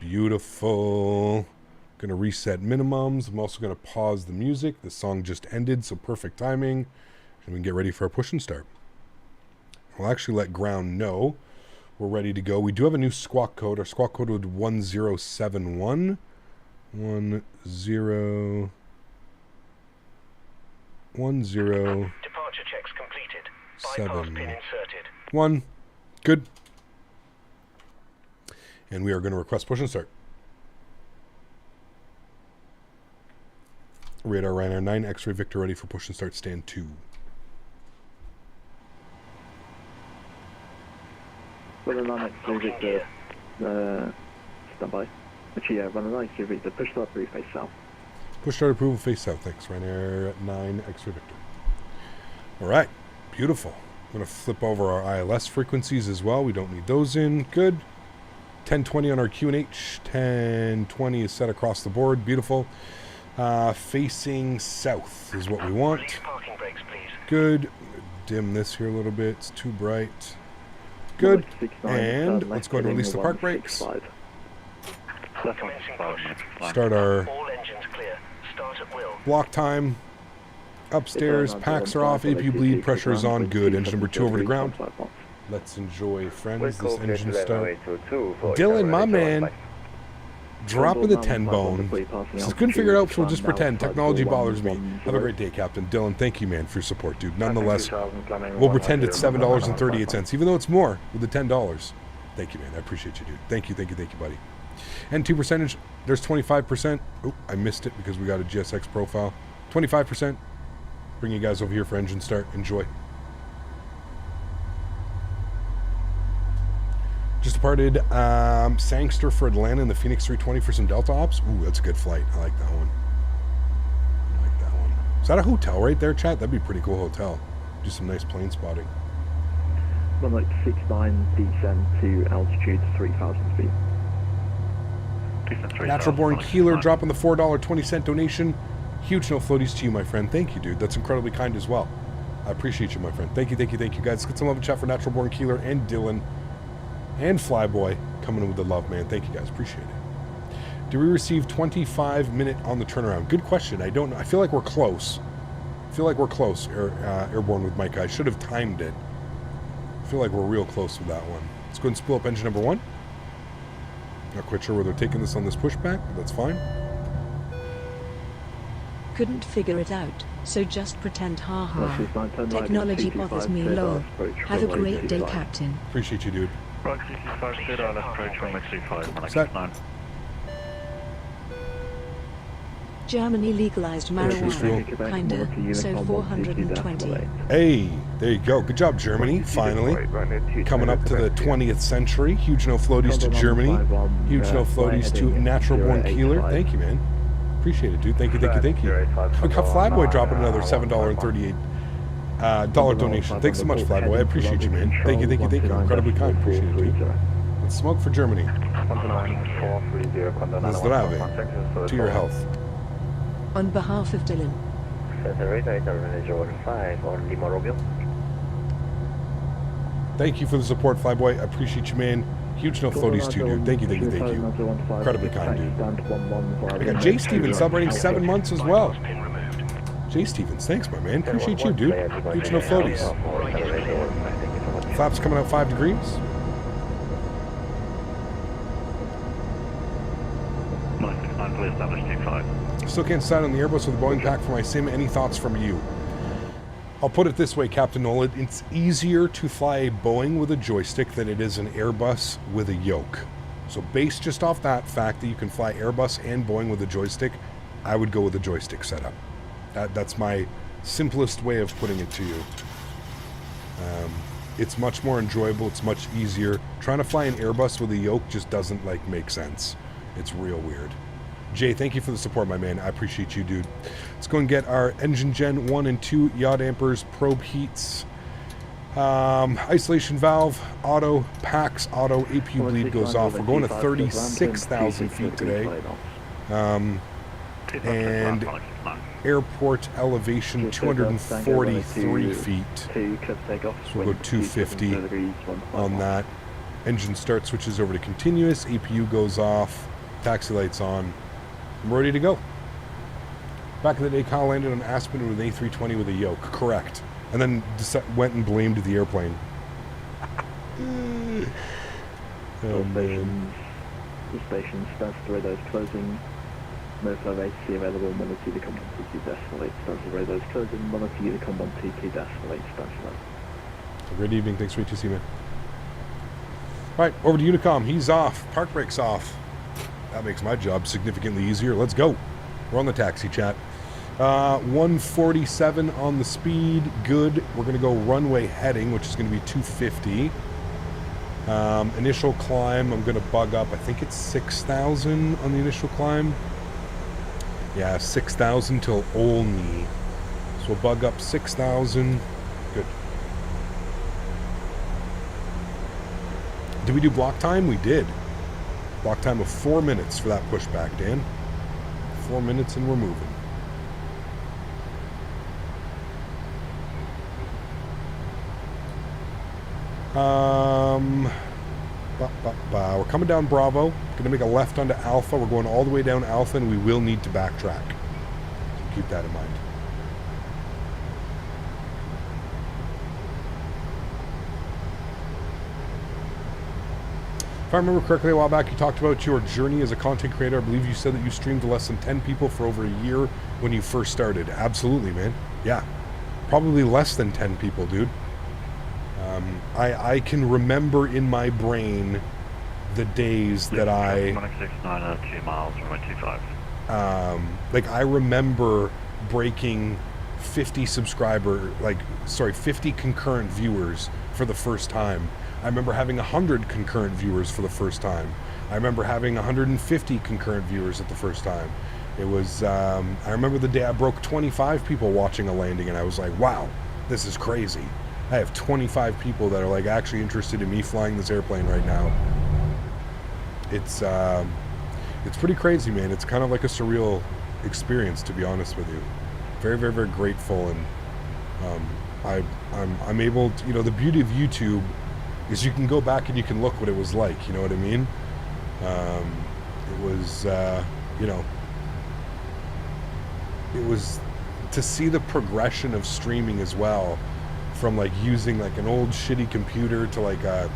Beautiful. Going to reset minimums. I'm also going to pause the music. The song just ended, so perfect timing. And we can get ready for our push and start. We'll actually let ground know we're ready to go. We do have a new squawk code. Our squawk code would 1071. 10. Departure checks completed. Bypass pin inserted. 1. Good. And we are going to request push and start. Radar Ryanair 9, X-ray Victor ready for push and start, stand 2. Run a 9 X-ray Victor, stand by. Actually, yeah, run a 9 X-ray Victor, push start through, face south. Push start approval, face south, thanks. Ryanair 9, X-ray Victor. Alright, beautiful. I'm going to flip over our ILS frequencies as well. We don't need those in. Good. 1020 on our QNH. 1020 is set across the board. Beautiful. Facing south is what we want. Parking brakes, please. Good. Dim this here a little bit. It's too bright. Good. And let's go ahead and release the park brakes. Start our block time. Upstairs, packs are off, APU bleed, pressure is on, good. Engine number 2 over to ground. Let's enjoy, friends, this engine start. Dylan, my man, dropping the 10 bone. Just couldn't figure it out, so we'll just pretend. Technology bothers me. Have a great day, Captain. Dylan, thank you, man, for your support, dude. Nonetheless, we'll pretend it's $7.38, even though it's more with the $10. Thank you, man. I appreciate you, dude. Thank you, buddy. And 2%, there's 25%. Oh, I missed it because we got a GSX profile. 25%. Bring you guys over here for engine start. Enjoy. Just departed Sangster for Atlanta in the Phoenix 320 for some Delta ops. Ooh, that's a good flight. I like that one. I like that one. Is that a hotel right there, chat? That'd be a pretty cool hotel. Do some nice plane spotting. 169 descend to altitude 3,000 feet. Natural Born Keeler dropping the $4.20 donation. Huge no floaties to you, my friend. Thank you, dude. That's incredibly kind as well. I appreciate you, my friend. Thank you, guys. Let's get some love and chat for Natural Born Keeler and Dylan and Flyboy coming in with the love, man. Thank you, guys. Appreciate it. Do we receive 25-minute on the turnaround? Good question. I don't know. I feel like we're close. Airborne with Micah. I should have timed it. I feel like we're real close with that one. Let's go ahead and spool up engine number 1. Not quite sure where they're taking this on this pushback, but that's fine. Couldn't figure it out, so just pretend haha. Technology bothers me, lol. Have a great day, Captain. Appreciate you, dude. Set. Germany legalized marijuana, kinda, so 420. Hey, there you go. Good job, Germany, finally. Coming up to the 20th century. Huge no floaties to Germany. Huge no floaties to Natural Born Keeler. Thank you, man. Appreciate it, dude. Thank you. We got Flyboy dropping another $7.38 dollar donation. Thanks so much, Flyboy. I appreciate you, man. Thank you. Incredibly kind. Appreciate it, dude. Let's smoke for Germany. Zdrave. To your health. On behalf of Dylan. Thank you for the support, Flyboy. I appreciate you, man. Huge no floaties too, dude. Thank you. Incredibly kind, dude. I got Jay Stevens celebrating 7 months as well. Jay Stevens, thanks, my man. Appreciate you, dude. Huge no floaties. Flaps coming out 5 degrees. Still can't decide on the Airbus with a Boeing pack for my sim. Any thoughts from you? I'll put it this way, Captain Nolan. It's easier to fly a Boeing with a joystick than it is an Airbus with a yoke. So based just off that fact that you can fly Airbus and Boeing with a joystick, I would go with a joystick setup. That's my simplest way of putting it to you. It's much more enjoyable. It's much easier. Trying to fly an Airbus with a yoke just doesn't make sense. It's real weird. Jay, thank you for the support, my man. I appreciate you, dude. Let's go and get our engine gen 1 and 2 yaw dampers, probe heats, isolation valve, auto, PAX, auto, APU bleed goes off. We're going to 36,000 feet today. And airport elevation 243 feet. So we'll go 250 on that. Engine start switches over to continuous, APU goes off, taxi lights on. I'm ready to go. Back in the day, Kyle landed on Aspen with an A320 with a yoke. Correct. And then went and blamed the airplane. Oh, man. The station starts the radars closing. No flight AC available. 102 to come on TT decimal 8. Starts the radars closing. 102 to come on TT decimal 8. Starts the Good evening. Thanks for HTC, man. Alright, over to Unicom. He's off. Park brake's off. That makes my job significantly easier. Let's go. We're on the taxi, chat. 147 on the speed. Good. We're going to go runway heading, which is going to be 250. Initial climb, I'm going to bug up. I think it's 6,000 on the initial climb. Yeah, 6,000 till Olney. So we'll bug up 6,000. Good. Did we do block time? We did. Block time of 4 minutes for that pushback, Dan. 4 minutes and we're moving. We're coming down Bravo. Going to make a left onto Alpha. We're going all the way down Alpha, and we will need to backtrack. So keep that in mind. If I remember correctly, a while back, you talked about your journey as a content creator. I believe you said that you streamed to less than 10 people for over a year when you first started. Absolutely, man. Yeah. Probably less than 10 people, dude. I can remember in my brain the days that I... 2 miles, 125. I remember breaking 50 concurrent viewers for the first time I remember having 100 concurrent viewers for the first time. I remember having 150 concurrent viewers at the first time. It was, I remember the day I broke 25 people watching a landing, and I was like, wow, this is crazy. I have 25 people that are like actually interested in me flying this airplane right now. It's pretty crazy, man. It's kind of like a surreal experience, to be honest with you. Very, very, very grateful, and I'm able to, you know, the beauty of YouTube is you can go back and you can look what it was like, you know what I mean? It was, you know, it was to see the progression of streaming as well, from like using like an old shitty computer to like a,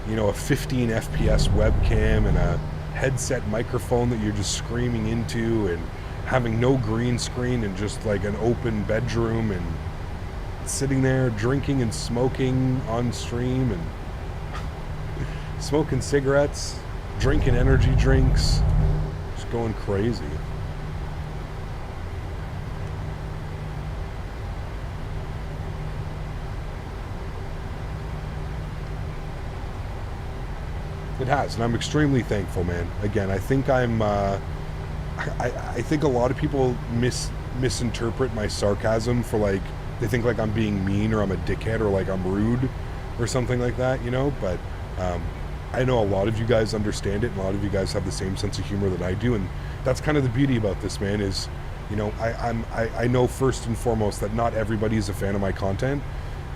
you know, a 15 FPS webcam and a headset microphone that you're just screaming into, and having no green screen and just like an open bedroom, and sitting there drinking and smoking on stream, and smoking cigarettes, drinking energy drinks, just going crazy. It has, and I'm extremely thankful, man. Again, I think I think a lot of people misinterpret my sarcasm for like, they think like I'm being mean or I'm a dickhead or like I'm rude or something like that, you know, but I know a lot of you guys understand it, and a lot of you guys have the same sense of humor that I do, and that's kind of the beauty about this, man, is, you know, I know first and foremost that not everybody is a fan of my content.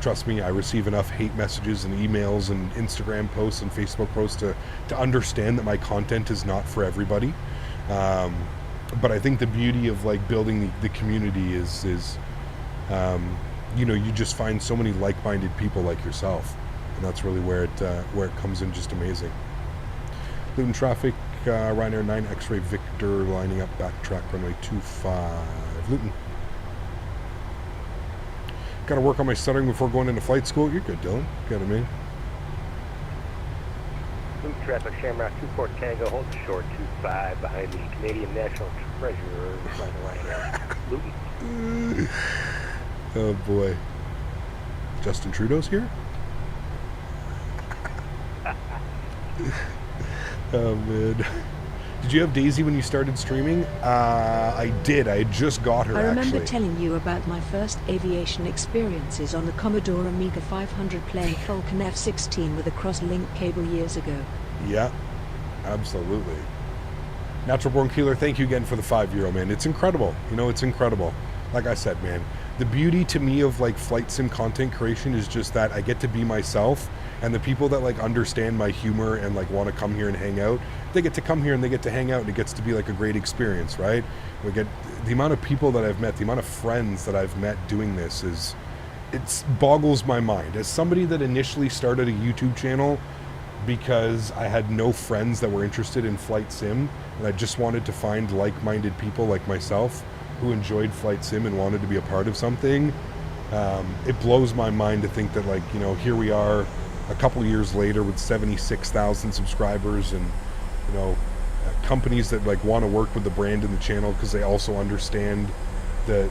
Trust me, I receive enough hate messages and emails and Instagram posts and Facebook posts to understand that my content is not for everybody. But I think the beauty of like building the community is you know, you just find so many like-minded people like yourself, and that's really where it comes in just amazing. Luton traffic, Ryanair 9 X-ray Victor lining up backtrack runway 25. Luton. Got to work on my stuttering before going into flight school. You're good, Dylan. Got it, man. Luton traffic, Shamrock 24 Tango, hold short 25 behind the Canadian National Treasurer, flying Ryanair. Luton. Oh boy. Justin Trudeau's here? Oh man. Did you have Daisy when you started streaming? I did. I had just got her, I remember actually. telling you about my first aviation experiences on the Commodore Amiga 500 playing Falcon F-16 with a cross-link cable years ago. Yeah, absolutely. Natural Born Keeler, thank you again for the €5, man. It's incredible. You know, it's incredible. Like I said, man, the beauty to me of like flight sim content creation is just that I get to be myself, and the people that like understand my humor and like want to come here and hang out, they get to come here and they get to hang out, and it gets to be like a great experience, right? We get the amount of people that I've met, the amount of friends that I've met doing this is, it boggles my mind. As somebody that initially started a YouTube channel because I had no friends that were interested in flight sim, and I just wanted to find like-minded people like myself who enjoyed flight sim and wanted to be a part of something, it blows my mind to think that, like, you know, here we are a couple years later with 76,000 subscribers, and, you know, companies that like want to work with the brand and the channel because they also understand the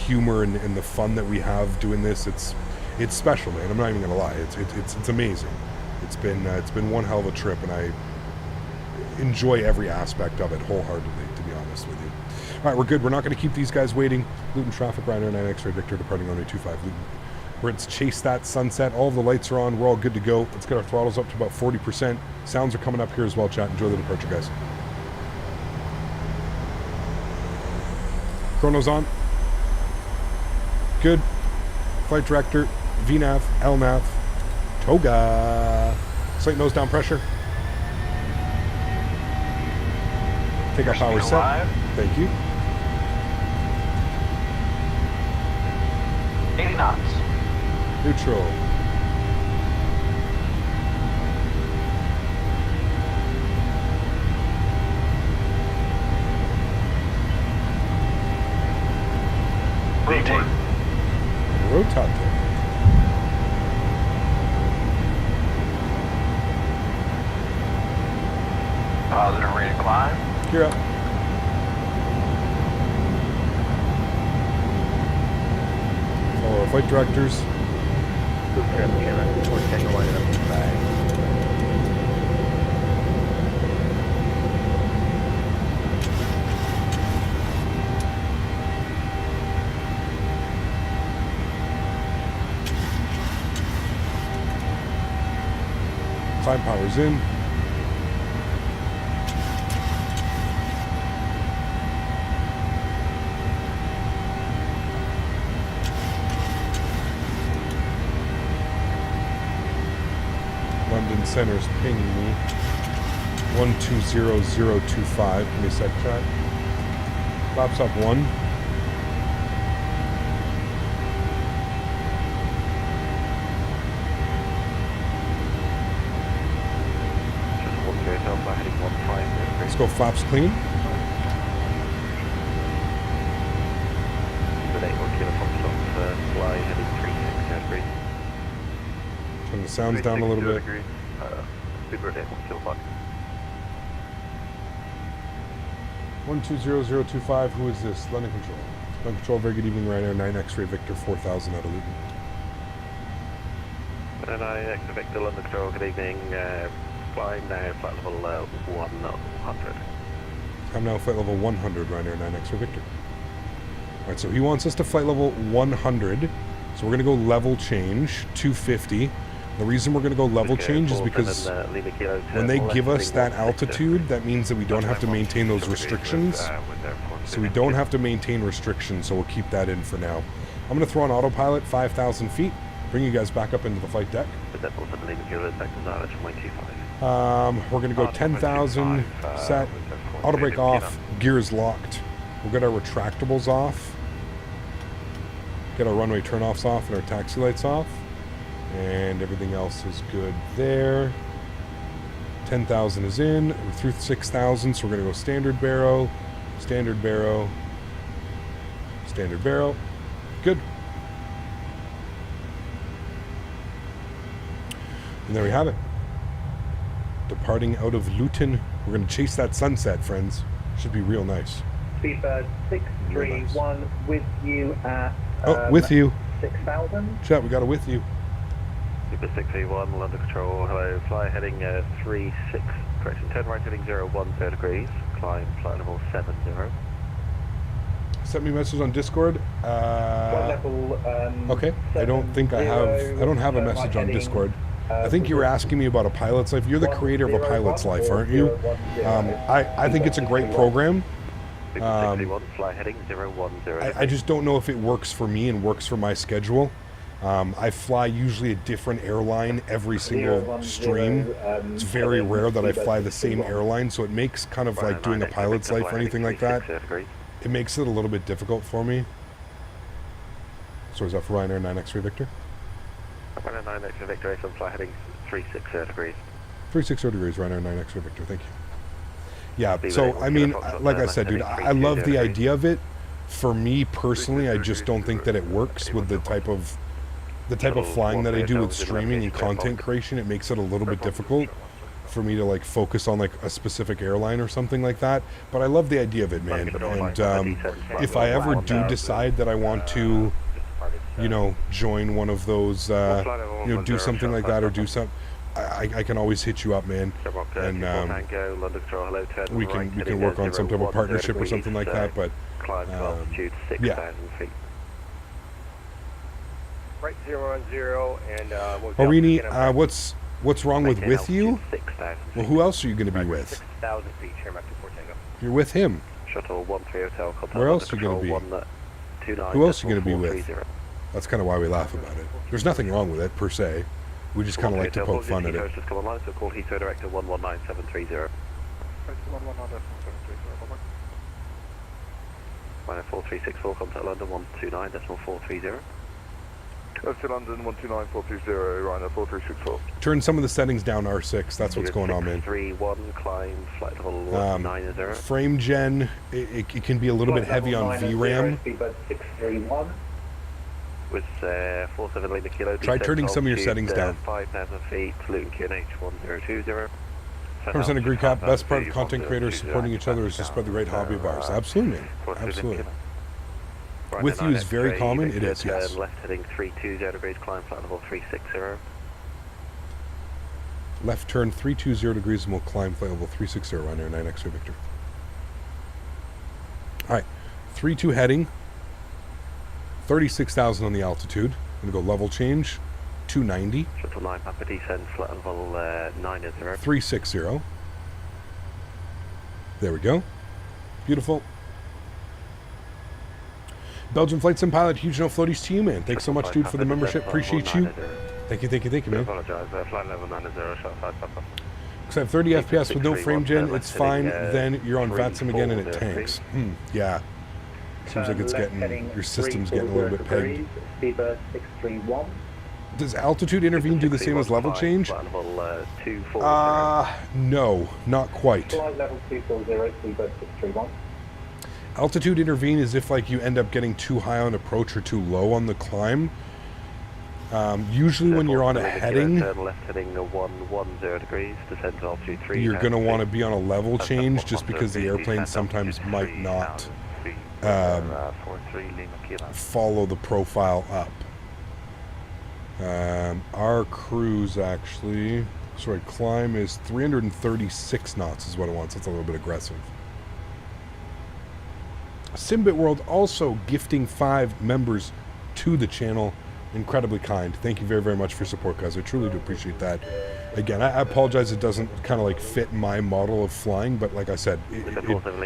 humor and the fun that we have doing this. It's special, man. I'm not even gonna lie. It's amazing. It's been one hell of a trip, and I enjoy every aspect of it wholeheartedly, to be honest with you. All right, we're good. We're not going to keep these guys waiting. Luton traffic, Ryanair 9 X-ray Victor departing runway 25. Luton. Let's chase that sunset. All of the lights are on. We're all good to go. Let's get our throttles up to about 40%. Sounds are coming up here as well, chat. Enjoy the departure, guys. Chrono's on. Good. Flight director, VNAV, LNAV, Toga. Slight nose down pressure. Take our power set. Thank you. 80 knots. Neutral. Rotate. Rotate. Positive rate of climb. Gear up. Follow our flight directors. Luton traffic, Shamrock 24 Tango, lining up 25. Climb power's in. London Center's pinging me. 120025. Give me a sec, chat. Flaps up 1. Let's go flaps clean. Turn the sounds down a little bit. 120025. Who is this? London Control. London Control, very good evening, Ryanair. 9 X-ray Victor 4000 out of Luton. 9 X-ray Victor, London Control, good evening. Climb now, flight level 100. I'm now flight level 100, Ryanair 9 X-ray Victor. Alright, so he wants us to flight level 100. So we're going to go level change, 250. The reason we're going to go level change is because when they give us that altitude, that means that we don't have to maintain those restrictions. So we don't have to maintain restrictions, so we'll keep that in for now. I'm going to throw on autopilot 5,000 feet, bring you guys back up into the flight deck. We're going to go 10,000, set, auto brake off, gears locked. We'll get our retractables off, get our runway turnoffs off and our taxi lights off. And everything else is good there. 10,000 is in. We're through 6,000, so we're going to go standard barrow, standard barrow, standard barrow. Good. And there we have it. Departing out of Luton. We're going to chase that sunset, friends. Should be real nice. Speedbird 631 nice. With you at... with you. 6,000. Chat, we got it with you. Super 631, London Control, hello, fly heading 36, correction, turn right heading 010 degrees, climb flight level 70. Send me a message on Discord. Okay, I don't think I don't have a message on Discord. I think you were asking me about A Pilot's Life. You're the creator of A Pilot's Life, aren't you? I think it's a great program. Fly heading 010. I just don't know if it works for me and works for my schedule. I fly usually a different airline every single stream. It's very rare that I fly the same airline, so it makes kind of like doing A Pilot's Life or anything like that. It makes it a little bit difficult for me. So is that for Ryanair 9 X-ray Victor? Ryanair 9 X-ray Victor, so fly heading 360 degrees. 360 degrees, Ryanair 9 X-ray Victor, thank you. Yeah, so I mean, like I said, dude, I love the idea of it. For me personally, I just don't think that it works with the type of flying that I do with streaming and content creation. It makes it a little bit difficult for me to like focus on like a specific airline or something like that. But I love the idea of it, man. And if I ever do decide that I want to, you know, join one of those, you know, do something like that or do something, I can always hit you up, man. And we can work on some type of partnership or something like that. But yeah. Right 010 and Arini, what's wrong with you? Well, who else are you going to be with? 6,000 feet, Shermack 24 Tango. You're with him. Shuttle 13 Hotel. Where else are you going to be? Who else are you going to be with? That's kind of why we laugh about it. There's nothing wrong with it per se. We just kind of like to poke fun at it. Just come online, so call Heathrow Director 119730. 4364, contact London 129.430. To London 129.430, Ryanair 4364. Turn some of the settings down R6, that's what's going on, man. 31, climb, flight level 90. Frame gen, it can be a little bit heavy on VRAM. With 47 Lima Kilo. Try turning some of your settings down. 5,000 feet, Luton QNH 1020. 100% agree, Cap. Best part of content creators supporting each other is to spread the great hobby of ours. Absolutely, man. Absolutely. With you is very common. It is, yes. Left heading 320 degrees, climb flight level 360. Left turn 320 degrees and we'll climb flight level 360, Ryanair 9 X-ray Victor. Alright, 3-2 heading, 36,000 on the altitude. I'm going to go level change, 290. Shuttle 9 Papa descend flight level 90. 360. There we go. Beautiful. Belgian Flight Sim Pilot, huge no floaties to you, man. Thanks so much, dude, for the membership. Appreciate you. Thank you, man. I apologize. Flight level 90, shuttle 5 Papa. Because I have 30 FPS with no frame gen, it's fine. Then you're on VATSIM again and it tanks. Yeah. Seems like it's getting, your system's getting a little bit pegged. Speedbird 631. Does altitude intervene do the same as level change? No, not quite. Flight level 240, Speedbird 631. Altitude intervene is if like you end up getting too high on approach or too low on the climb. Usually when you're on a heading, left heading 110 degrees, descend to altitude 3. You're going to want to be on a level change just because the airplane sometimes might not follow the profile up. Our cruise actually, sorry, climb is 336 knots is what it wants. That's a little bit aggressive. Simbit World also gifting 5 members to the channel. Incredibly kind. Thank you very, very much for your support, guys. I truly do appreciate that. Again, I apologize it doesn't kind of like fit my model of flying, but like I said,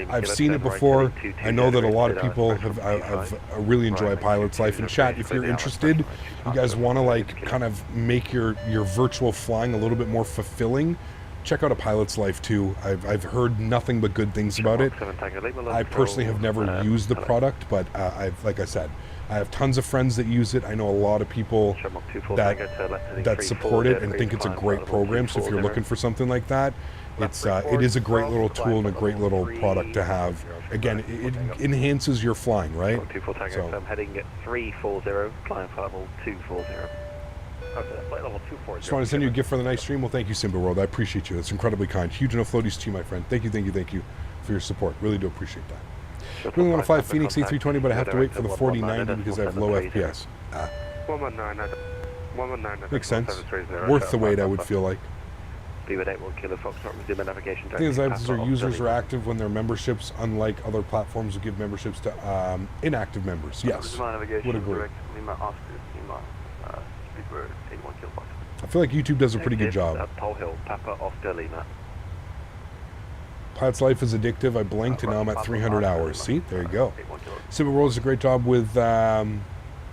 I've seen it before. I know that a lot of people have really enjoyed Pilot's Life. In chat, if you're interested, you guys want to like kind of make your virtual flying a little bit more fulfilling, check out A Pilot's Life too. I've heard nothing but good things about it. I personally have never used the product, but like I said, I have tons of friends that use it. I know a lot of people that support it and think it's a great program. So if you're looking for something like that, it is a great little tool and a great little product to have. Again, it enhances your flying, right? So I'm heading at 340, climb flight level 240. Okay, flight level 240. Just want to send you a gift for the nice stream. Well, thank you, Simba World. I appreciate you. That's incredibly kind. Huge enough floaties to you, my friend. Thank you for your support. Really do appreciate that. I really want to fly Phoenix A320, but I have to wait for the 4090 because I have low FPS. Makes sense. Worth the wait, I would feel like. The thing is, users are active when their memberships, unlike other platforms, will give memberships to inactive members. Yes, would agree. I feel like YouTube does a pretty good job. Pilot's Life is addictive. I blinked and now I'm at 300 hours. See? There you go. Civil World does a great job with A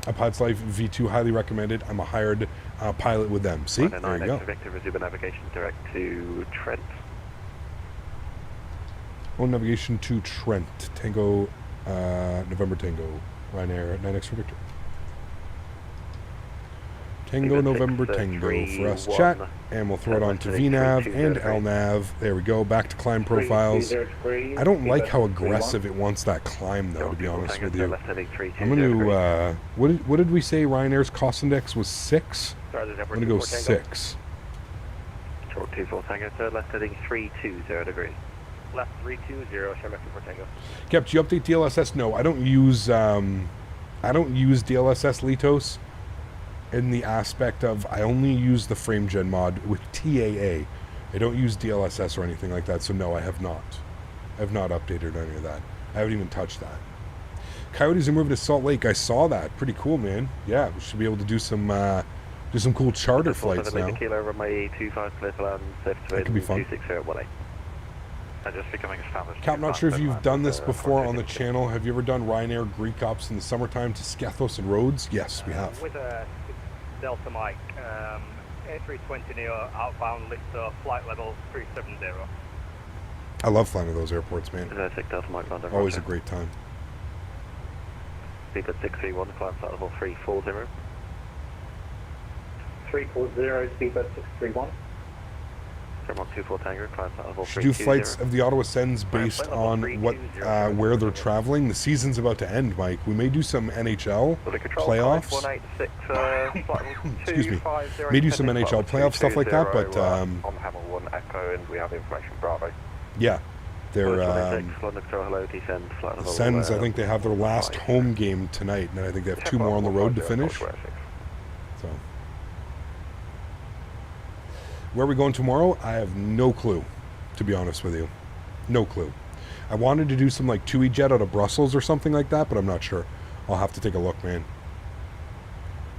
Pilot's Life V2. Highly recommended. I'm a hired pilot with them. See? There you go. Resume navigation direct to Trent. On navigation to Trent. Tango, November Tango. Ryanair, 9X for Victor. Tango November Tango for us chat, and we'll throw it on to VNav and LNav. There we go, back to climb profiles. I don't like how aggressive it wants that climb though, to be honest with you. I'm going to, what did we say Ryanair's cost index was 6? I'm going to go 6. Short 24 Tango, third left heading 320 degrees. Left 320, show left for Tango. Kept, you update DLSS? No, I don't use DLSS Litos. In the aspect of, I only use the frame gen mod with TAA. I don't use DLSS or anything like that, so no, I have not. I have not updated any of that. I haven't even touched that. Coyotes are moving to Salt Lake. I saw that. Pretty cool, man. Yeah, we should be able to do some cool charter flights now. That could be fun. Cap, not sure if you've done this before on the channel. Have you ever done Ryanair Greek ops in the summertime to Skethos and Rhodes? Yes, we have. With a Delta Mike, A320 Neo outbound lift flight level 370. I love flying to those airports, man. Always a great time. Speed at 631, climb flight level 340. 340, speed at 631. Should do flights of the Ottawa Sens based on where they're traveling. The season's about to end, Mike. We may do some NHL playoffs. Excuse me. May do some NHL playoff stuff like that, but yeah, they're the Sens. I think they have their last home game tonight, and I think they have 2 more on the road to finish. So. Where are we going tomorrow? I have no clue, to be honest with you. No clue. I wanted to do some like TUI jet out of Brussels or something like that, but I'm not sure. I'll have to take a look, man.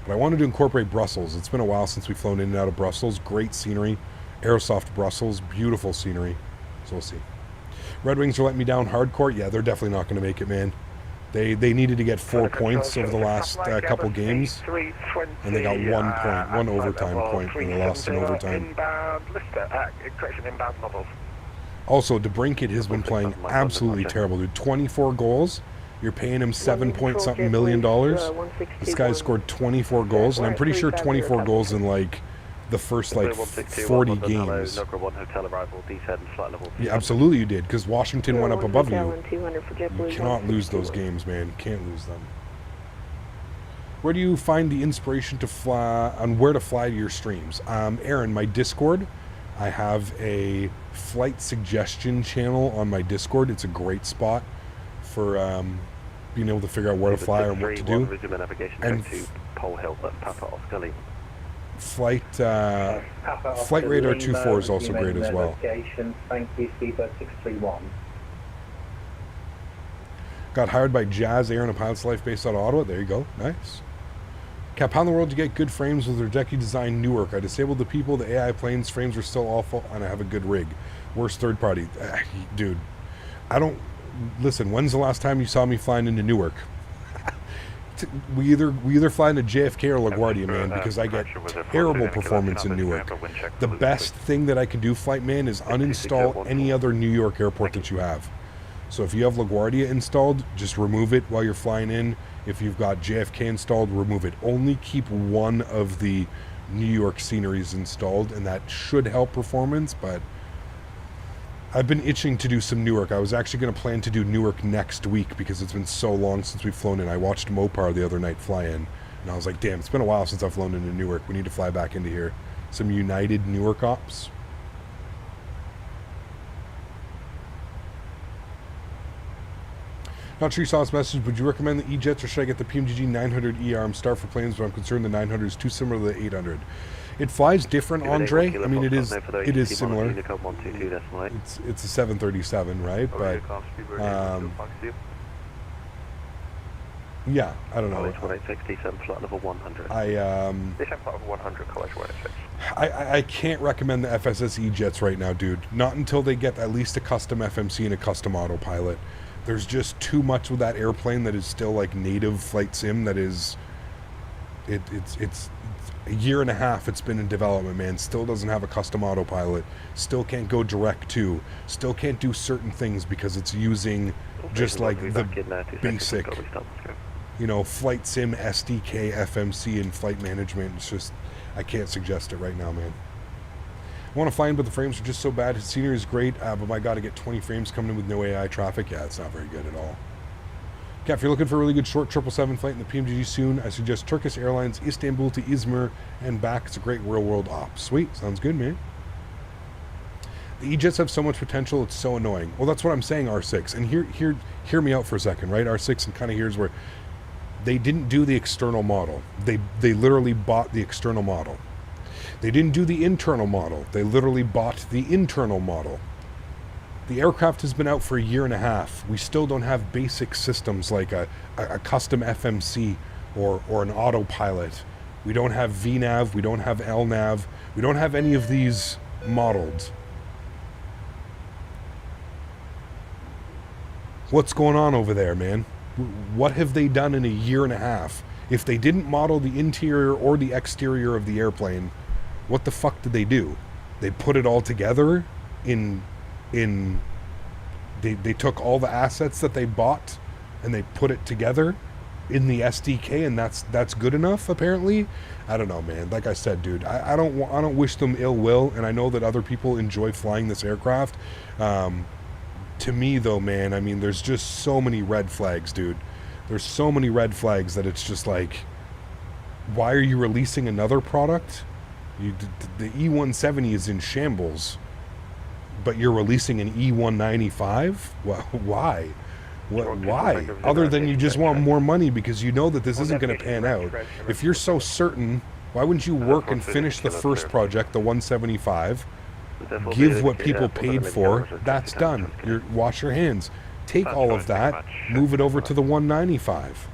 But I wanted to incorporate Brussels. It's been a while since we've flown in and out of Brussels. Great scenery. Aerosoft Brussels. Beautiful scenery. So we'll see. Red Wings are letting me down hardcore. Yeah, they're definitely not going to make it, man. They needed to get 4 points over the last couple games, and they got 1 point, 1 overtime point, and they lost in overtime. Also, DeBrincat has been playing absolutely terrible, dude. 24 goals. You're paying him $7 million. This guy scored 24 goals, and I'm pretty sure 24 goals in like the first like 40 games. Yeah, absolutely you did, because Washington went up above you. You cannot lose those games, man. Can't lose them. Where do you find the inspiration to fly, on where to fly to your streams? Erin, my Discord, I have a flight suggestion channel on my Discord. It's a great spot for being able to figure out where to fly or what to do. And Flight Radar 24 is also great as well. Thank you, Speedbird 631. Got hired by Jazz Air in a pilot's life based out of Ottawa. There you go. Nice. Cap, how in the world to get good frames with Radecki Design Newark? I disabled the people, the AI planes, frames are still awful, and I have a good rig. Worst third party. Dude, I don't... Listen, when's the last time you saw me flying into Newark? We either fly into JFK or LaGuardia, man, because I get terrible performance in Newark. The best thing that I can do, Flight Man, is uninstall any other New York airport that you have. So if you have LaGuardia installed, just remove it while you're flying in. If you've got JFK installed, remove it. Only keep one of the New York sceneries installed, and that should help performance, but I've been itching to do some Newark. I was actually going to plan to do Newark next week because it's been so long since we've flown in. I watched Mopar the other night fly in, and I was like, damn, it's been a while since I've flown into Newark. We need to fly back into here. Some United Newark ops. Not sure you saw this message. Would you recommend the E-Jets, or should I get the PMDG 900 I'm star for planes, but I'm concerned the 900 is too similar to the 800. It flies different, Andre. I mean, it is similar. It's a 737, right? But yeah, I don't know. I can't recommend the FSS E-Jets right now, dude. Not until they get at least a custom FMC and a custom autopilot. There's just too much with that airplane that is still like native flight sim. That is, it's a year and a half it's been in development, man. Still doesn't have a custom autopilot. Still can't go direct to. Still can't do certain things because it's using just like the basic, you know, flight sim SDK, FMC, and flight management. It's just, I can't suggest it right now, man. I want to fly in, but the frames are just so bad. His scenery is great, but my God, to get 20 frames coming in with no AI traffic, yeah, it's not very good at all. Okay, if you're looking for a really good short 777 flight in the PMDG soon, I suggest Turkish Airlines Istanbul to Izmir and back. It's a great real-world op. Sweet, sounds good, man. The E-Jets have so much potential, it's so annoying. Well, that's what I'm saying, R6. And hear me out for a second, right? R6, and kind of here's where they didn't do the external model. They literally bought the external model. They didn't do the internal model. They literally bought the internal model. The aircraft has been out for a year and a half. We still don't have basic systems like a custom FMC or an autopilot. We don't have VNAV. We don't have LNAV. We don't have any of these modeled. What's going on over there, man? What have they done in a year and a half? If they didn't model the interior or the exterior of the airplane, what the fuck did they do? They put it all together they took all the assets that they bought and they put it together in the SDK, and that's good enough apparently. I don't know, man. Like I said, dude, I don't wish them ill will, and I know that other people enjoy flying this aircraft. To me though, man, I mean, there's just so many red flags, dude. There's so many red flags that it's just like, why are you releasing another product? The E170 is in shambles, but you're releasing an E195? Well, why? Why? Other than you just want more money because you know that this isn't going to pan out. If you're so certain, why wouldn't you work and finish the first project, the 175, give what people paid for, that's done. Wash your hands. Take all of that, move it over to the 195.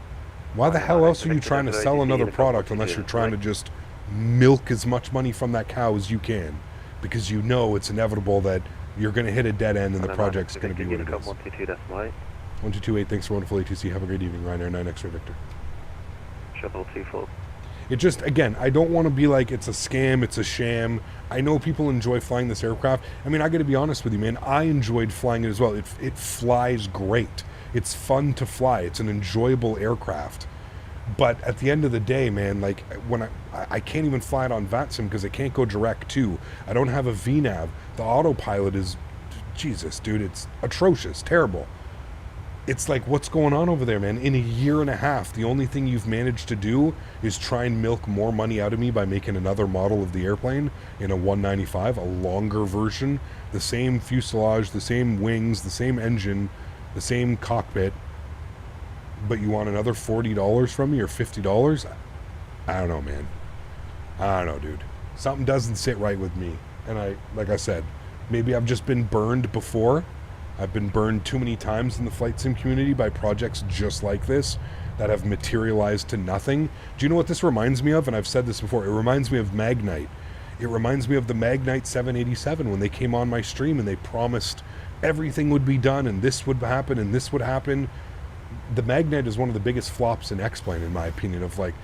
Why the hell else are you trying to sell another product unless you're trying to just milk as much money from that cow as you can? Because you know it's inevitable that you're going to hit a dead end and the project's going to be what it is. 1228, thanks for wonderful ATC. Have a great evening, Ryanair 9 X-ray Victor. Shuttle 24. It just, again, I don't want to be like it's a scam, it's a sham. I know people enjoy flying this aircraft. I mean, I got to be honest with you, man. I enjoyed flying it as well. It flies great. It's fun to fly. It's an enjoyable aircraft. But at the end of the day, man, like when I can't even fly it on VATSIM because it can't go direct to. I don't have a VNAV. The autopilot is, Jesus, dude, it's atrocious, terrible. It's like, what's going on over there, man? In a year and a half, the only thing you've managed to do is try and milk more money out of me by making another model of the airplane in a 195, a longer version, the same fuselage, the same wings, the same engine, the same cockpit, but you want another $40 from me or $50? I don't know, man. I don't know, dude. Something doesn't sit right with me. And like I said, maybe I've just been burned before. I've been burned too many times in the flight sim community by projects just like this that have materialized to nothing. Do you know what this reminds me of? And I've said this before. It reminds me of Magnite. It reminds me of the Magnite 787 when they came on my stream and they promised everything would be done and this would happen and this would happen. The Magnite is one of the biggest flops in X-Plane, in my opinion, of like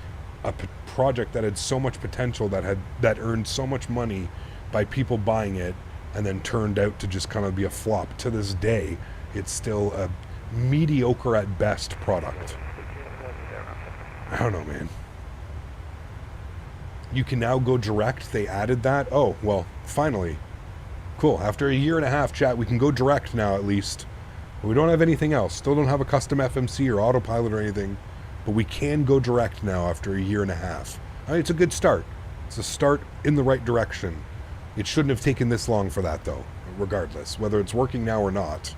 a project that had so much potential, that earned so much money by people buying it, and then turned out to just kind of be a flop. To this day, it's still a mediocre at best product. I don't know, man. You can now go direct. They added that. Oh, well, finally. Cool. After a year and a half, chat, we can go direct now at least. We don't have anything else. Still don't have a custom FMC or autopilot or anything, but we can go direct now after a year and a half. I mean, it's a good start. It's a start in the right direction. It shouldn't have taken this long for that, though, regardless. Whether it's working now or not,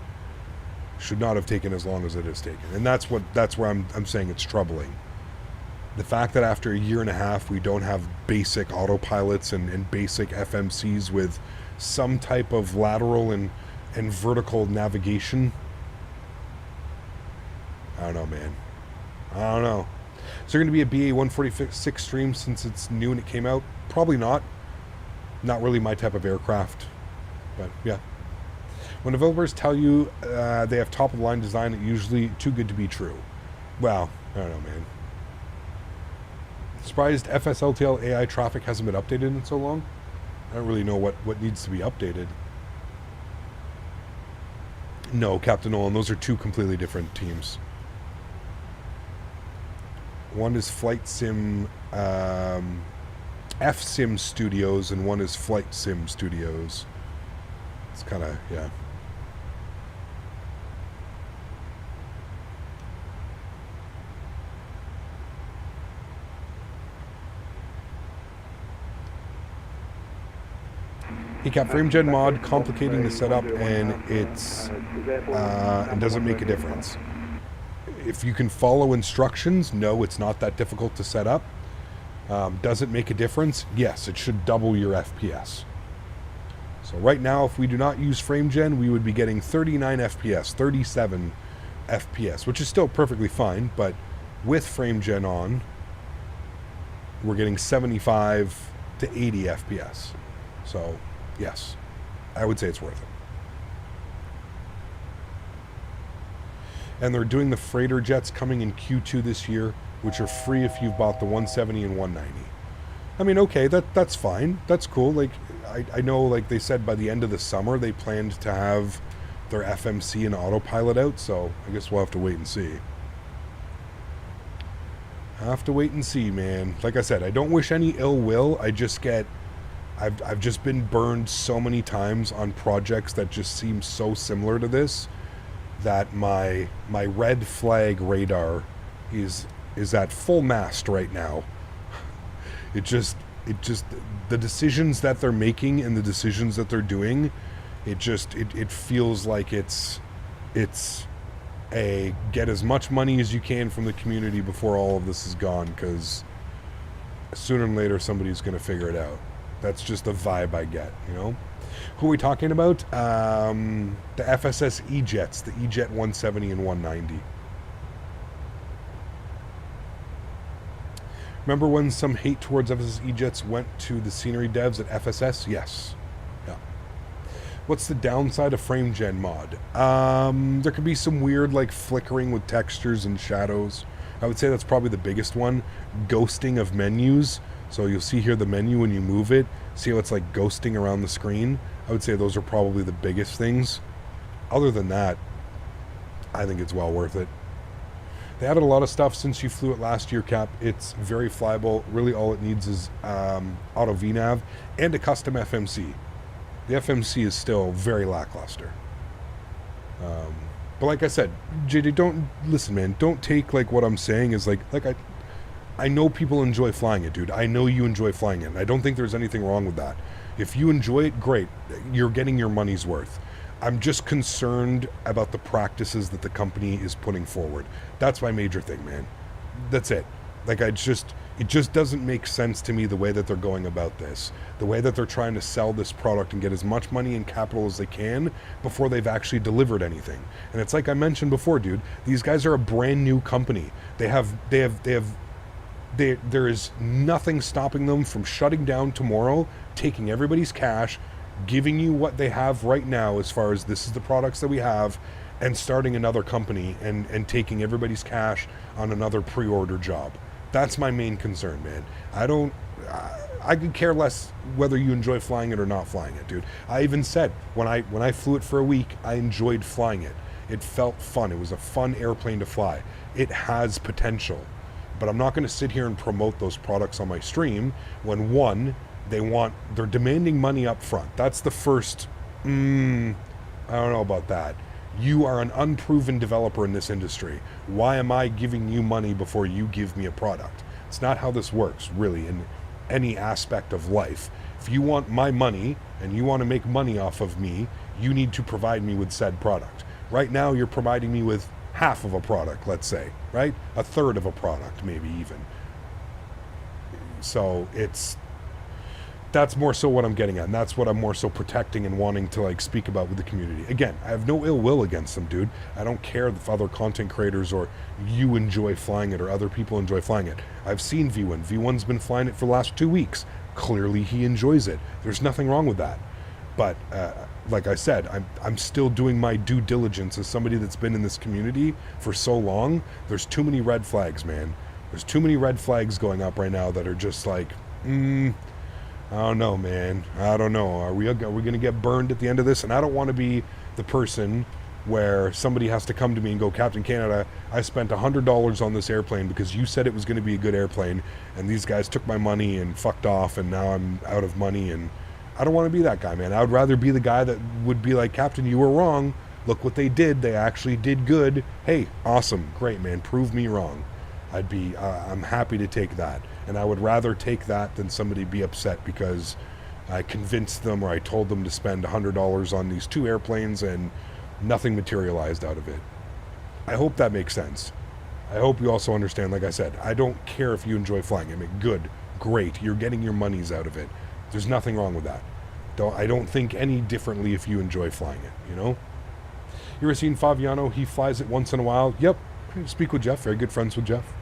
should not have taken as long as it has taken. And that's where I'm saying it's troubling. The fact that after a year and a half we don't have basic autopilots and basic FMCs with some type of lateral and vertical navigation. I don't know, man. I don't know. Is there going to be a BA 146 stream since it's new and it came out? Probably not. Not really my type of aircraft. But yeah. When developers tell you they have top-of-the-line design, it's usually too good to be true. Well, I don't know, man. Surprised FSLTL AI traffic hasn't been updated in so long. I don't really know what needs to be updated. No, Captain Nolan, those are two completely different teams. One is Flight Sim, F-Sim Studios, and one is Flight Sim Studios. It's kind of, yeah. He kept FrameGen mod complicating the setup, and it doesn't make a difference. If you can follow instructions, no, it's not that difficult to set up. Does it make a difference? Yes, it should double your FPS. So right now, if we do not use FrameGen, we would be getting 39 FPS, 37 FPS, which is still perfectly fine, but with FrameGen on, we're getting 75 to 80 FPS. So, yes, I would say it's worth it. And they're doing the freighter jets coming in Q2 this year, which are free if you've bought the 170 and 190. I mean, okay, that's fine. That's cool. Like, I know, like they said, by the end of the summer, they planned to have their FMC and autopilot out, so I guess we'll have to wait and see. Have to wait and see, man. Like I said, I don't wish any ill will. I just get... I've just been burned so many times on projects that just seem so similar to this that my red flag radar is at full mast right now. It just the decisions that they're making and the decisions that they're doing, it feels like it's a get as much money as you can from the community before all of this is gone, because sooner or later somebody's going to figure it out. That's just the vibe I get, you know? Who are we talking about? The FSS E-Jets, the E-Jet 170 and 190. Remember when some hate towards FSS E-Jets went to the scenery devs at FSS? Yes. Yeah. What's the downside of frame gen mod? There could be some weird like flickering with textures and shadows. I would say that's probably the biggest one. Ghosting of menus. So you'll see here the menu when you move it. See how it's like ghosting around the screen? I would say those are probably the biggest things. Other than that, I think it's well worth it. They added a lot of stuff since you flew it last year, Cap. It's very flyable. Really all it needs is auto VNAV and a custom FMC. The FMC is still very lackluster. But like I said, JJ, don't listen, man. Don't take like what I'm saying is like I know people enjoy flying it, dude. I know you enjoy flying it. And I don't think there's anything wrong with that. If you enjoy it, great. You're getting your money's worth. I'm just concerned about the practices that the company is putting forward. That's my major thing, man. That's it. Like it just doesn't make sense to me the way that they're going about this. The way that they're trying to sell this product and get as much money and capital as they can before they've actually delivered anything. And it's like I mentioned before, dude, these guys are a brand new company. There is nothing stopping them from shutting down tomorrow, taking everybody's cash, giving you what they have right now as far as this is the products that we have, and starting another company and taking everybody's cash on another pre-order job. That's my main concern, man. I could care less whether you enjoy flying it or not flying it, dude. I even said when I flew it for a week, I enjoyed flying it. It felt fun. It was a fun airplane to fly. It has potential. But I'm not going to sit here and promote those products on my stream when, one, they're demanding money up front. That's the first, I don't know about that. You are an unproven developer in this industry. Why am I giving you money before you give me a product? It's not how this works, really, in any aspect of life. If you want my money and you want to make money off of me, you need to provide me with said product. Right now, you're providing me with half of a product, let's say, right? A third of a product, maybe even. So that's more so what I'm getting at, and that's what I'm more so protecting and wanting to like speak about with the community. Again, I have no ill will against them, dude. I don't care if other content creators or you enjoy flying it or other people enjoy flying it. I've seen V1. V1's been flying it for the last 2 weeks. Clearly he enjoys it. There's nothing wrong with that. But like I said, I'm still doing my due diligence as somebody that's been in this community for so long. There's too many red flags, man. There's too many red flags going up right now that are just like, I don't know, man. I don't know. Are we going to get burned at the end of this? And I don't want to be the person where somebody has to come to me and go, Captain Canada, I spent $100 on this airplane because you said it was going to be a good airplane, and these guys took my money and fucked off, and now I'm out of money. And I don't want to be that guy, man. I would rather be the guy that would be like, Captain, you were wrong. Look what they did. They actually did good. Hey, awesome. Great, man. Prove me wrong. I'm happy to take that. And I would rather take that than somebody be upset because I convinced them or I told them to spend $100 on these 2 airplanes and nothing materialized out of it. I hope that makes sense. I hope you also understand, like I said, I don't care if you enjoy flying it. I mean, good, great. You're getting your monies out of it. There's nothing wrong with that. I don't think any differently if you enjoy flying it, you know? You ever seen Faviano? He flies it once in a while. Yep. Speak with Jeff. Very good friends with Jeff.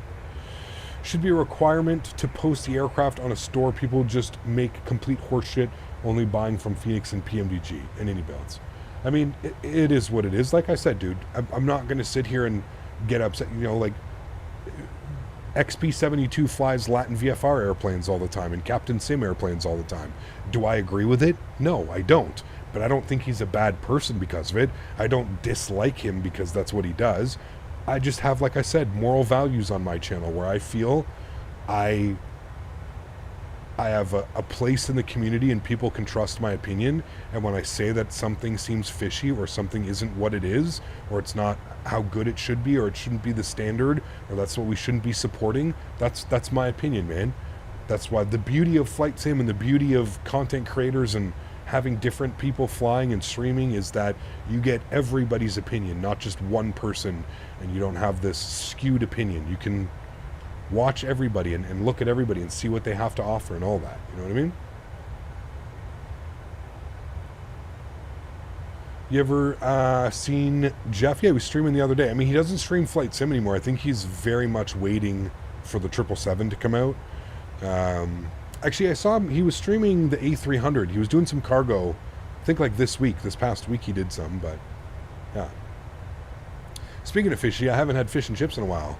Should be a requirement to post the aircraft on a store. People just make complete horseshit, only buying from Phoenix and PMDG and iniBuilds. I mean, it is what it is. Like I said, dude, I'm not going to sit here and get upset. You know, like XP72 flies Latin VFR airplanes all the time and Captain Sim airplanes all the time. Do I agree with it? No, I don't. But I don't think he's a bad person because of it. I don't dislike him because that's what he does. I just have, like I said, moral values on my channel where I feel I have a place in the community and people can trust my opinion. And when I say that something seems fishy or something isn't what it is, or it's not how good it should be, or it shouldn't be the standard, or that's what we shouldn't be supporting, that's my opinion, man. That's why the beauty of flight sim and the beauty of content creators and having different people flying and streaming is that you get everybody's opinion, not just one person, and you don't have this skewed opinion. You can watch everybody and look at everybody and see what they have to offer and all that. You know what I mean? You ever seen Jeff? Yeah, he was streaming the other day. I mean, he doesn't stream flight sim anymore. I think he's very much waiting for the 777 to come out. Actually, I saw him. He was streaming the A300. He was doing some cargo. I think like this past week he did some, but yeah. Speaking of fishy, I haven't had fish and chips in a while.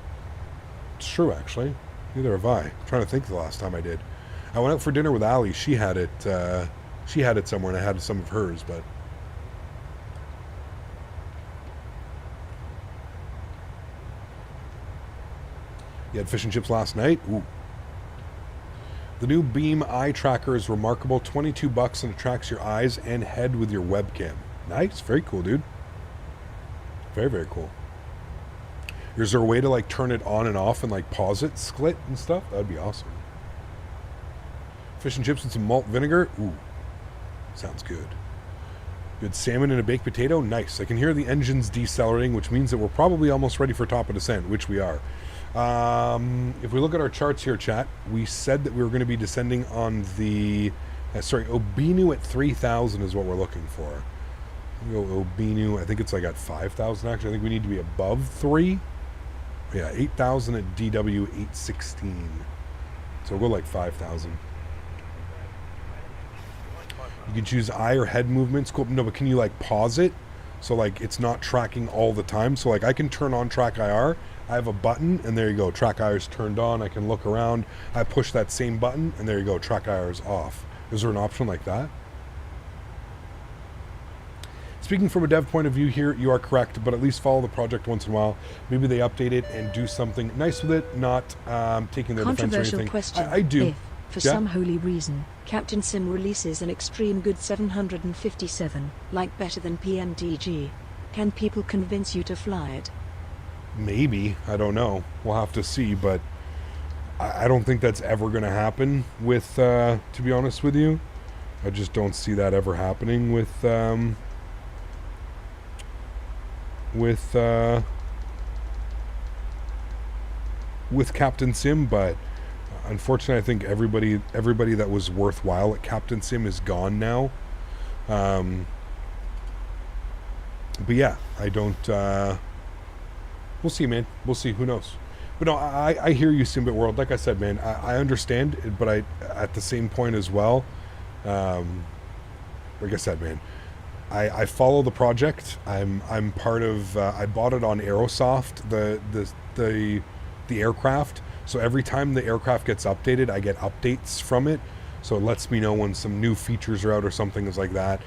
It's true, actually. Neither have I. I'm trying to think the last time I did. I went out for dinner with Ali. She had it somewhere, and I had some of hers, but... You had fish and chips last night? Ooh. The new Beam eye tracker is remarkable. $22 and it tracks your eyes and head with your webcam. Nice. Very cool, dude. Very, very cool. Is there a way to like turn it on and off and like pause it, split and stuff? That'd be awesome. Fish and chips with some malt vinegar. Ooh. Sounds good. Good salmon and a baked potato. Nice. I can hear the engines decelerating, which means that we're probably almost ready for top of descent, which we are. If we look at our charts here, chat, we said that we were going to be descending on the Obinu at 3,000 is what we're looking for. We'll go Obinu, I think it's like at 5,000 actually. I think we need to be above 3. Yeah, 8,000 at DW 816. So we'll go like 5,000. You can choose eye or head movements. Cool. No, but can you like pause it? So like it's not tracking all the time. So like I can turn on track IR. I have a button and there you go. Track IR is turned on. I can look around. I push that same button and there you go. Track IR is off. Is there an option like that? Speaking from a dev point of view here, you are correct, but at least follow the project once in a while. Maybe they update it and do something nice with it, not taking their defense or anything. Question. I do. If, for some holy reason, Captain Sim releases an extreme good 757, like better than PMDG, can people convince you to fly it? Maybe. I don't know. We'll have to see, but I don't think that's ever going to happen with, to be honest with you. I just don't see that ever happening with Captain Sim, but unfortunately I think everybody that was worthwhile at Captain Sim is gone now. But yeah, I don't we'll see, man. We'll see. Who knows? But no, I hear you, Simbit World. Like I said, man, I understand it, but I at the same point as well, like I said, man, I follow the project. I'm part of. I bought it on Aerosoft, the aircraft. So every time the aircraft gets updated, I get updates from it. So it lets me know when some new features are out or something is like that.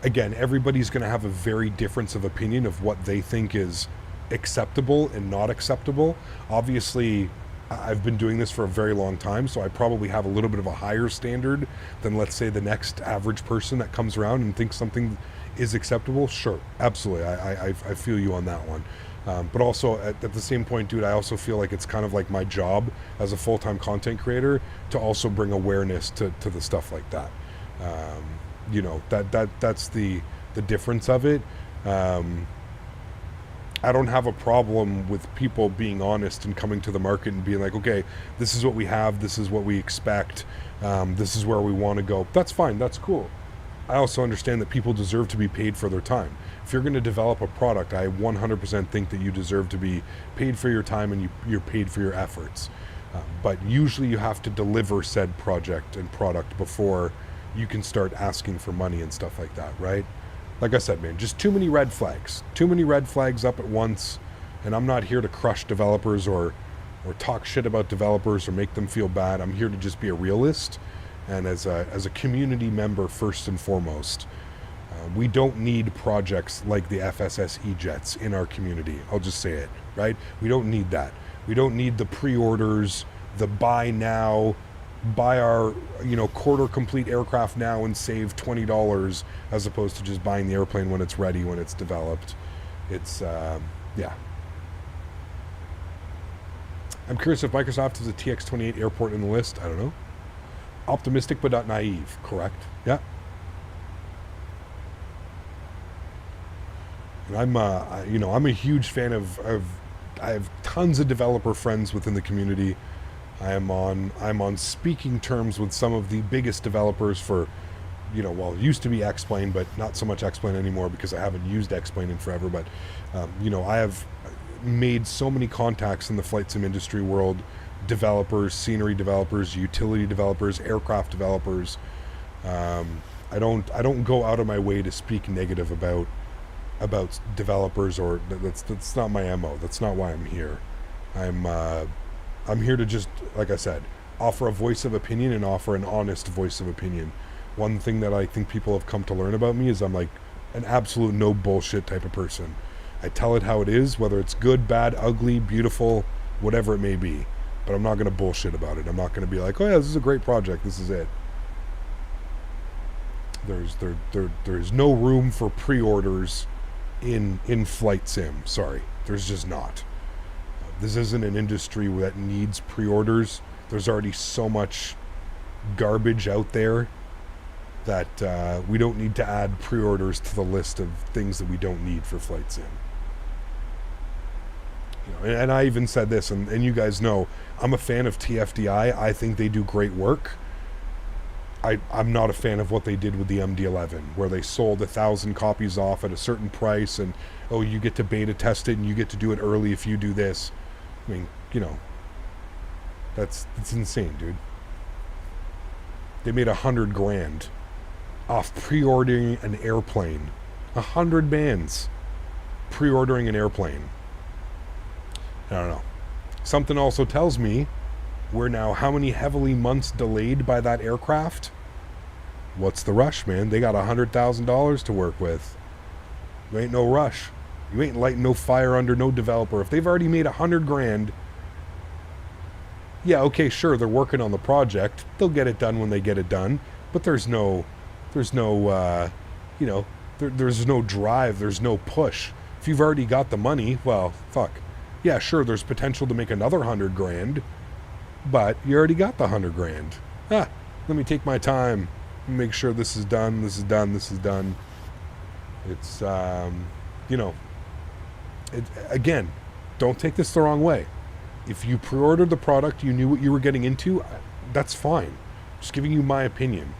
Again, everybody's going to have a very difference of opinion of what they think is acceptable and not acceptable. Obviously, I've been doing this for a very long time, so I probably have a little bit of a higher standard than, let's say, the next average person that comes around and thinks something is acceptable. Sure, absolutely. I feel you on that one. But also at the same point, dude, I also feel like it's kind of like my job as a full-time content creator to also bring awareness to the stuff like that. You know, that's the difference of it. I don't have a problem with people being honest and coming to the market and being like, okay, this is what we have, this is what we expect, this is where we want to go. That's fine, that's cool. I also understand that people deserve to be paid for their time. If you're going to develop a product, I 100% think that you deserve to be paid for your time and you're paid for your efforts. But usually you have to deliver said project and product before you can start asking for money and stuff like that, right? Like I said, man, just too many red flags. Too many red flags up at once. And I'm not here to crush developers or talk shit about developers or make them feel bad. I'm here to just be a realist. And as a community member, first and foremost, we don't need projects like the FSS E-Jets in our community. I'll just say it, right? We don't need that. We don't need the pre-orders, the buy now, buy our quarter complete aircraft now and save $20 as opposed to just buying the airplane when it's ready, when it's developed. It's yeah. I'm curious if Microsoft has a TX-28 airport in the list. I don't know. Optimistic but not naive, correct? Yeah. And I'm I'm a huge fan of I have tons of developer friends within the community. I'm on speaking terms with some of the biggest developers for, it used to be X-Plane, but not so much X-Plane anymore because I haven't used X-Plane in forever. But, I have made so many contacts in the flight sim industry world developers, scenery developers, utility developers, aircraft developers. I don't go out of my way to speak negative about developers, or that's not my MO. That's not why I'm here. I'm here to just, like I said, offer a voice of opinion and offer an honest voice of opinion. One thing that I think people have come to learn about me is I'm like an absolute no bullshit type of person. I tell it how it is, whether it's good, bad, ugly, beautiful, whatever it may be. But I'm not going to bullshit about it. I'm not going to be like, oh yeah, this is a great project, this is it. There's no room for pre-orders in flight sim. Sorry, there's just not. This isn't an industry that needs pre-orders. There's already so much garbage out there that we don't need to add pre-orders to the list of things that we don't need for flight sim. You know, and I even said this, and you guys know, I'm a fan of TFDI. I think they do great work. I'm not a fan of what they did with the MD-11, where they sold 1,000 copies off at a certain price, and oh, you get to beta test it, and you get to do it early if you do this. I mean, you know, that's insane, dude. They made $100,000 off pre-ordering an airplane. 100 bands pre-ordering an airplane. I don't know. Something also tells me we're now how many heavily months delayed by that aircraft? What's the rush, man? They got $100,000 to work with. There ain't no rush. You ain't lighting no fire under no developer. If they've already made $100,000, yeah, okay, sure, they're working on the project. They'll get it done when they get it done. But there's no drive. There's no push. If you've already got the money, well, fuck. Yeah, sure, there's potential to make another $100,000, but you already got the $100,000. Let me take my time, make sure this is done, this is done, this is done. It's, again, don't take this the wrong way. If you pre-ordered the product, you knew what you were getting into, that's fine. Just giving you my opinion.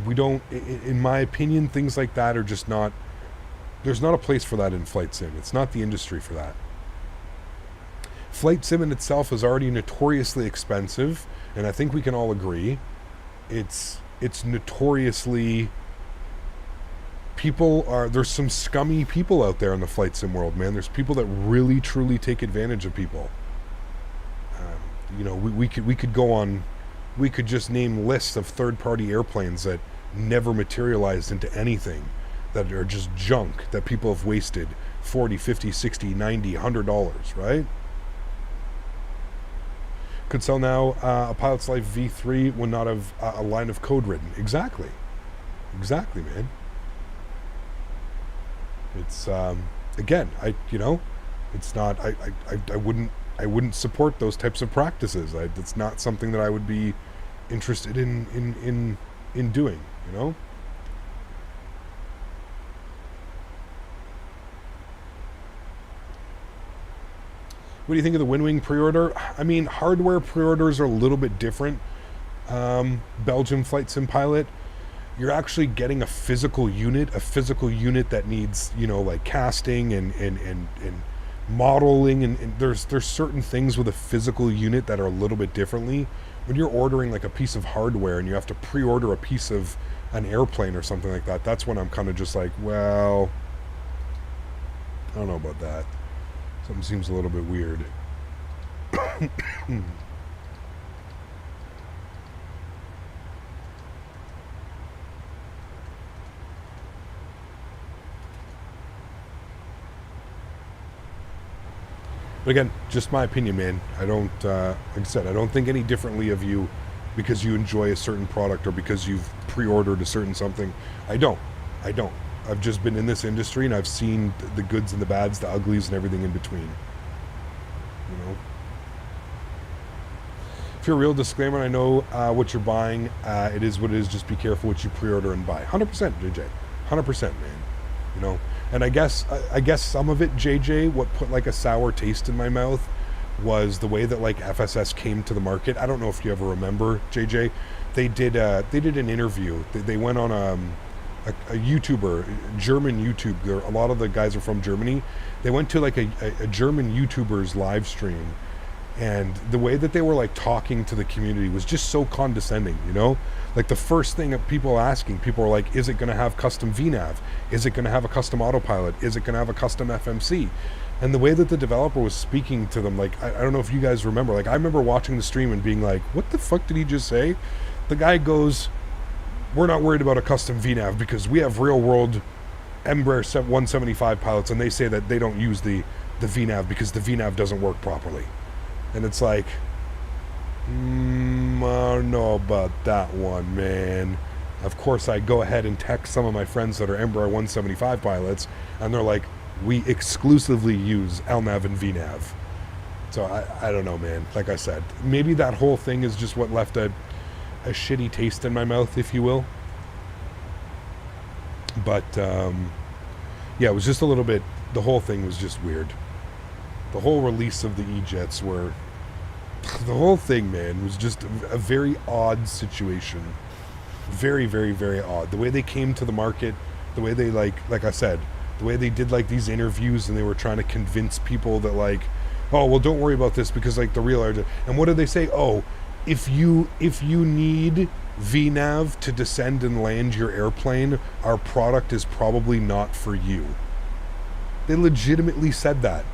In my opinion, things like that are just not, there's not a place for that in flight sim. It's not the industry for that. Flight sim in itself is already notoriously expensive, and I think we can all agree it's notoriously, there's some scummy people out there in the flight sim world, man. There's people that really truly take advantage of people. We could go on, we could just name lists of third-party airplanes that never materialized into anything, that are just junk, that people have wasted $40, $50, $60, $90, $100, right? Could sell now a Pilot's Life V3 would not have a line of code written. Exactly, man. It's again, it's not. I wouldn't support those types of practices. It's not something that I would be interested in doing. You know. What do you think of the Winwing pre-order? I mean, hardware pre-orders are a little bit different. Belgium Flight Sim Pilot, you're actually getting a physical unit that needs, like casting and modeling, and there's certain things with a physical unit that are a little bit differently. When you're ordering like a piece of hardware and you have to pre-order a piece of an airplane or something like that, that's when I'm kind of just like, well, I don't know about that. Something seems a little bit weird. But again, just my opinion, man. I don't, like I said, I don't think any differently of you because you enjoy a certain product or because you've pre-ordered a certain something. I don't. I've just been in this industry and I've seen the goods and the bads, the uglies and everything in between. If you're a real disclaimer, I know what you're buying. It is what it is. Just be careful what you pre-order and buy. 100%, JJ. 100%, man. And I guess some of it, JJ, what put like a sour taste in my mouth was the way that like FSS came to the market. I don't know if you ever remember, JJ. They did an interview. They went on a YouTuber, German YouTube. A lot of the guys are from Germany. They went to like a German YouTuber's live stream, And the way that they were like talking to the community was just so condescending, you know? Like the first thing that people asking, people were like, is it going to have custom VNAV? Is it going to have a custom autopilot? Is it going to have a custom FMC? And the way that the developer was speaking to them, like, I don't know if you guys remember, like I remember watching the stream and being like, what the fuck did he just say? The guy goes, we're not worried about a custom VNAV because we have real world Embraer 175 pilots and they say that they don't use the VNAV because the VNAV doesn't work properly. And it's like, I don't know about that one, man. Of course, I go ahead and text some of my friends that are Embraer 175 pilots, and they're like, we exclusively use LNAV and VNAV. So I don't know, man. Like I said, maybe that whole thing is just what left a shitty taste in my mouth, if you will. But, yeah, it was just a little bit, the whole thing was just weird. The whole release of the E-Jets were, the whole thing, man, was just a very odd situation. Very, very, very odd. The way they came to the market, the way they, like I said, the way they did, like, these interviews and they were trying to convince people that, like, oh, well, don't worry about this because, like, the real... And what did they say? Oh, if you need VNAV to descend and land your airplane, our product is probably not for you. They legitimately said that.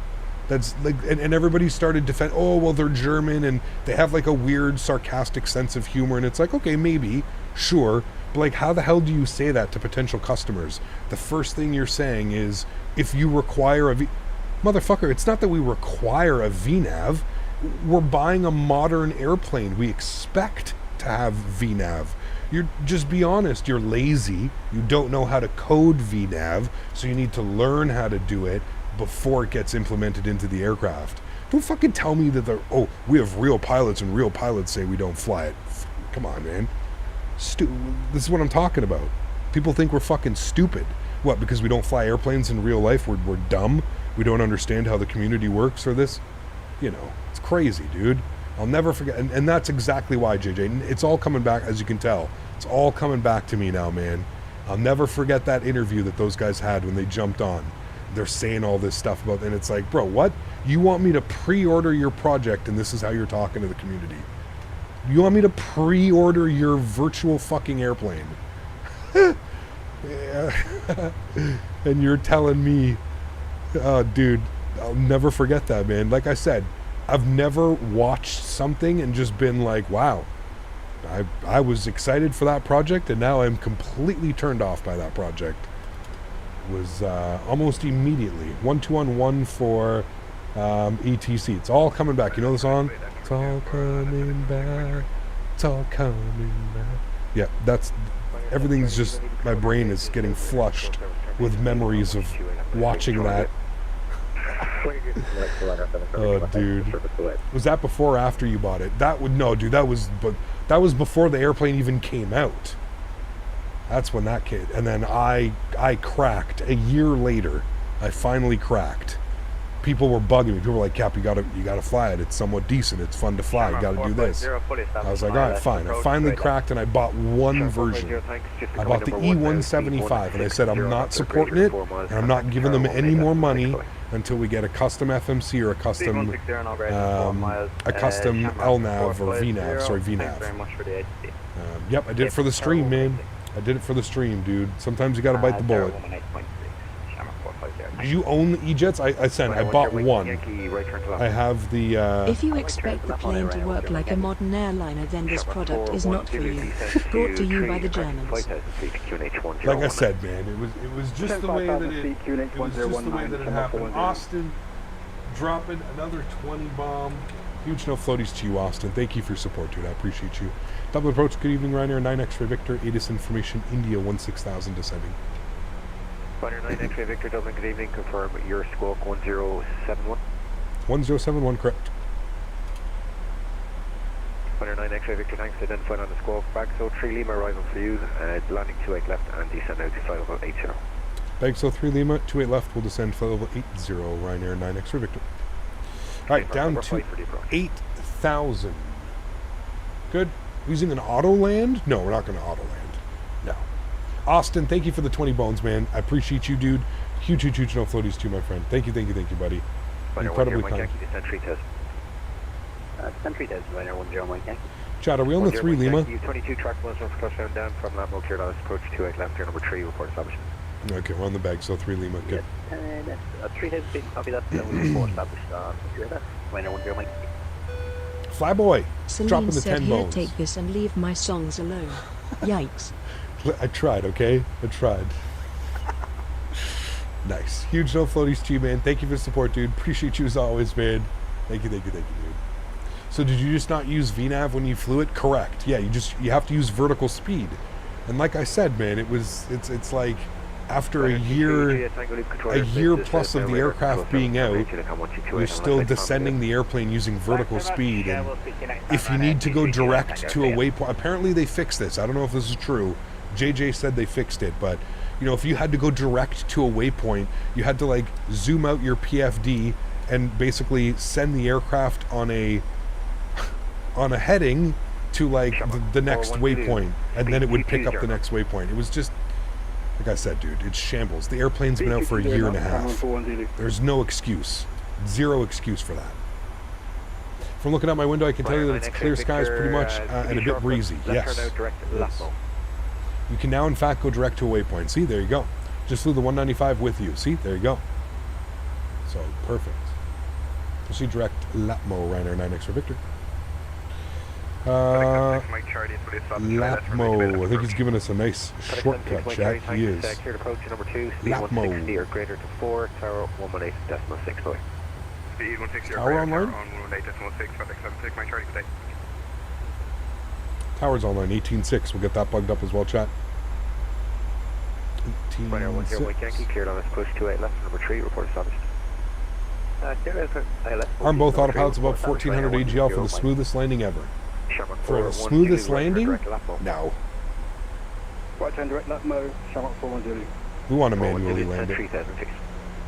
That's like, and everybody started defend. Oh, well, they're German and they have like a weird sarcastic sense of humor, and it's like, okay, maybe, sure, but like, how the hell do you say that to potential customers? The first thing you're saying is, if you require a motherfucker, it's not that we require a VNAV. We're buying a modern airplane. We expect to have VNAV. You're, just be honest, you're lazy. You don't know how to code VNAV, so you need to learn how to do it before it gets implemented into the aircraft. Don't fucking tell me that we have real pilots and real pilots say we don't fly it. Come on, man. This is what I'm talking about. People think we're fucking stupid. What, because we don't fly airplanes in real life, we're dumb? We don't understand how the community works or this? You know, it's crazy, dude. I'll never forget, and that's exactly why, JJ. It's all coming back, as you can tell. It's all coming back to me now, man. I'll never forget that interview that those guys had when they jumped on. They're saying all this stuff about, and it's like, bro, what? You want me to pre-order your project, and this is how you're talking to the community? You want me to pre-order your virtual fucking airplane? Yeah. And you're telling me, oh, dude, I'll never forget that, man. Like I said, I've never watched something and just been like, wow, I was excited for that project, and now I'm completely turned off by that project. Was almost immediately 1-2-on-1 for ETC. It's all coming back. You know the song? It's all coming back. It's all coming back. Yeah, that's everything's just, my brain is getting flushed with memories of watching that. Oh, dude. Was that before or after you bought it? That would, no, dude, that was before the airplane even came out. That's when that came. And then I cracked a year later. I finally cracked. People were bugging me. People were like, Cap, you gotta fly it. It's somewhat decent. It's fun to fly. You gotta do this. I was like, all right, fine. I finally cracked, and I bought one version. I bought the E175, and I said, I'm not supporting it, and I'm not giving them any more money until we get a custom FMC or a custom LNAV or VNAV. Sorry, VNAV. Yep, I did it for the stream, man. I did it for the stream, dude. Sometimes you gotta bite the bullet. Do you own the E-Jets? I bought one. I have the... If you expect the plane to work like a modern airliner, then this product is not for you. Brought to you by the Germans. Like I said, man, it was just the way that it happened. Austin dropping another 20 bomb. Huge no floaties to you, Austin. Thank you for your support, dude. I appreciate you. Double approach. Good evening, Ryanair. 9 X-ray Victor. ATIS information. India 16000 descending. Ryanair 9 X-ray Victor. Dublin. Good evening. Confirm your squawk 1071. 1071, correct. Ryanair 9 X-ray Victor. Thanks. Identified on the squawk. Back so 3 Lima arrival for you. Landing 28 left and descend out to flight level 80. Bag so 3 Lima. 28 left. Will descend flight level 80. Ryanair 9 X-ray Victor. All right, down to 8,000. Good. Using an auto land? No, we're not going to auto land. No. Austin, thank you for the 20 bones, man. I appreciate you, dude. Huge no floaties to you, my friend. Thank you, buddy. Incredibly kind. Century Desert, Ryanair 10 Mike Yankee. Chad, are we on the 3 Lima? 22 track 1 for touchdown down from Lambo, cleared on approach 28 left, here number 3, report established. Okay, we're on the bag, so 3 Lima. Good. Yes, 3 Desert, big copy that, report established on Ryanair 10 Mike Yankee. Flyboy, dropping Celine the said, 10 here, bones. take this and leave my songs alone. Yikes. I tried, okay? I tried. Nice. Huge no floaties to you, man. Thank you for the support, dude. Appreciate you as always, man. Thank you, dude. So did you just not use VNav when you flew it? Correct. Yeah, you have to use vertical speed. And like I said, man, it's like after a year plus of the aircraft being out, you're still descending the airplane using vertical speed. And if you need to go direct to a waypoint, apparently they fixed this. I don't know if this is true. JJ said they fixed it, but you know, if you had to go direct to a waypoint, you had to like zoom out your PFD and basically send the aircraft on a heading to like the next waypoint, and then it would pick up the next waypoint. It was just, like I said, dude, it's shambles. The airplane's been out for a year and a half. There's no excuse. Zero excuse for that. From looking out my window, I can tell you that it's clear skies pretty much and a bit breezy. Yes. You can now, in fact, go direct to a waypoint. See, there you go. Just flew the 195 with you. See, there you go. So, perfect. Proceed direct Latmo, Ryanair 9X for Victor. Latmo, I think he's giving us a nice shortcut, Jack. He is. Latmo. Tower online? Tower's online, 18.6. We'll get that bugged up as well, chat. 18.6. Cleared on this push 28 left, number 3, report established. Arm both autopilots above 1400 AGL for the smoothest landing ever. For the smoothest landing? No. Right hand direct left mode, Shamrock 410. We want to manually land it.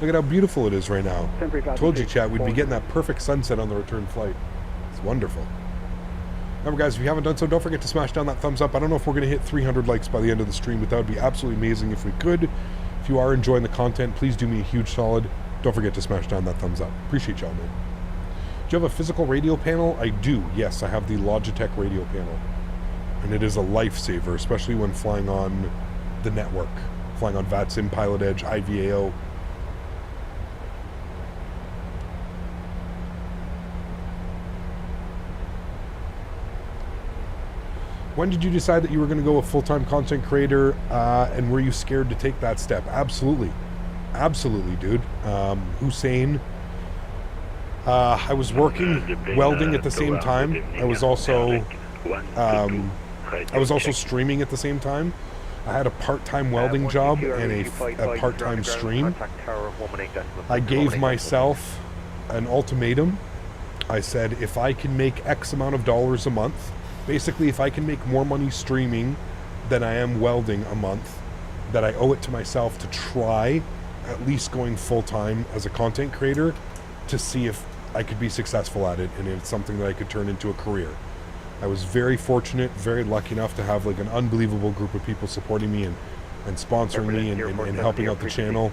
Look at how beautiful it is right now. Told you, chat, we'd be getting that perfect sunset on the return flight. It's wonderful. Remember, guys, if you haven't done so, don't forget to smash down that thumbs up. I don't know if we're going to hit 300 likes by the end of the stream, but that would be absolutely amazing if we could. If you are enjoying the content, please do me a huge solid. Don't forget to smash down that thumbs up. Appreciate y'all, man. Do you have a physical radio panel? I do, yes. I have the Logitech radio panel. And it is a lifesaver, especially when flying on the network. Flying on VATSIM, Pilot Edge, IVAO. When did you decide that you were going to go a full-time content creator, and were you scared to take that step? Absolutely. Absolutely, dude. Hussein. I was working welding at the same time. I was also streaming at the same time. I had a part-time welding job and a part-time stream. I gave myself an ultimatum. I said, if I can make X amount of dollars a month, basically if I can make more money streaming than I am welding a month, that I owe it to myself to try at least going full-time as a content creator to see if I could be successful at it and it's something that I could turn into a career. I was very fortunate, very lucky enough to have like an unbelievable group of people supporting me and sponsoring me and helping out the channel,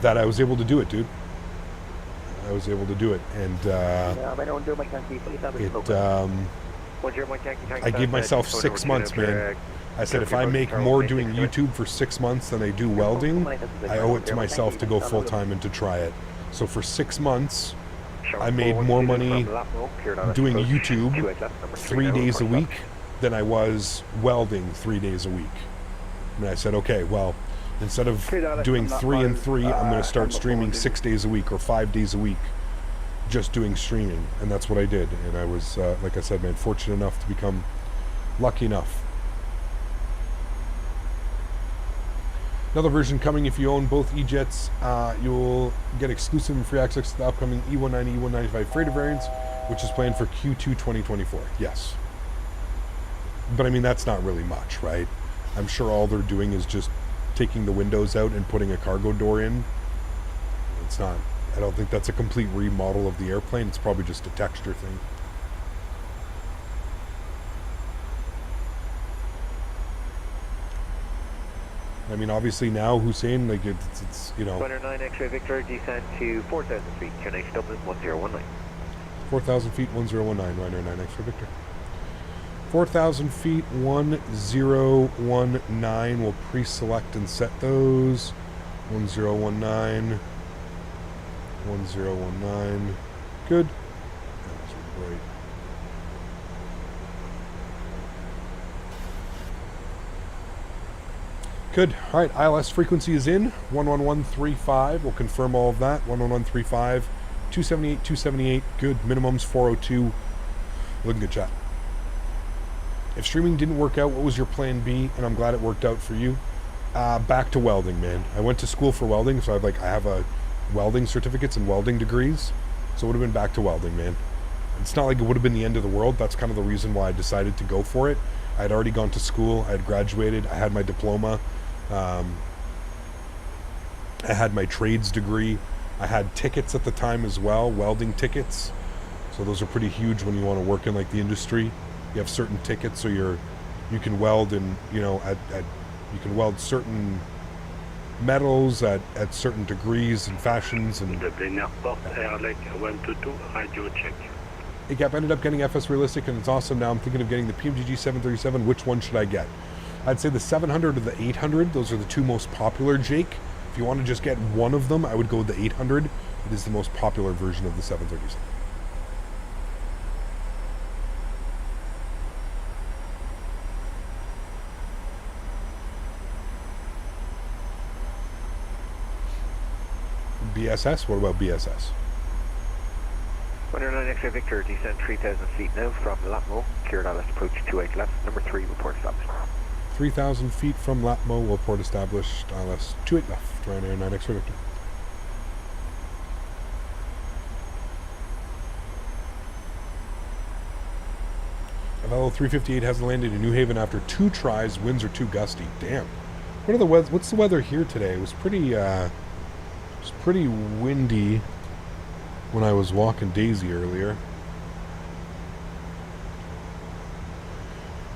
that I was able to do it, dude. I was able to do it, and I gave myself 6 months, man. I said, if I make more doing YouTube for 6 months than I do welding, I owe it to myself to go full-time and to try it. So for 6 months, I made more money doing YouTube 3 days a week than I was welding 3 days a week. And I said, okay, well, instead of doing 3 and 3, I'm going to start streaming 6 days a week or 5 days a week, just doing streaming. And that's what I did. And I was, like I said, man, fortunate enough to become lucky enough. Another version coming. If you own both E-Jets, you'll get exclusive and free access to the upcoming E190, E195 freighter variants, which is planned for Q2 2024. Yes. But I mean, that's not really much, right? I'm sure all they're doing is just taking the windows out and putting a cargo door in. It's not, I don't think that's a complete remodel of the airplane. It's probably just a texture thing. I mean, obviously now Hussein, like it's you know. 109 X-ray Victor, descent to 4,000 feet, QNH Dublin 1019. 4,000 feet, 1019, Ryanair 9 X-ray Victor. 4,000 feet, 1019. We'll pre-select and set those. 1019. 1019. Good. That's right. Good. All right, ILS frequency is in. 11135. We'll confirm all of that. 11135. 278, 278. Good. Minimum's 402. Looking good, chat. If streaming didn't work out, what was your plan B? And I'm glad it worked out for you. Back to welding, man. I went to school for welding, so I have a welding certificates and welding degrees. So it would have been back to welding, man. It's not like it would have been the end of the world. That's kind of the reason why I decided to go for it. I had already gone to school. I had graduated. I had my diploma. I had my trades degree. I had tickets at the time as well, welding tickets. So those are pretty huge when you want to work in like the industry. You have certain tickets, so you can weld in, you know, you can weld certain metals at certain degrees and fashions. And ACAP ended up getting FS Realistic, and it's awesome. Now I'm thinking of getting the PMDG 737. Which one should I get? I'd say the 700 or the 800. Those are the two most popular, Jake. If you want to just get one of them, I would go with the 800. It is the most popular version of the 737. BSS? What about BSS? 109 X-ray Victor, descent 3,000 feet now from Latmo, cleared ILS approach 28 left, number 3, report established. 3,000 feet from Latmo, report established, ILS 28 left, Ryanair 9 X-ray Victor. Avelo 358 hasn't landed in New Haven after 2 tries, winds are too gusty. Damn. What's the weather here today? It was pretty windy when I was walking Daisy earlier.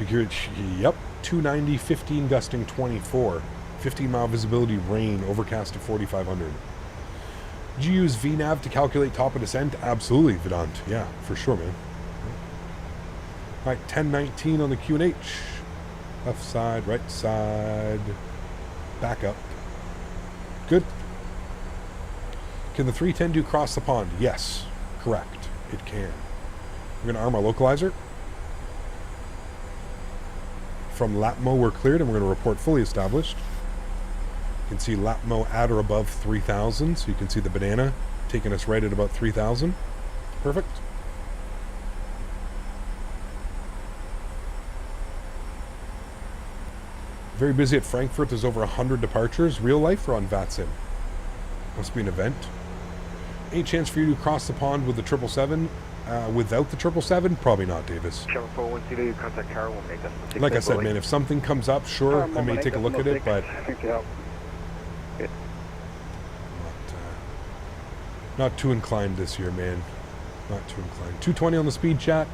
Yep, 290, 15 gusting 24. 15 mile visibility, rain, overcast to 4,500. Did you use VNAV to calculate top of descent? Absolutely, Vedant. Yeah, for sure, man. All right, 1019 on the QNH. Left side, right side. Back up. Good. Can the 310 do cross the pond? Yes, correct. It can. We're going to arm our localizer. From Latmo, we're cleared, and we're going to report fully established. You can see Latmo at or above 3,000, so you can see the banana taking us right at about 3,000. Perfect. Very busy at Frankfurt. There's over 100 departures. Real life or on VATSIM? Must be an event. Any chance for you to cross the pond with the 777? Without the 777? Probably not, Davis. Contact Karl, we'll make us. Like I said, man, if something comes up, sure, I may take a look at it, but not too inclined this year, man. Not too inclined. 220 on the speed chat.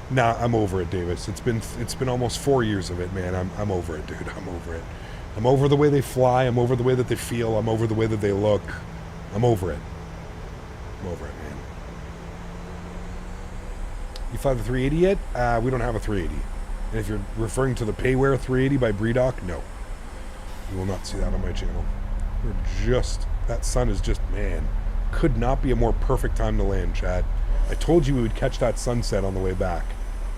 Nah, I'm over it, Davis. It's been almost 4 years of it, man. I'm over it, dude. I'm over it. I'm over the way they fly. I'm over the way that they feel. I'm over the way that they look. I'm over it. I'm over it, man. You fly the 380 yet? We don't have a 380. And if you're referring to the Payware 380 by Breedoc, no. You will not see that on my channel. That sun is just, man, could not be a more perfect time to land, Chad. I told you we would catch that sunset on the way back.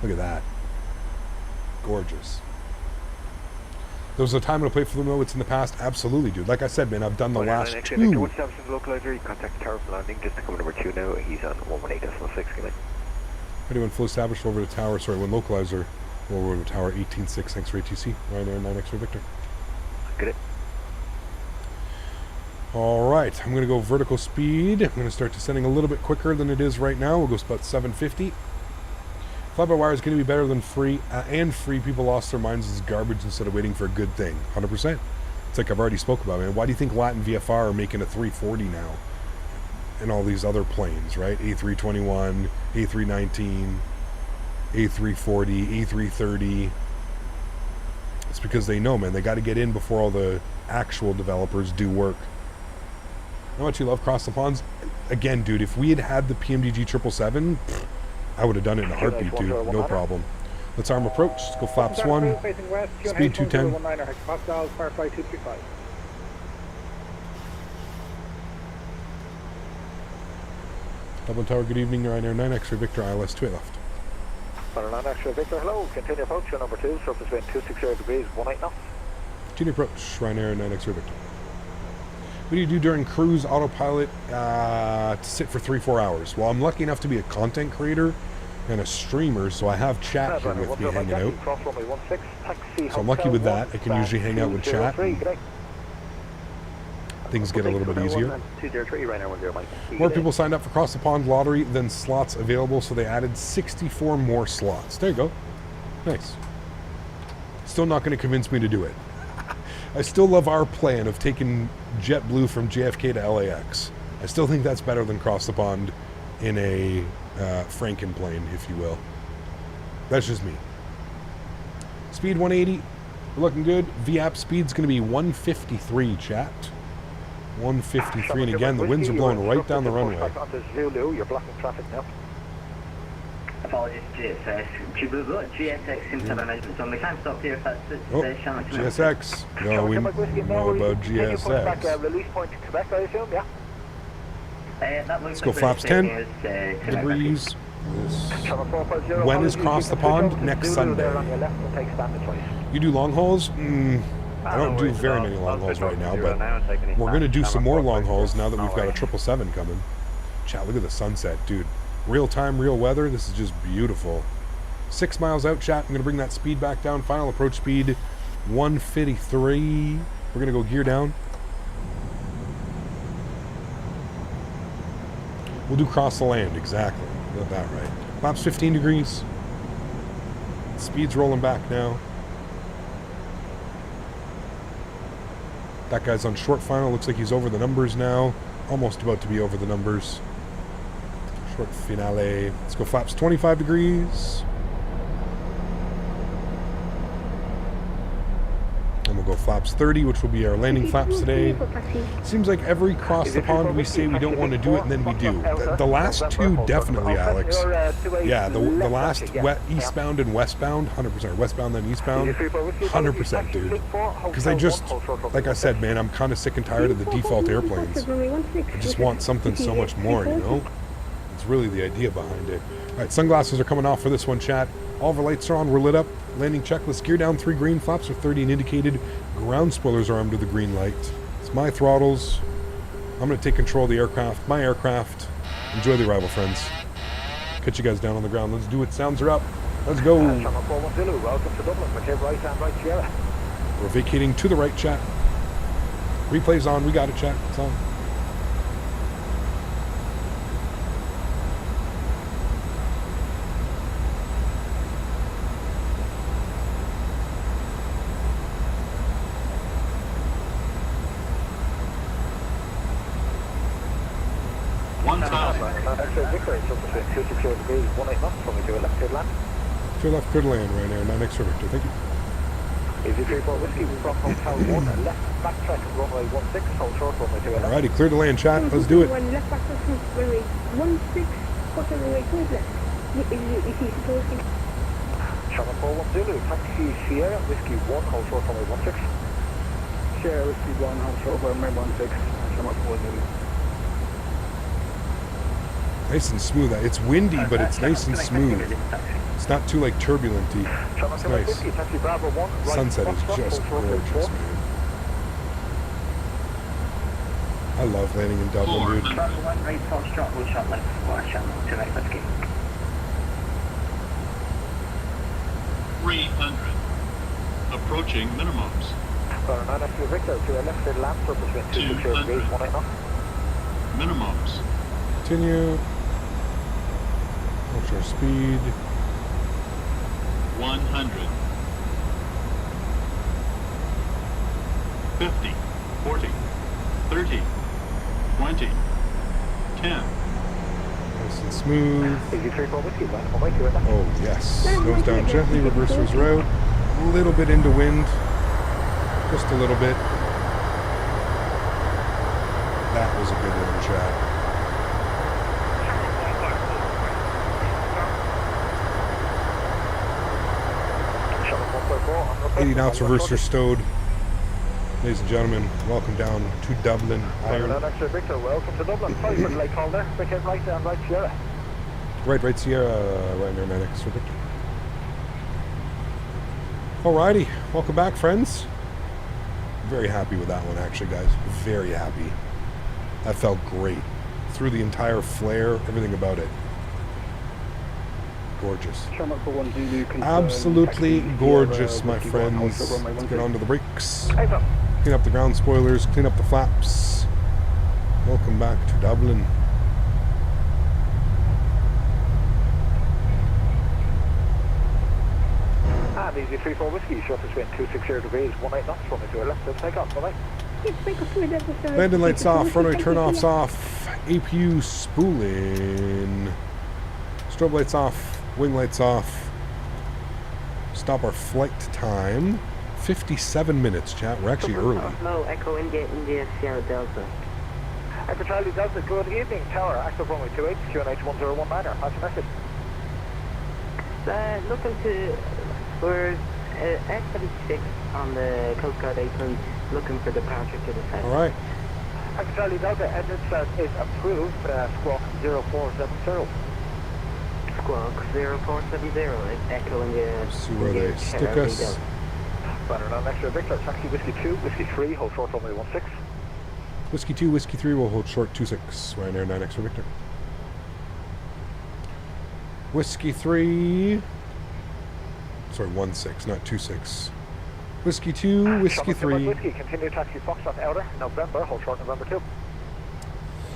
Look at that. Gorgeous. There was a time and a place for them, though. It's in the past. Absolutely, dude. Like I said, man, I've done the last two. Localizer, you contact Tower for landing. Just to come number 2 now. He's on 118.6. Good night. Ready when flow established over to tower. Sorry, when localizer over to tower 18.6. Thanks for ATC. Ryanair 9 X-ray Victor. Get it. All right, I'm going to go vertical speed. I'm going to start descending a little bit quicker than it is right now. We'll go about 750. Fly-by-wire is going to be better than free, and free people lost their minds as garbage instead of waiting for a good thing. 100%. It's like I've already spoke about, man. Why do you think Latin VFR are making a 340 now? And all these other planes, right? A321, A319. A340, A330. It's because they know, man, they got to get in before all the actual developers do work. How much you love Cross the Ponds? Again, dude, if we had had the PMDG 777, I would have done it in a heartbeat, dude. No problem. Let's arm approach. Let's go flaps 1. Speed 210. Dublin Tower, good evening. Ryanair 9 X-ray Victor, ILS 2 left. Ryanair 9 X-ray Victor, hello. Continue approach, your number 2, surface wind 260 degrees, 18 knots. Continue approach, Ryanair 9 X-ray Victor. What do you do during cruise autopilot to sit for 3-4 hours? Well, I'm lucky enough to be a content creator and a streamer, so I have chat here with me hanging out. So I'm lucky with that. I can usually hang out with chat. Things get a little bit easier. More people signed up for Cross the Pond lottery than slots available, so they added 64 more slots. There you go. Nice. Still not going to convince me to do it. I still love our plan of taking JetBlue from JFK to LAX. I still think that's better than Cross the Pond in a Frankenplane, if you will. That's just me. Speed 180. We're looking good. VAP speed's going to be 153, chat. 153, and again, the winds are blowing right down the runway. You're blocking traffic now. Apologies, GSX. GSX seems to have a measurement on the time stop here. Oh, GSX. No, we know about GSX. Release point to Quebec, I assume, yeah? Let's go flaps 10 degrees. When is Cross the Pond? Next Sunday. You do long hauls? I don't do very many long hauls right now, but we're going to do some more long hauls now that we've got a 777 coming. Chat, look at the sunset, dude. Real time, real weather. This is just beautiful. 6 miles out, chat. I'm going to bring that speed back down. Final approach speed 153. We're going to go gear down. We'll do cross the land, exactly. Got that right. Flaps 15 degrees. Speed's rolling back now. That guy's on short final. Looks like he's over the numbers now. Almost about to be over the numbers. Short finale. Let's go flaps 25 degrees. And we'll go flaps 30, which will be our landing flaps today. Seems like every cross the pond we say we don't want to do it, and then we do. The last two definitely, Alex. Yeah, the last eastbound and westbound, 100%. Westbound then eastbound, 100%, dude. Because I just, like I said, man, I'm kind of sick and tired of the default airplanes. I just want something so much more, you know? It's really the idea behind it. All right, sunglasses are coming off for this one, chat. All of our lights are on. We're lit up. Landing checklist. Gear down 3 green. Flaps are 30 and indicated. Ground spoilers are under the green light. It's my throttles. I'm going to take control of the aircraft. My aircraft. Enjoy the arrival, friends. Catch you guys down on the ground. Let's do it. Sounds are up. Let's go. Welcome to Dublin. McCabe right and right Sierra. We're vacating to the right, chat. Replay's on. We got it, chat. It's on. To your left, clear to land, Ryanair 9 X-ray Victor. Thank you. Easy 34 Whiskey from Hotel 1, left backtrack runway 16, hold short runway 2. Alrighty, clear to land, chat. Let's do it. Left backtrack runway 16, hold runway 2 left. If he's supposed to. Channel 41 Zulu, taxi Sierra, Whiskey 1, hold short runway 16. Sierra, Whiskey 1, hold short runway 16, Channel 4 Zulu. Nice and smooth. It's windy, but it's nice and smooth. It's not too like turbulent-y. It's nice. Sunset is just gorgeous, man. I love landing in Dublin, dude. 300. Approaching minimums. 200. Minimums. Continue. Watch our speed. 100. 50. 40. 30. 20. 10. Nice and smooth. Easy 3-4 whiskey, line up on way to it. Oh, yes. Nose down gently, reversers road. A little bit into wind. Just a little bit. That was a good one, Chad. 80 knots, reverser stowed. Ladies and gentlemen, welcome down to Dublin, Ireland. Victor, welcome to Dublin. Sorry for the late call there. Pick it right and right Sierra. Right Sierra, Ryanair 9X for Victor. Alrighty, welcome back, friends. Very happy with that one, actually, guys. Very happy. That felt great. Through the entire flare, everything about it. Gorgeous. Absolutely gorgeous, my friends. Let's get on to the brakes. Clean up the ground spoilers, clean up the flaps. Welcome back to Dublin. And easy 3-4 whiskey, shortest wind 260 degrees, 18 knots from it to your left. Let's take off, bye-bye. Landing lights off, runway turn-offs off, APU spooling. Strobe lights off, wing lights off. Stop our flight time. 57 minutes, chat. We're actually early. No, Echo India, Sierra Delta. Echo Charlie Delta, good evening. Tower, active runway 28, QNH 1019er. Pass your message. Looking to, we're S76 on the Coast Guard apron, looking for departure to the south. Alright. Echo Charlie Delta, engine start is approved, squawk 0470. Squawk 0470, Echo India. See where they stick us. Runner on extra Victor, taxi whiskey 2, whiskey 3, hold short runway 16. Whiskey 2, whiskey 3 will hold short 26. Ryanair 9X for Victor. Whiskey 3. Sorry, 16, not 26. Whiskey 2, whiskey 3. Whiskey, continue taxi Foxtrot outer, November, hold short November 2.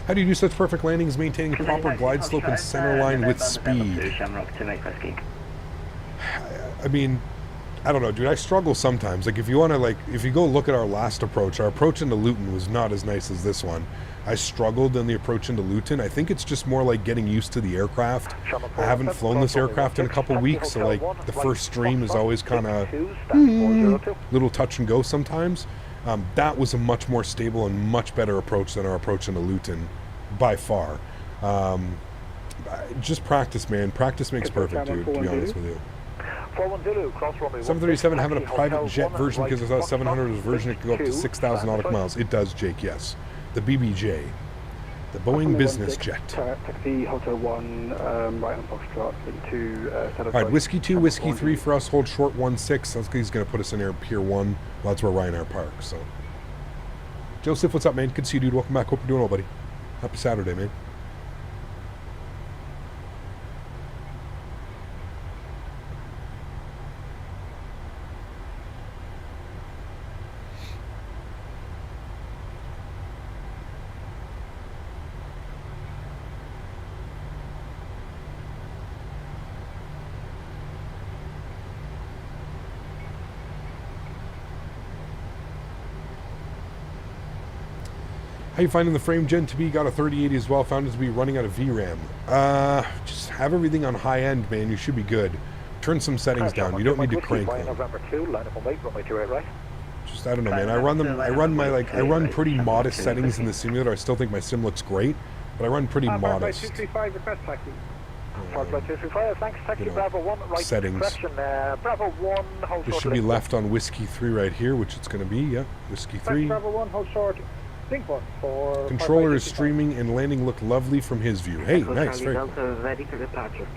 How do you do such perfect landings, maintaining proper glide slope and center line with speed? I mean, I don't know, dude. I struggle sometimes. Like, if you want to, like, if you go look at our last approach, our approach into Luton was not as nice as this one. I struggled in the approach into Luton. I think it's just more like getting used to the aircraft. I haven't flown this aircraft in a couple weeks, so like the first stream is always kind of little touch and go sometimes. That was a much more stable and much better approach than our approach into Luton, by far. Just practice, man. Practice makes perfect, dude, to be honest with you. 737 having a private jet version because I thought 700 was a version it could go up to 6,000 nautical miles. It does, Jake, yes. The BBJ. The Boeing business jet. Taxi Hotel 1, right on Foxtrot, into Alright, whiskey 2, whiskey 3 for us, hold short 16. That's he's going to put us in there, Pier 1. Well, that's where Ryanair parks, so. Joseph, what's up, man? Good to see you, dude. Welcome back. Hope you're doing well, buddy. Happy Saturday, man. How you finding the frame gen to be? Got a 3080 as well. Found it to be running out of VRAM. Just have everything on high end, man. You should be good. Turn some settings down. You don't need to crank them. Just I don't know, man. I run pretty modest settings in the simulator. I still think my sim looks great, but I run pretty modest. 235 request taxi. Settings. Bravo 1, hold This should be left on whiskey 3 right here, which it's going to be. Yeah, whiskey 3. Bravo 1, hold short. Controller is streaming and landing look lovely from his view. Hey, nice. Very cool. Delta ready for departure.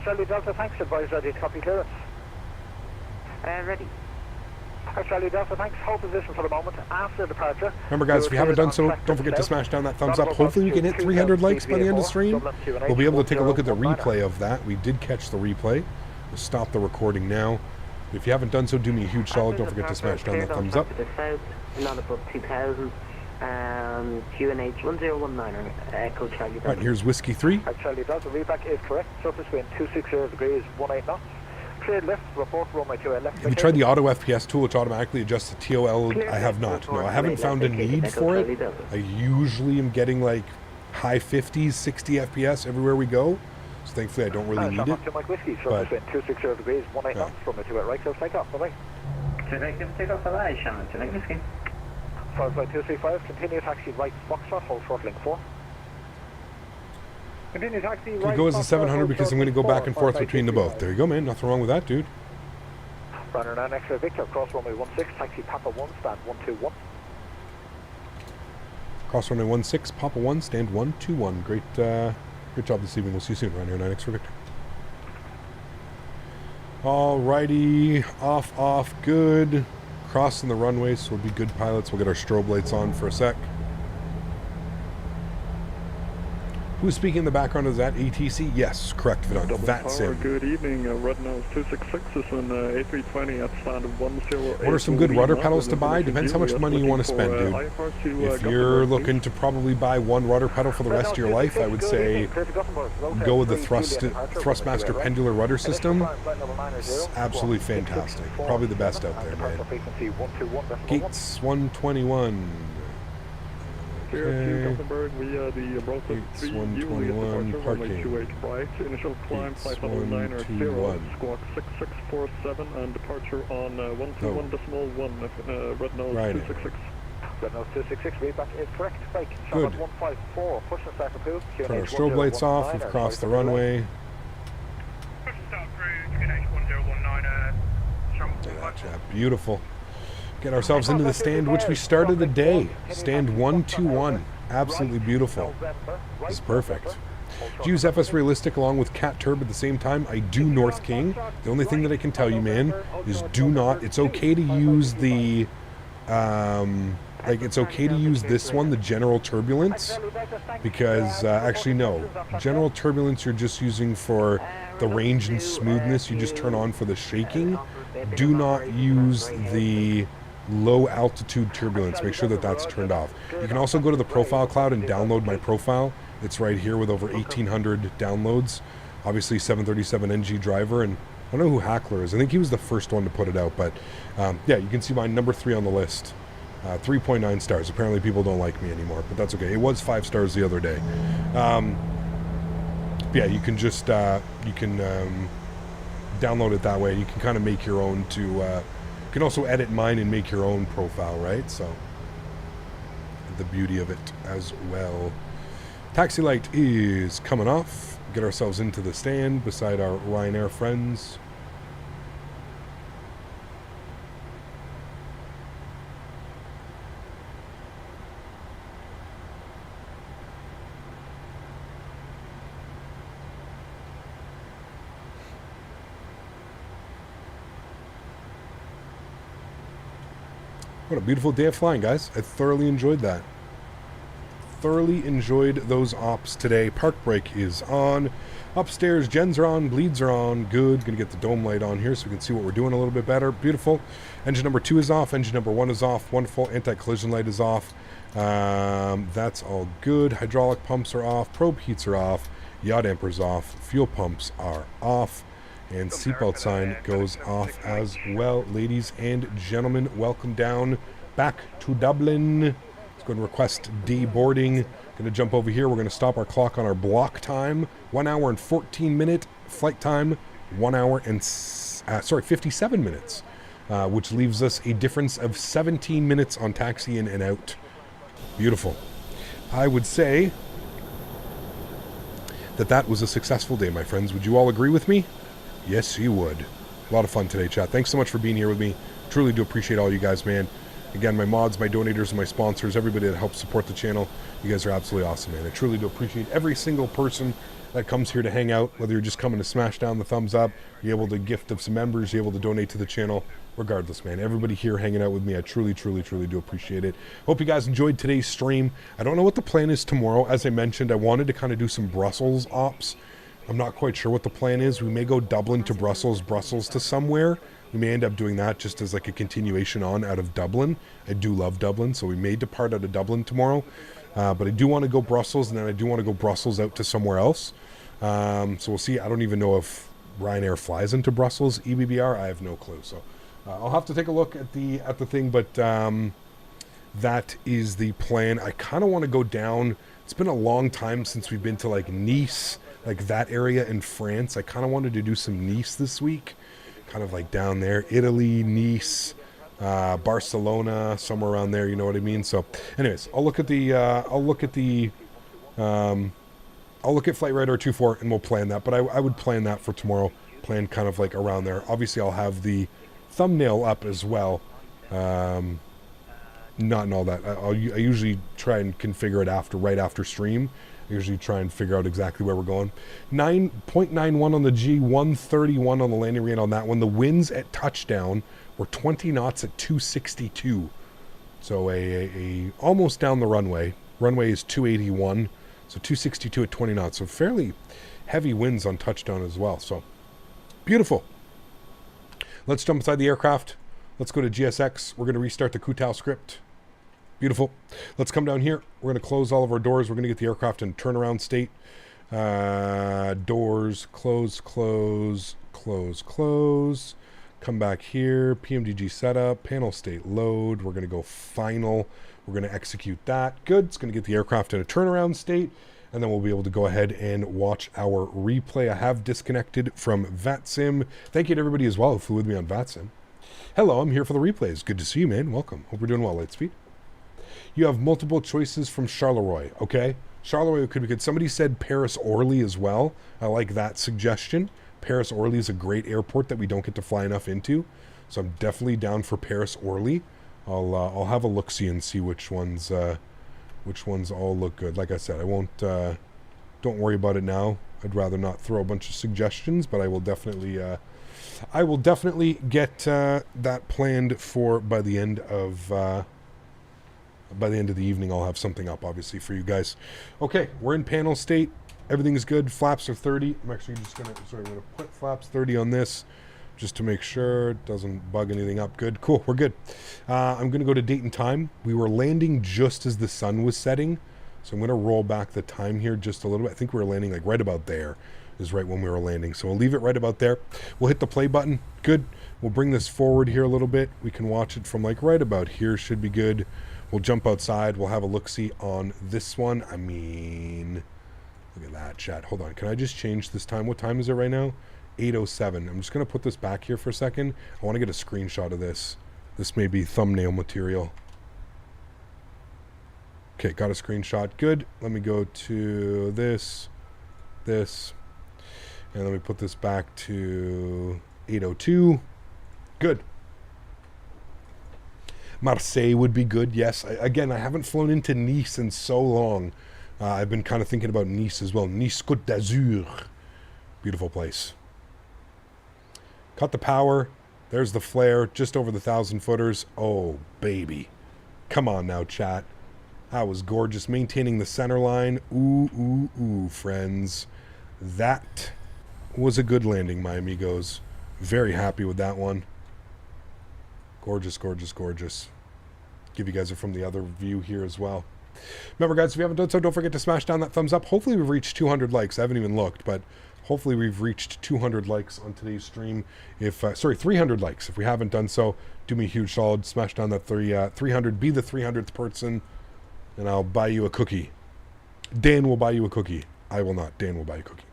Charlie Delta, thanks. Advise ready to copy clearance. Ready. Charlie Delta, thanks. Hold position for the moment. After departure. Remember, guys, if you haven't done so, don't forget to smash down that thumbs up. Hopefully we can hit 300 likes by the end of the stream. We'll be able to take a look at the replay of that. We did catch the replay. We'll stop the recording now. If you haven't done so, do me a huge solid. Don't forget to smash down that thumbs up. Not above 2,000. QNH 1019er, Echo Charlie Delta. Right, here's whiskey 3. Charlie Delta, readback is correct. Surface wind 260 degrees, 18 knots. Cleared left, report runway 2 left. Have you tried the auto FPS tool which automatically adjusts the TOL? I have not. No, I haven't found a need for it. I usually am getting like high 50s, 60 FPS everywhere we go. So thankfully I don't really need it. Mike Whiskey, surface wind 260 degrees, 18 knots from the 28 right, so take off, bye-bye. Take off, bye-bye, Shannon, to Mike Whiskey. Flight 235, continue taxi right, Foxtrot, hold throttling 4. Continue taxi right. Can we go as a 700 because I'm going to go back and forth between the both. There you go, man. Nothing wrong with that, dude. Runner 9 X-ray Victor, cross runway 16, taxi Papa 1, stand 121. Cross runway 16, Papa 1, stand 121. Great job this evening. We'll see you soon. Ryanair 9 X-ray Victor. Alrighty, off, good. Crossing the runway, so we'll be good pilots. We'll get our strobe lights on for a sec. Who's speaking in the background? Is that ATC? Yes, correct, Vidant. That's him. Good evening. Red Nose 266 is an A320 at stand of 108. What are some good rudder pedals to buy? Depends how much money you want to spend, dude. If you're looking to probably buy one rudder pedal for the rest of your life, I would say go with the Thrustmaster pendular rudder system. It's absolutely fantastic. Probably the best out there, man. Gates 121. Okay. Gothenburg via the Broker 3 121 parking. 28 right, initial climb flight level 9 squawk 6647 and departure on 121.1 Red Nose 266. Red Nose 266, read back is correct. Fake. Good. 154, push and start approved. Turn our strobe lights off, we've crossed the runway. Beautiful. Get ourselves into the stand, which we started the day. Stand 121. Absolutely beautiful. This is perfect. Do you use FS Realistic along with Cat Turb at the same time? I do North King. The only thing that I can tell you, man, is do not. It's okay to use the it's okay to use this one, the General Turbulence, because actually no, General Turbulence you're just using for the range and smoothness. You just turn on for the shaking. Do not use the low altitude turbulence. Make sure that that's turned off. You can also go to the profile cloud and download my profile. It's right here with over 1,800 downloads. Obviously 737 NG driver, and I don't know who Hackler is. I think he was the first one to put it out, but yeah, you can see my number 3 on the list. 3.9 stars. Apparently people don't like me anymore, but that's okay. It was 5 stars the other day. Yeah, you can just download it that way. You can kind of make your own to you can also edit mine and make your own profile, right? So the beauty of it as well. Taxi light is coming off. Get ourselves into the stand beside our Ryanair friends. What a beautiful day of flying, guys. I thoroughly enjoyed that. Thoroughly enjoyed those ops today. Park brake is on. Upstairs, gens are on, bleeds are on. Good. Gonna get the dome light on here so we can see what we're doing a little bit better. Beautiful. Engine number 2 is off. Engine number 1 is off. Wonderful. Anti-collision light is off. That's all good. Hydraulic pumps are off. Probe heats are off. Yaw dampers off. Fuel pumps are off. And seatbelt sign goes off as well. Ladies and gentlemen, welcome down back to Dublin. Let's go and request deboarding. Going to jump over here. We're going to stop our clock on our block time. 1 hour and 14 minute flight time. 1 hour and 57 minutes, which leaves us a difference of 17 minutes on taxi in and out. Beautiful. I would say that was a successful day, my friends. Would you all agree with me? Yes, you would. A lot of fun today, chat. Thanks so much for being here with me. Truly do appreciate all you guys, man. Again, my mods, my donators, and my sponsors, everybody that helps support the channel. You guys are absolutely awesome, man. I truly do appreciate every single person that comes here to hang out, whether you're just coming to smash down the thumbs up, you're able to gift of some members, you're able to donate to the channel. Regardless, man, everybody here hanging out with me, I truly do appreciate it. Hope you guys enjoyed today's stream. I don't know what the plan is tomorrow. As I mentioned, I wanted to kind of do some Brussels ops. I'm not quite sure what the plan is. We may go Dublin to Brussels, Brussels to somewhere. We may end up doing that just as like a continuation on out of Dublin. I do love Dublin, so we may depart out of Dublin tomorrow. But I do want to go Brussels, and then I do want to go Brussels out to somewhere else. So we'll see. I don't even know if Ryanair flies into Brussels, EBBR. I have no clue. So I'll have to take a look at the thing, but that is the plan. I kind of want to go down It's been a long time since we've been to like Nice, like that area in France. I kind of wanted to do some Nice this week, kind of like down there, Italy, Nice, Barcelona, somewhere around there. You know what I mean? So, anyways, I'll look at Flight Radar 24 and we'll plan that. But I would plan that for tomorrow. Plan kind of like around there. Obviously, I'll have the thumbnail up as well. Not in all that. I usually try and configure it right after stream. I usually try and figure out exactly where we're going. 9.91 on the G, 131 on the landing rate on that one. The winds at touchdown were 20 knots at 262. So a almost down the runway. Runway is 281, so 262 at 20 knots. So fairly heavy winds on touchdown as well. So beautiful. Let's jump inside the aircraft. Let's go to GSX. We're going to restart the Kutao script. Beautiful. Let's come down here. We're going to close all of our doors. We're going to get the aircraft in turnaround state. Doors, close, close, close, close. Come back here. PMDG setup. Panel state load. We're going to go final. We're going to execute that. Good. It's going to get the aircraft in a turnaround state. And then we'll be able to go ahead and watch our replay. I have disconnected from VATSIM. Thank you to everybody as well who flew with me on VATSIM. Hello, I'm here for the replays. Good to see you, man. Welcome. Hope we're doing well, Lightspeed. You have multiple choices from Charleroi, okay? Charleroi could be good. Somebody said Paris-Orly as well. I like that suggestion. Paris-Orly is a great airport that we don't get to fly enough into. So I'm definitely down for Paris-Orly. I'll have a look-see and see which ones all look good. Like I said, I won't, don't worry about it now. I'd rather not throw a bunch of suggestions, but I will definitely get that planned for by the end of the evening. I'll have something up, obviously, for you guys. Okay, we're in panel state. Everything's good. Flaps are 30. I'm actually just I'm going to put flaps 30 on this just to make sure it doesn't bug anything up. Good. Cool. We're good. I'm going to go to date and time. We were landing just as the sun was setting, so I'm going to roll back the time here just a little bit. I think we were landing like right about there is right when we were landing. So we'll leave it right about there. We'll hit the play button. Good. We'll bring this forward here a little bit. We can watch it from like right about here. Should be good. We'll jump outside. We'll have a look-see on this one. I mean, look at that, chat. Hold on. Can I just change this time? What time is it right now? 8:07. I'm just going to put this back here for a second. I want to get a screenshot of this. This may be thumbnail material. Okay, got a screenshot. Good. Let me go to this, and let me put this back to 8:02. Good. Marseille would be good, yes. Again, I haven't flown into Nice in so long. I've been kind of thinking about Nice as well. Nice Côte d'Azur. Beautiful place. Cut the power. There's the flare, just over the 1,000 footers. Oh, baby. Come on now, chat. That was gorgeous. Maintaining the center line. Ooh, ooh, ooh, friends. That was a good landing, my amigos. Very happy with that one. Gorgeous, gorgeous, gorgeous. Give you guys it from the other view here as well. Remember, guys, if you haven't done so, don't forget to smash down that thumbs up. Hopefully we've reached 200 likes. I haven't even looked, but hopefully we've reached 200 likes on today's stream. 300 likes. If we haven't done so, do me a huge solid. Smash down that 300. Be the 300th person, and I'll buy you a cookie. Dan will buy you a cookie. I will not. Dan will buy you a cookie.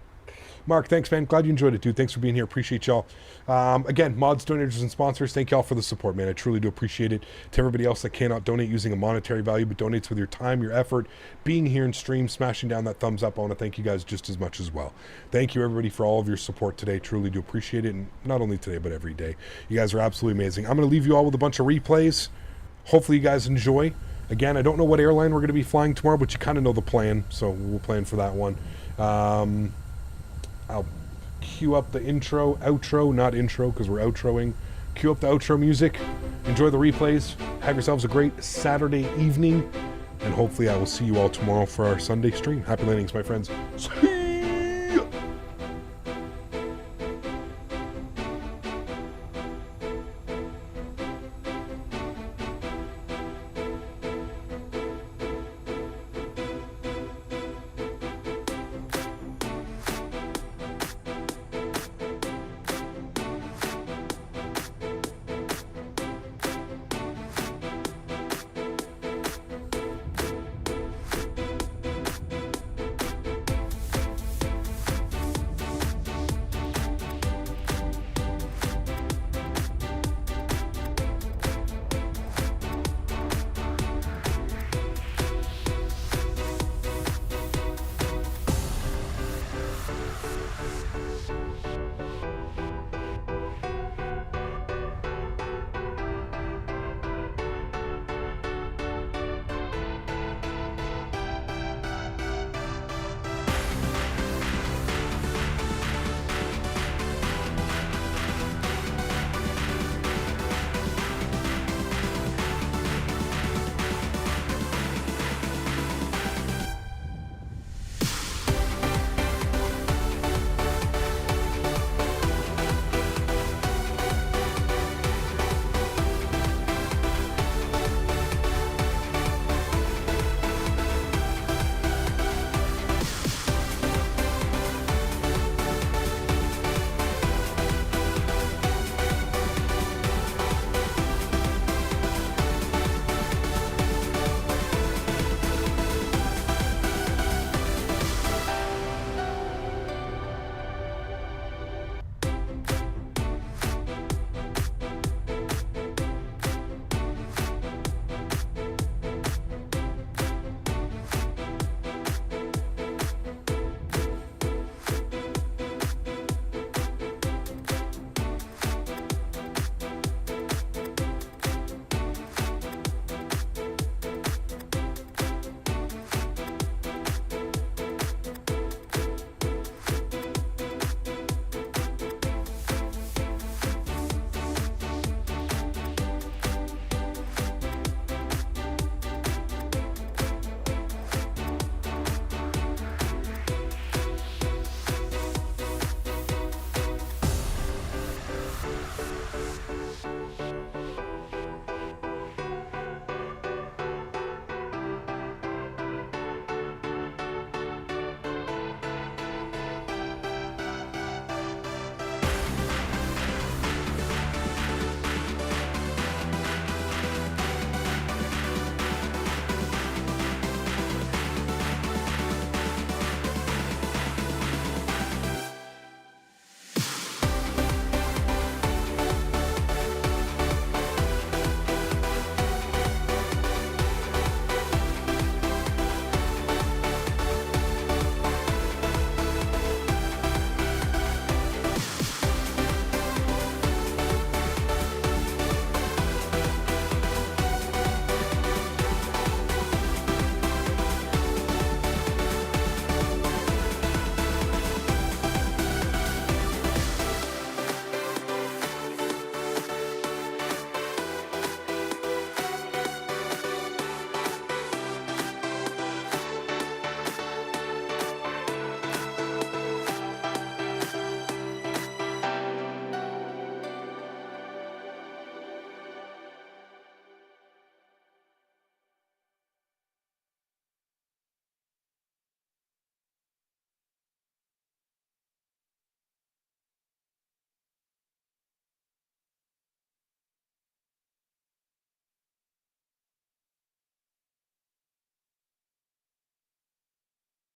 Mark, thanks, man. Glad you enjoyed it, dude. Thanks for being here. Appreciate y'all. Again, mods, donators, and sponsors, thank y'all for the support, man. I truly do appreciate it. To everybody else that cannot donate using a monetary value, but donates with your time, your effort, being here in stream, smashing down that thumbs up, I want to thank you guys just as much as well. Thank you, everybody, for all of your support today. Truly do appreciate it, and not only today, but every day. You guys are absolutely amazing. I'm going to leave you all with a bunch of replays. Hopefully you guys enjoy. Again, I don't know what airline we're going to be flying tomorrow, but you kind of know the plan, so we'll plan for that one. I'll cue up the outro, not intro, because we're outroing. Cue up the outro music. Enjoy the replays. Have yourselves a great Saturday evening. And hopefully I will see you all tomorrow for our Sunday stream. Happy landings, my friends. See ya.